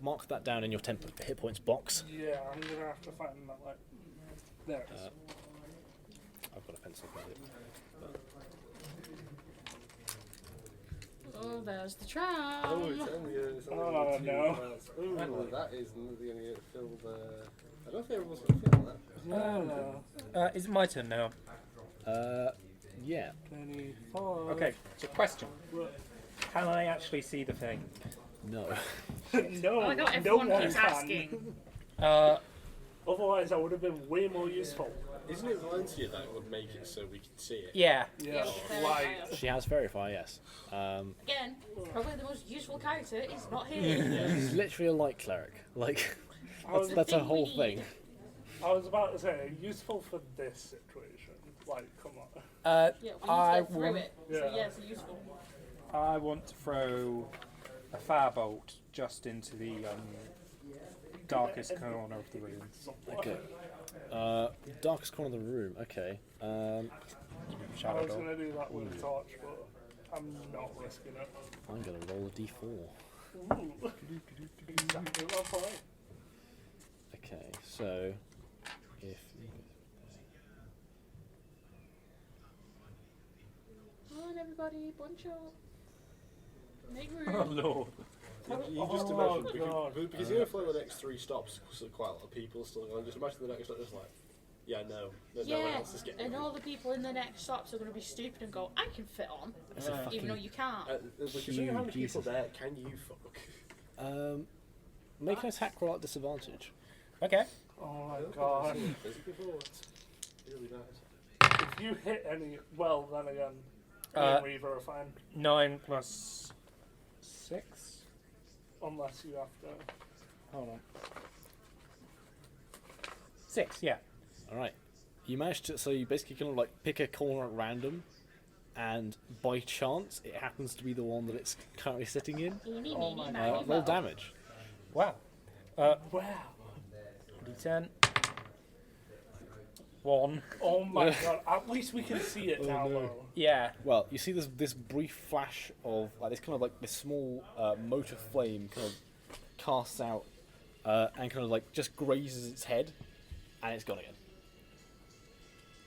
mark that down in your hit points box. Yeah, I'm gonna have to find that like. There it is. I've got a pencil for it. Oh, there's the tram. Oh, it's only Oh, two no. parts. Ooh, that isn't the only filled. I don't think everyone's going to feel that. No. Is it my turn now? Yeah. 24. Okay, so question. Can I actually see the thing? No. No, Oh my god, no everyone one keeps can. asking. Otherwise, that would have been way more useful. Isn't it Valencia that would make it so we can see it? Yeah. Yeah, Yeah, light. She has Verify, yes. Again, probably the most useful character is not here. She's literally a light cleric. Like, I was, that's her thing whole we thing. need. I was about to say, useful for this situation. Like, come on. Yeah, we need to I get through want, it. So Yeah. yeah, it's useful. I want to throw a firebolt just into the darkest corner of the room. Okay. Darkest corner of the room. Okay. I Shadow was dog. going to do that with a torch, but I'm not risking it. I'm gonna roll a d4. Ooh. Exactly my point. Okay. So, if Come on, everybody, bunch up. Make Oh room. lord. You just Oh, imagine, God. because you know, for the next 3 stops, so quite a lot of people still going, just imagine the next stop just like, yeah, no one Yeah, else is getting and it. all the people in the next stops are going to be stupid and go, I can fit on, it's a even though fucking you can't. Considering how many Jesus. people there, can you fuck? make an attack roll at disadvantage. Okay. Oh my god. Before, it's really bad. If you hit any, well, then again, me Uh, and Reaver are fine. 9 plus 6. Unless you have to. Hold on. 6, yeah. All right. You managed to. So you basically kind of like pick a corner at random, and by chance it happens to be the one that it's currently sitting in. Eeny, Oh meeny, my miny, Roll moe. damage. Wow. Wow. D10. 1. Oh my god. At least we can see it now, no. though. Yeah. Well, you see this brief flash of like this kind of like this small mote of flame kind of casts out and kind of like just grazes its head, and it's gone again.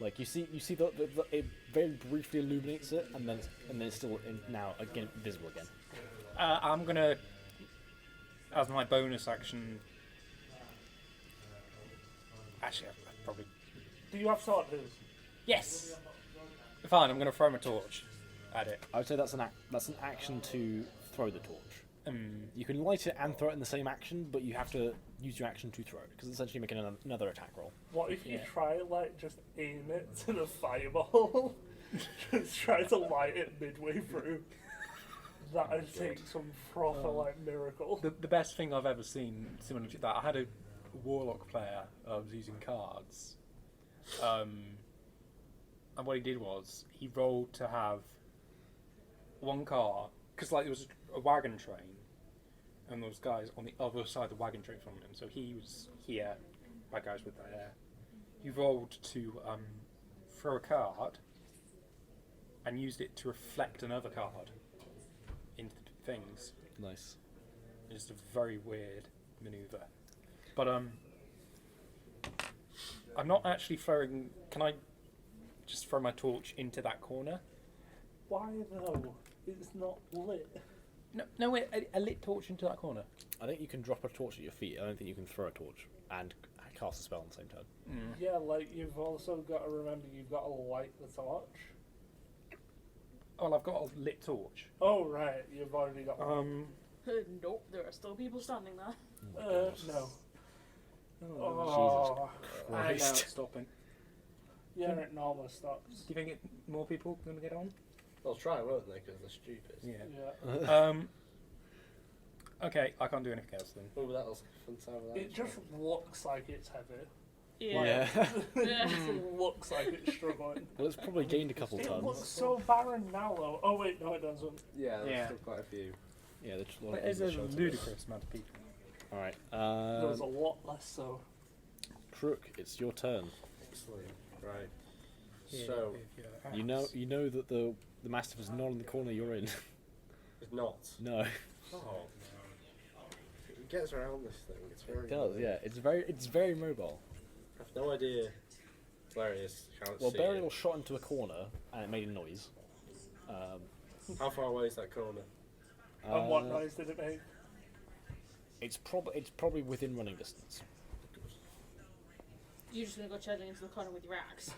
Like you see it very briefly illuminates it, and then it's still now again visible again. I'm gonna, as my bonus action. Actually, I probably. Do you have torches? Yes. Fine. I'm gonna throw my torch at it. I would say that's an action to throw the torch. You can light it and throw it in the same action, but you have to use your action to throw it because it's essentially making another attack roll. What if you Yeah. try like just aim it to the fireball? Just try to light it midway through. That'd take some proper like miracle. The best thing I've ever seen similar to that, I had a warlock player. I was using cards, and what he did was he rolled to have one car because like there was a wagon train, and there was guys on the other side of the wagon train from him. So he was here, my guys were there. He rolled to throw a card and used it to reflect another card into the things. Nice. It's a very weird maneuver. But I'm not actually throwing. Can I just throw my torch into that corner? Why though? It's not lit. No, wait, a lit torch into that corner. I think you can drop a torch at your feet. I don't think you can throw a torch and cast a spell on the same turn. Yeah, like you've also got to remember you've got to light the torch. Oh, well, I've got a lit torch. Oh right, you've already got. Nope, there are still people standing there. No. Oh, Oh, I know Christ. it's stopping. yeah, it normally stops. Do you think more people are going to get on? They'll try, won't they? Because they're stupid. Yeah. Yeah. Okay, I can't do anything else then. Oh, that was fun time with that. It just looks like it's heavy. Yeah. It just looks like it's struggling. Well, it's probably gained a couple It looks tons. so barren now though. Oh wait, no it doesn't. Yeah, there's Yeah. still quite a few. Yeah, there's a lot But of there's a people showing. ludicrous amount of people. All right, There was a lot less so. Crook, it's your turn. Excellent. Right. Yeah, So, with your You know that the mastiff is not in the corner you're in. it's not. No, Oh. It gets around this thing. It's very. it does. Yeah, it's very mobile. I have no idea where it is. Can't Well, see Burial it. shot into a corner and it made a noise. How far away is that corner? And what noise did it make? It's probably within running distance. You're just gonna go charging into the corner with your axe.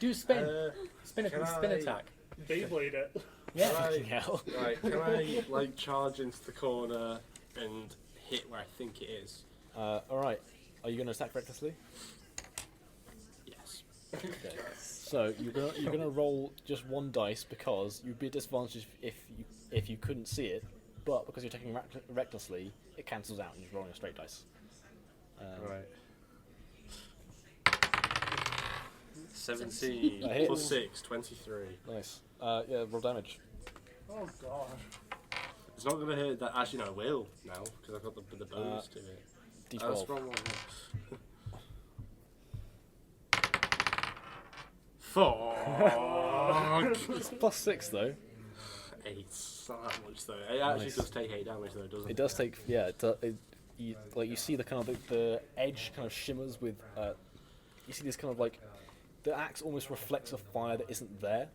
Do spin. Can Spin I- attack. Beyblade it. Yeah. Fucking hell. Right, can I like charge into the corner and hit where I think it is? All right, are you going to attack recklessly? Yes. Okay. So you're gonna roll just one dice because you'd be disadvantaged if you couldn't see it, but because you're taking recklessly, it cancels out and you're rolling a straight dice. Right. 17 That hits. plus 6, 23. Nice. Yeah, roll damage. Oh god. It's not going to hurt that. Actually, no, it will now because I've got the bonus to it. That's D12. wrong one. 4. It's +6 though. 8. It's not that much though. It actually Nice. does take 8 damage though, doesn't it? It does take you see the kind of the edge kind of shimmers with you see this kind of like the axe almost reflects a fire that isn't there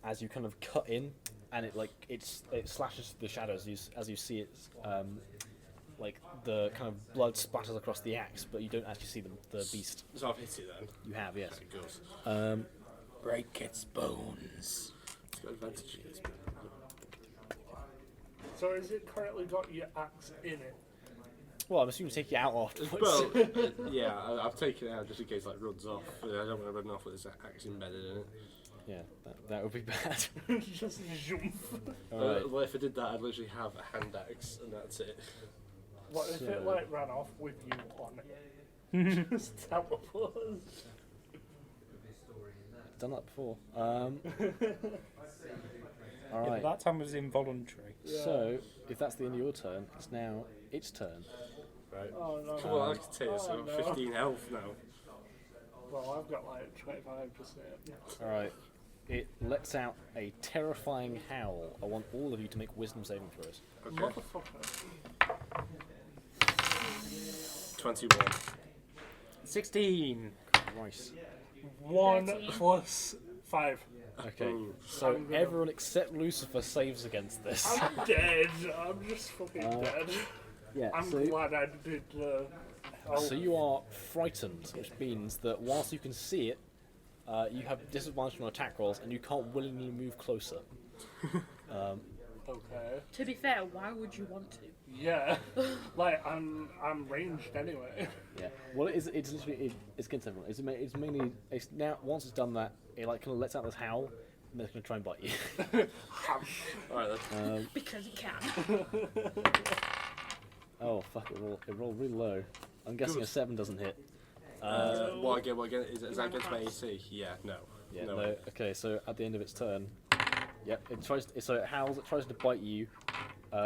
as you kind of cut in, and it slashes the shadows as you see it like the kind of blood splatters across the axe, but you don't actually see the beast. So I've hit it then. You have, yes. Okay, good. Break its bones. It's got advantages. So has it currently got your axe in it? Well, I'm assuming you take it out afterwards. Well, yeah, I've taken it out just in case it runs off. I don't want to run off with this axe embedded in it. Yeah, that would be bad. Just jump. Alright. Well, if I did that, I'd literally have a hand axe, and that's it. What if it So- like ran off with you on it? Just teleport. Done that before. Yeah, Alright. but that time was involuntary. So, if that's the end of your turn, it's now its turn. Right. Oh no. Well, I can tell you, so Oh, I'm no. 15 health now. Well, I've got like 25%. Alright. It lets out a terrifying howl. I want all of you to make wisdom saving throws. Okay. Motherfucker. 21. 16. Christ. 1 13. plus 5. Okay, Ooh. so I'm gonna- everyone except Lucifer saves against this. I'm dead. I'm just fucking dead. Yeah, I'm glad I did. So you are frightened, which means that whilst you can see it, you have disadvantage on attack rolls, and you can't willingly move closer. Okay. To be fair, why would you want to? Yeah. Like I'm ranged anyway. Yeah. Well, it's literally it's against everyone. It's mainly now once it's done that, it like kind of lets out this howl, and then it's gonna try and bite you. Alright then. Because it can. Oh fuck! It rolled really low. I'm guessing a 7 doesn't hit. What again? Is that against my AC? Yeah, no. Yeah. No. No. Okay. So at the end of its turn, yep. So it howls. It tries to bite you.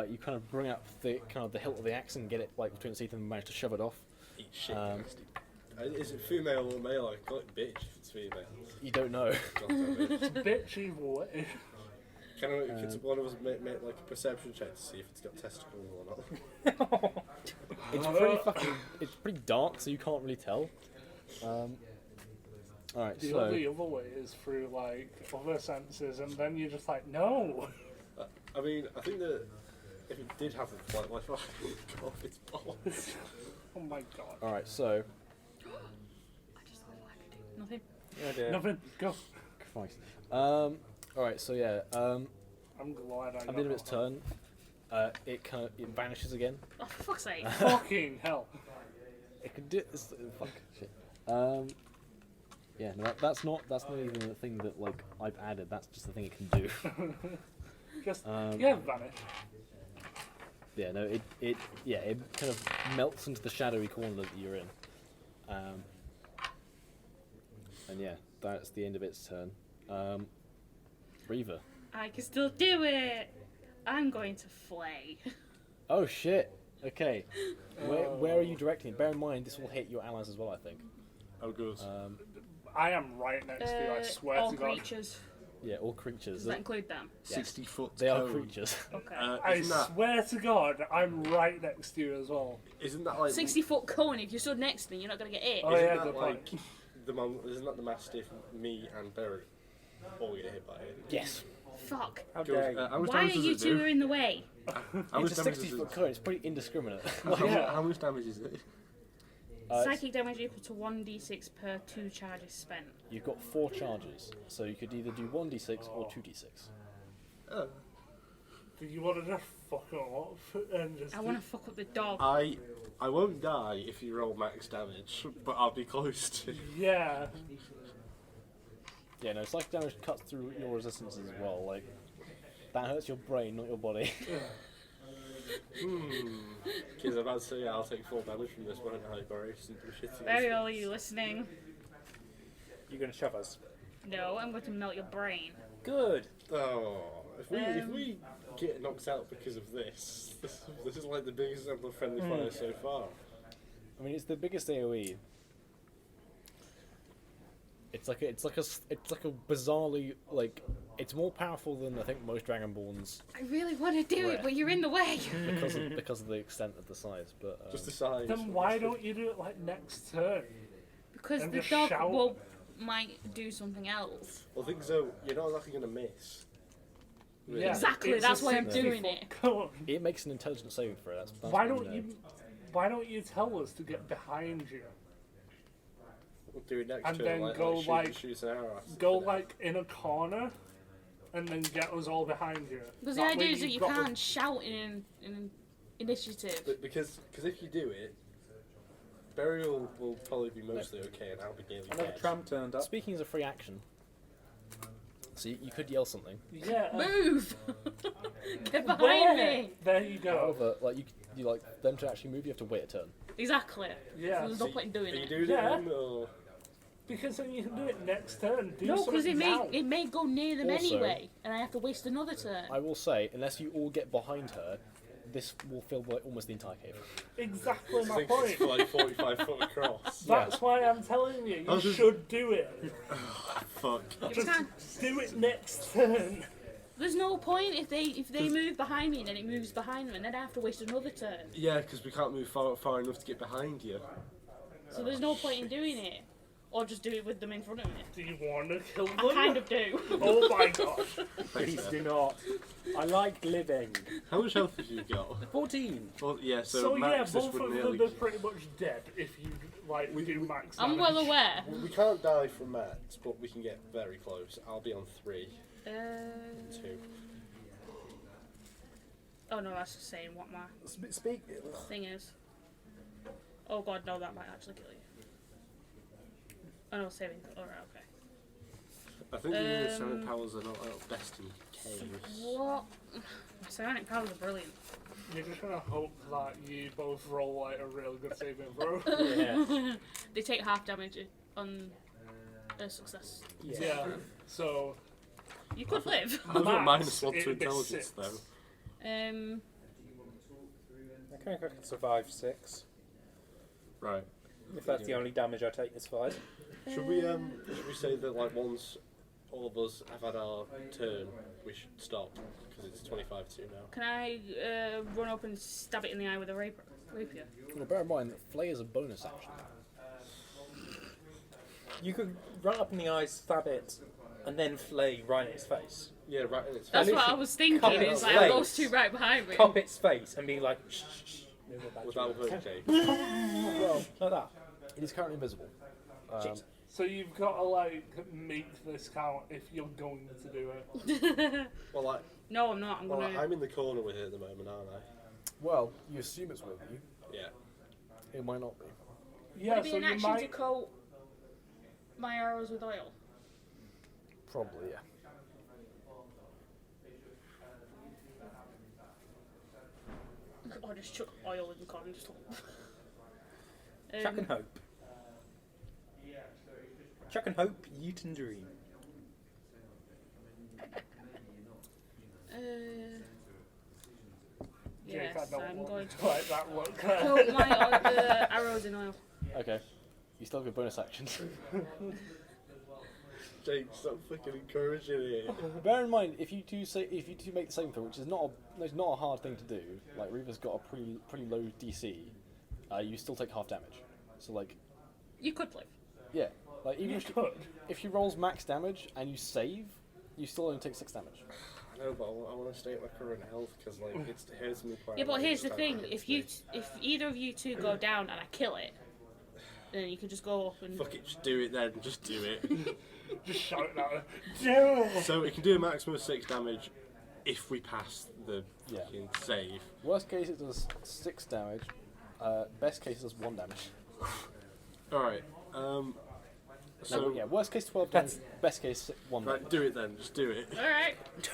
You kind of bring out the hilt of the axe and get it like between its teeth and manage to shove it off. Eat shit, Um, nasty. Is it female or male? I call it bitch if it's female. You don't know. God damn it. Bitch either way. Can one of us make like a perception check to see if it's got testicles or not? It's pretty fucking. It's pretty dark, so you can't really tell. All right. The So only other way is through like other senses, and then you're just like, no. I mean, I think that if it did have a flight life, I'd go off its balls. Oh my god. all right. So Nothing. Oh dear. Nothing. Go. Christ. All right. So yeah. I'm glad I At got the end of its that. turn, it vanishes again. Oh, for fuck's sake. Fucking hell. It can do. Fuck shit. Yeah. No, that's not even the thing that like I've added. That's just the thing it can do. Just Um, yeah, vanish. Yeah. No. It kind of melts into the shadowy corner that you're in. And yeah, that's the end of its turn. Reaver. I can still do it. I'm going to flay. Oh shit. Okay. Where are you directing it? Bear in mind, this will hit your allies as well. I think. Oh, good. I am right next to you. I swear all to God. creatures. Yeah, all creatures. Does that include them? 60 foot. They are cone. creatures. Okay. I Isn't that, swear to God, I'm right next to you as well. isn't that like 60-foot cone. If you stood next to me, you're not going to get hit. Oh, Isn't yeah, that good like point. isn't that the mastiff, me and Berry all get hit by it? Yes. Fuck. How Good. dare you? How much Why are damage does you it two do? in the way? How much It's a damage does 60-foot it? cone. It's pretty indiscriminate. Yeah. How much damage is it? Psychic damage equal to 1d6 per 2 charges spent. You've got 4 charges, so you could either do 1d6 or 2d6. Oh. Do you want to just fuck off and just? I want to fuck up the dog. I won't die if you roll max damage, but I'll be close to. Yeah. Yeah, no, psychic damage cuts through your resistances as well. Like that hurts your brain, not your body. Because I'm about to say, yeah, I'll take 4 damage from this, won't I, Barry? Something shitty. Burial, are you listening? You're going to shove us. No, I'm going to melt your brain. Good. Oh, if we get knocked out because of this is like the biggest example of friendly fire so far. I mean, it's the biggest AOE. It's like a bizarrely like it's more powerful than I think most Dragonborns I really want to do it, but you're in the way. because of the extent of the size. But Just the size. Then why don't you do it like next turn? Because And the just dog shout. might do something else. Well, I think so. You're not exactly gonna miss. Really. Yeah. Exactly, It's that's a why I'm 60 doing foot it. cone. it makes an intelligence saving throw. That's Why what don't know. you? Why don't you tell us to get behind you? We'll do it next And turn. then like, go, like- shoot an arrow at it Go for now. like in a corner, and then get us all behind you. Because the That idea way is that you've you got the- can't shout in initiative. But because if you do it, burial will probably be mostly okay, and I'll be nearly Another dead. tram turned up. Speaking as a free action, so you could yell something. Yeah. Move! Get behind Where? me! There you go. However, like you like them to actually move, you have to wait a turn. Exactly. Yeah. So there's no point in doing Are you it. doing Yeah. it then, or Because then you can do it next turn. Do No, because something now. it may go near them Also- anyway, and I have to waste another turn. I will say, unless you all get behind her, this will fill like almost the entire cave. Exactly I my think point. it's like 45 foot across. That's why I'm telling you, I you was just- should do it. Fuck. You Just can't- do it next turn. There's no point if they move behind me and then it moves behind them, and then I have to waste another turn. Yeah, because we can't move far enough to get behind you. So there's no point in doing it. or just do it with them in front of me. Do you want to kill them? I kind of do. Oh my gosh. Please do not. I like living. How much health have you got? 14. Well, yeah, so, So yeah, Max, this both would of nearly... them are pretty much dead if you like do max I'm damage. well aware. We can't die from Max, but we can get very close. I'll be on 3, 2. Oh no, that's just saying what my Speak. thing is. Oh god, no, that might actually kill you. Oh no, saving. Alright, okay. I think the Senate powers are not best in caves. What? My psionic powers are brilliant. You're just gonna hope that you both roll like a real good saving throw. Yeah. They take half damage on a success. Yeah. So You could live. I've got Max, -1 to it'd be intelligence 6. though. I think I can survive 6. Right. If that's the only damage I take is 5. Should we say that like once all of us have had our turn, we should stop because it's 25-2 now. Can I run up and stab it in the eye with a rapier? Well, bear in mind that flay is a bonus action. You could run up in the eyes, stab it, and then flay right in its face. Yeah, right in its That's face. what I was thinking. Cup It's its like face. those two right behind me. Cop its face and be like, shh, shh, shh. Move it back to Without you. hurt Jake. Well, Like that. it is currently invisible. Jeez. So you've got to like make this count if you're going to do it. Well, like, No, I'm not. I'm well, gonna. I'm in the corner with it at the moment, aren't I? Well, you assume it's with you. Yeah. It might not be. Yeah, Would it be so an you action to might. coat my arrows with oil? Probably, yeah. Or just chuck oil in the corner. Just Chuck and hope. Chuck and hope, Ute and dream. Yes, Jake, I don't I'm want going to to like that look. coat my arrows in oil. Okay. You still have your bonus actions. Jake, stop fucking encouraging it. Bear in mind, if you do make the same thing, which is not a hard thing to do, like Reaver's got a pretty low DC, you still take half damage. So like, You could live. yeah, like even You if she, could. if she rolls max damage and you save, you still only take 6 damage. I know, but I want to stay at my current health because like it hurts me quite. Yeah, a but lot here's each the time it thing: hits me. if either of you two go down and I kill it, then you can just go up and. Fuck it, just do it then. Just do it. Just shout at her. Do it! So it can do a maximum of 6 damage if we pass the Yeah. fucking save. Worst case, it does 6 damage. Best case, it does 1 damage. All right. So No, yeah, worst case 12 damage. Best case 1 damage. right, do it then. Just do it. All right. Do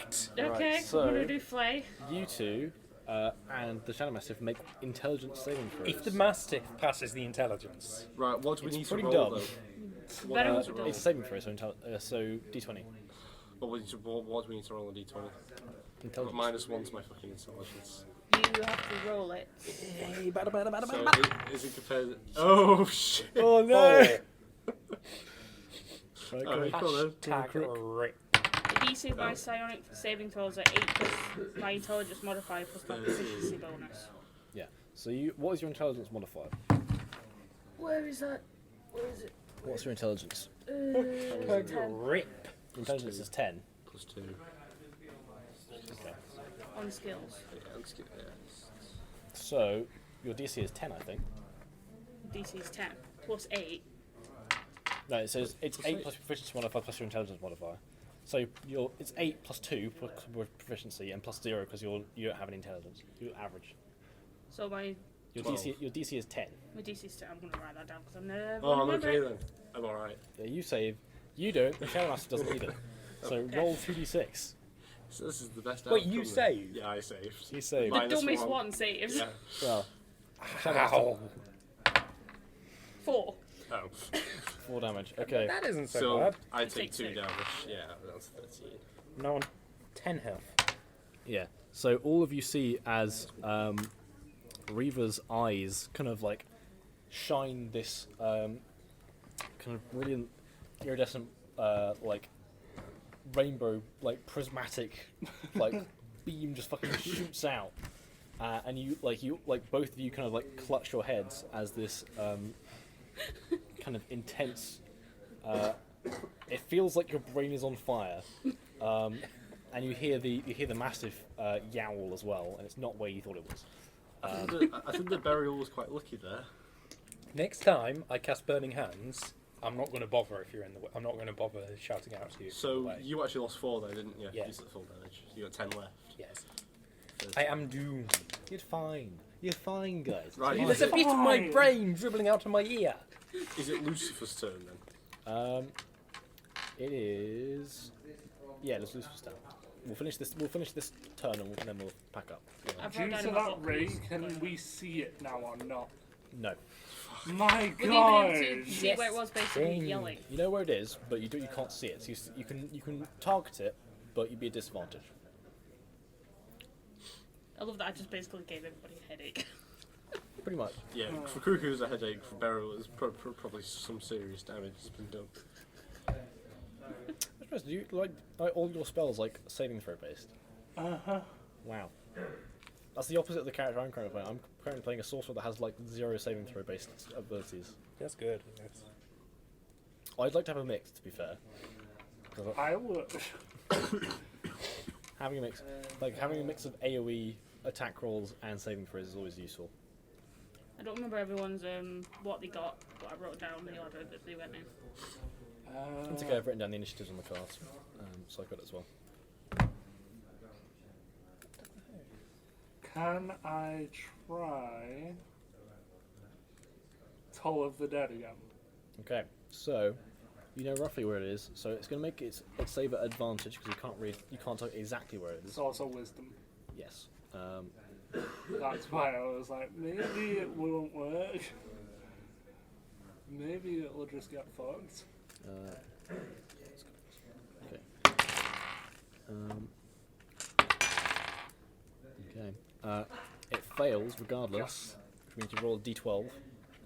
it! Okay. Right, so- I'm gonna do flay. You two and the Shadow Mastiff make intelligence saving throws. If the Mastiff passes the intelligence, Right. What do we It's need to pretty roll dumb. though? Better What with do we the need It's to a roll? saving throw, so D20. What do we need to roll on D20? Intelligence. -1 to my fucking intelligence. You have to roll it. Hey, bada, bada, bada, So bada. is it compared? Oh shit! Oh no! Alright, Okay. cool then. tag rip. The DC of my psionic saving throws are 8 plus my intelligence modifier plus my proficiency bonus. Yeah. So what is your intelligence modifier? Where is that? Where is it? What's your intelligence? Tag 10 rip. Intelligence is 10. +2. Okay. on skills. Yeah, let's get there. So your DC is 10, I think. DC is 10 plus 8. No, it says it's 8 plus your proficiency modifier plus your intelligence modifier. So it's 8 plus 2 with proficiency and plus 0 because you don't have any intelligence. You're average. So my Your 12. DC is 10. DC is 10. I'm gonna write that down because I'm never. Oh, I'm remember okay it. then. I'm alright. Yeah, you save. You don't. The Shadow Master doesn't either. So Okay. roll 2d6. So this is the best Wait, outcome you then. saved? Yeah, I saved. You saved. The Minus dumbest 1. one saves. Yeah. Well, Shadow Master, Ow. 4. Oh. 4 damage. Okay. That isn't so, So bad. I You take take 2 six. damage. Yeah, that's 13. No one. 10 health. Yeah. So all of you see as Reaver's eyes kind of like shine this kind of brilliant iridescent like rainbow like prismatic like beam just fucking shoots out, and you both of you kind of like clutch your heads as this kind kind of intense. It feels like your brain is on fire, and you hear the massive yowl as well, and it's not where you thought it was. I think the burial was quite lucky there. Next time I cast Burning Hands, I'm not going to bother if you're in the way. I'm not going to bother shouting out to you. So you actually lost 4 there, didn't you? Yeah. You took full damage. You got 10 left. Yes. 13. I am doomed. You're fine. You're fine, guys. Right. There's a bit of my brain dribbling out of my ear. Is it Lucifer's turn then? It is. Yeah, let's lose for start. We'll finish this turn and then we'll pack up. I've Due wrote down to about that what ray, please. can we see it now or not? No. My Would God! you be able to see where it was basically Dang. yelling? You know where it is, but you can't see it. So you can target it, but you'd be at disadvantage. I love that I just basically gave everybody a headache. Pretty much. Yeah. For Cuckoo, it's a headache. For Beryl, it's probably some serious damage has been done. I suppose, do you like all your spells like saving throw based? Uh-huh. Wow. That's the opposite of the character I'm currently playing. I'm currently playing a sorcerer that has like 0 saving throw based abilities. That's good. Yes. I'd like to have a mix, to be fair. 'Cause I would. having a mix of AOE attack rolls and saving throws is always useful. I don't remember everyone's what they got, but I wrote down the order that they went in. It's okay, I've written down the initiatives on the cards, so I've got it as well. Can I try Toll of the Dead again? Okay, so you know roughly where it is, so it's going to make its save at advantage because you can't tell exactly where it is. It's also wisdom. Yes. That's why I was like, maybe it won't work. Maybe it'll just get fucked. Okay. Okay. It fails regardless, which means you roll a d12.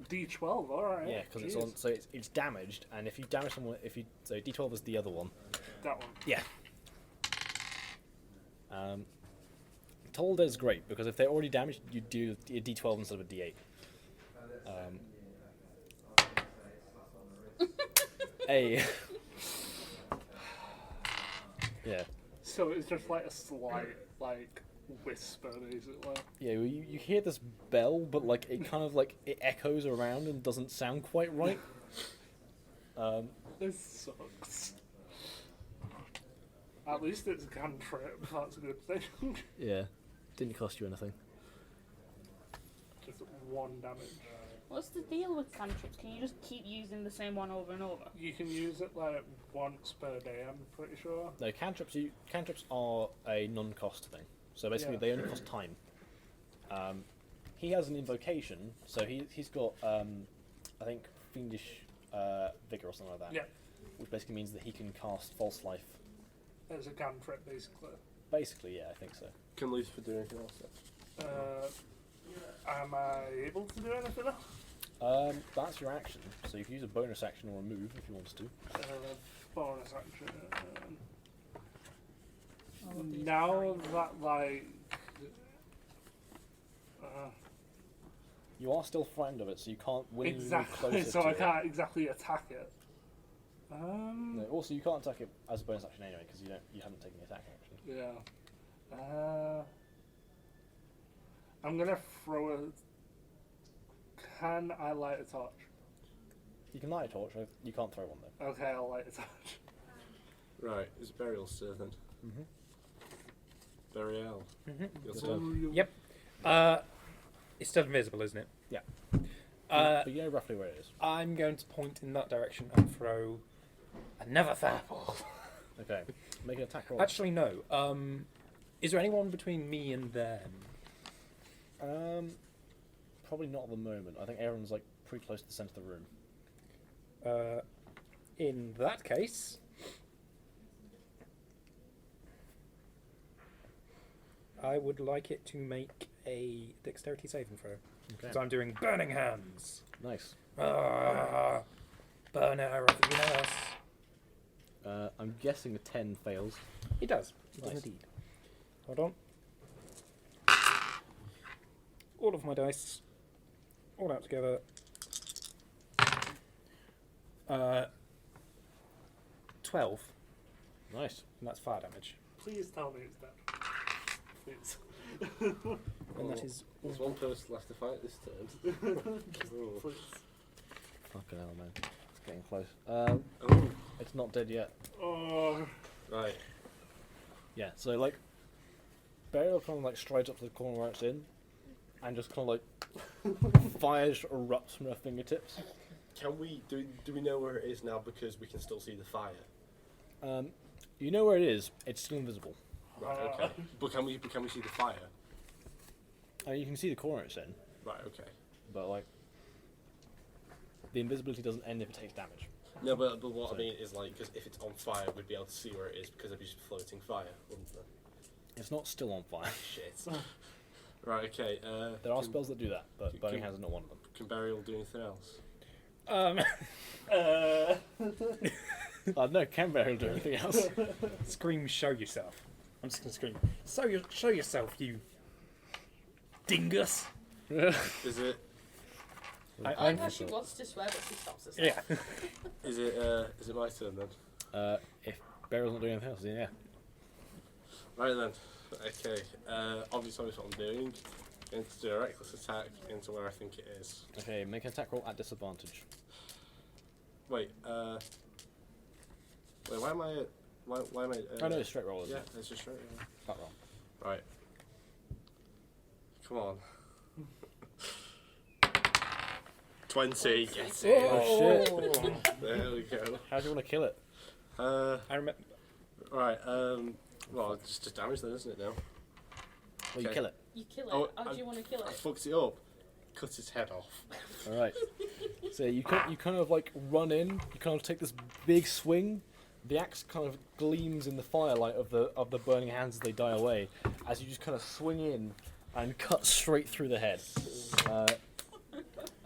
D12, alright. Yeah, because it's on. So it's damaged, and if you damage someone, so d12 is the other one. That one. Yeah. Told is great because if they're already damaged, you do a d12 instead of a d8. Yeah. So it's just like a slight, like, whisper, basically. Yeah, well, you hear this bell, but like it kind of like it echoes around and doesn't sound quite right. This sucks. At least it's a cantrip, that's a good thing. Yeah, didn't cost you anything. Just 1 damage. What's the deal with cantrips? Can you just keep using the same one over and over? You can use it like once per day, I'm pretty sure. No, cantrips are a non-cost thing. So basically, Yeah. they only cost time. He has an invocation, so he's got I think fiendish vigor or something like that. Yeah. Which basically means that he can cast false life. It's a cantrip, basically. Basically, yeah, I think so. Can Lucifer do anything else then? Am I able to do anything else? That's your action. So you can use a bonus action or a move if you want to. Bonus action. Now that, like... You are still frightened of it, so you can't willingly move exactly, closer so to I it. can't exactly attack it. No, also, you can't attack it as a bonus action anyway because you haven't taken the attack action. Yeah. I'm gonna throw a... Can I light a torch? You can light a torch. You can't throw one though. Okay, I'll light a torch. Right, it's Burial's turn then. Mhm. Burial. Your turn. Burial. Yep. It's still invisible, isn't it? Yeah. Uh, But you know roughly where it is. I'm going to point in that direction and throw another fireball. Okay. Make an attack roll. Actually, no. Is there anyone between me and them? Probably not at the moment. I think everyone's like pretty close to the centre of the room. In that case, I would like it to make a dexterity saving throw. Okay. So I'm doing Burning Hands. Nice. Burn everything else. I'm guessing a 10 fails. It does. It Nice. does indeed. Hold on. All of my dice. All out together. 12, Nice. and that's fire damage. Please tell me it's dead. Please. And that is. There's one person left to fight this turn. Ooh. Please. Fucking hell, man. It's getting close. Oh, It's not dead yet. Oh. right. Yeah, so like, Burial kind of like strides up to the corner where it's in, and just kind of like fire just erupts from her fingertips. Can we do we know where it is now because we can still see the fire? You know where it is. It's still invisible. Right. Okay. But can we see the fire? You can see the corner it's in, Right. Okay. but like, the invisibility doesn't end if it takes damage. No, but what I mean is like, because if it's on fire, we'd be able to see where it is because it'd be just floating fire, wouldn't there? It's not still on fire. Shit. Right. Okay. There are can- spells that do that, but Burning can- Hands is not one of them. Can Burial do anything else? No, can Burial do anything else? Scream, show yourself. I'm just gonna scream. Show yourself, you dingus. Is it? I like how she wants to swear, but she stops herself. Yeah. Is it my turn then? If Burial's not doing anything else, then yeah. Right then. Okay. Obviously, what I'm doing. Going to do a reckless attack into where I think it is. Okay, make an attack roll at disadvantage. Wait. Wait. Why am I? Why am I? Oh no, it's straight roll, isn't Yeah, it? it's just straight. Flat roll. Right. Come on. 20. Get it. Oh shit! There we go. How do you want to kill it? Uh, I remember. right. Well, it's just damage then, isn't it now? Well, you Okay. kill it. You kill it. Oh, How do you want to kill I it? fucked it up. Cut its head off. All right. So you kind of like run in. You kind of take this big swing. The axe kind of gleams in the firelight of the burning hands as they die away, as you just kind of swing in and cut straight through the head.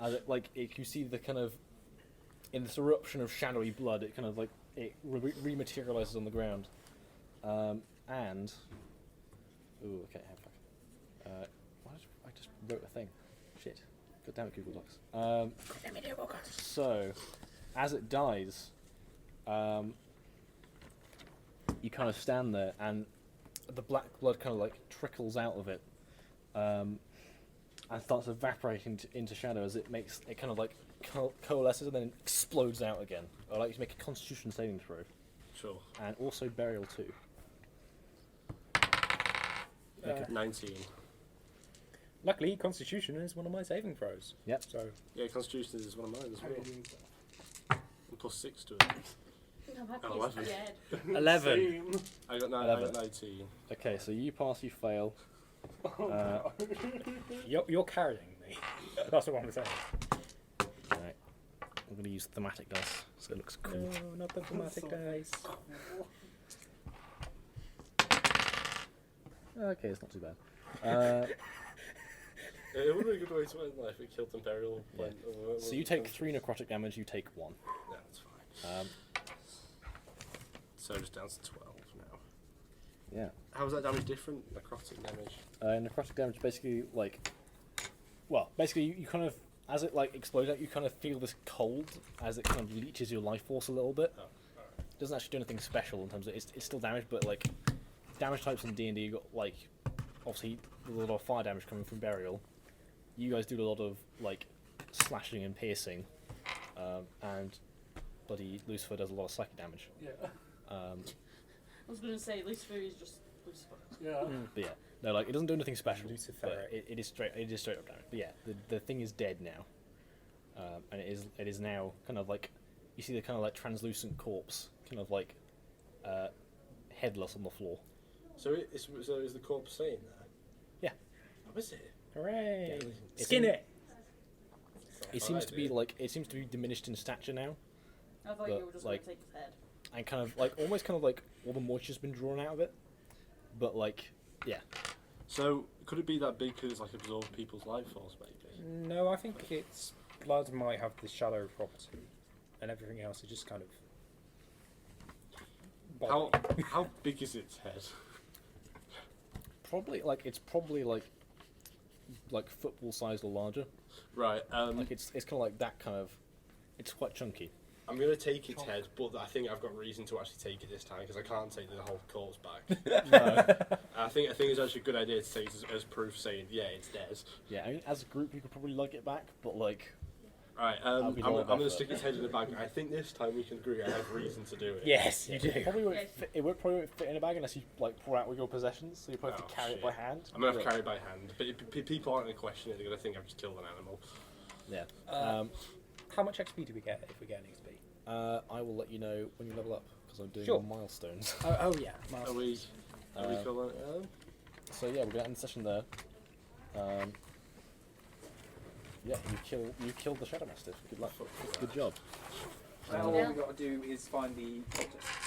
As it, like you see the kind of in this eruption of shadowy blood, it kind of like it rematerializes on the ground, and ooh, okay, why did I just wrote a thing? Shit, god damn it, Google Docs. So, as it dies, you kind of stand there, and the black blood kind of like trickles out of it, and starts evaporating into shadow as it makes it kind of like coalesces and then explodes out again. I'd like you to make a Constitution saving throw, Sure. and also burial too. 19. Luckily, Constitution is one of my saving throws. Yep. So Yeah, Constitution is one of mine as How well. do you use And plus 6 to it. I'm happy Oh, he's dead. 11. Same. I got 11. 19. Okay, so you pass, you fail. Oh, no. You're carrying me. That's what I'm saying. Right, I'm gonna use thematic dice so it looks cool. No, not the dramatic So dice. Okay, it's not too bad. It would be a good way to end life if it killed them burial. Yeah. So you take 3 necrotic damage. You take 1. No, that's fine. So just down to 12 now. Yeah. How is that damage different? Necrotic damage? Necrotic damage basically like, well, basically you kind of, as it like explodes out, you kind of feel this cold as it kind of leeches your life force a little bit. Oh, alright. It doesn't actually do anything special in terms of it's still damage, but like damage types in D&D you got like obviously a lot of fire damage coming from burial. You guys do a lot of like slashing and piercing, and bloody Lucifer does a lot of psychic damage. Yeah. I was going to say Lucifer is just Lucifer. Yeah. But yeah, no, like it doesn't do anything special. Lucifer. But it is straight up damage. But yeah, the thing is dead now, and it is now kind of like you see the kind of like translucent corpse, kind of like headless on the floor. So is the corpse staying there? Yeah. How is it? Hooray! It's Skin in- it! It seems to be like it seems to be diminished in stature now, I thought But, you were just like- going to take his head. and kind of like almost kind of like all the moisture's been drawn out of it. But like, yeah, So could it be that big because it's like absorb people's life force, maybe? No, I think its blood might have the shadow property, and everything else is just kind of. How body. how big is its head? probably like football sized or larger. Right. Like it's kind of like that kind of. It's quite chunky. I'm going to take its head, but I think I've got reason to actually take it this time because I can't take the whole corpse back. No. I think it's actually a good idea to take it as proof, saying it's theirs. Yeah, I mean, as a group, we could probably lug it back, but like. Right, That'll I'm be a lot of going to effort. stick its head in the bag. I think this time we can agree I have reason to do it. Yes, you do. Probably won't Yes. fit, probably won't fit in a bag unless you like pour out with your possessions. So you probably have to Oh, carry it shit. by hand. I'm going to have to carry it by hand, but people aren't going to question it. They're going to think I've just killed an animal. Yeah. How much XP do we get if we get an XP? I will let you know when you level up because I'm doing Sure. milestones. Oh yeah. Are we calling it? So yeah, we're gonna end the session there. Yeah, you killed the Shadow Mastiff. Good luck. Good job. Now all we got to do is find the cultist.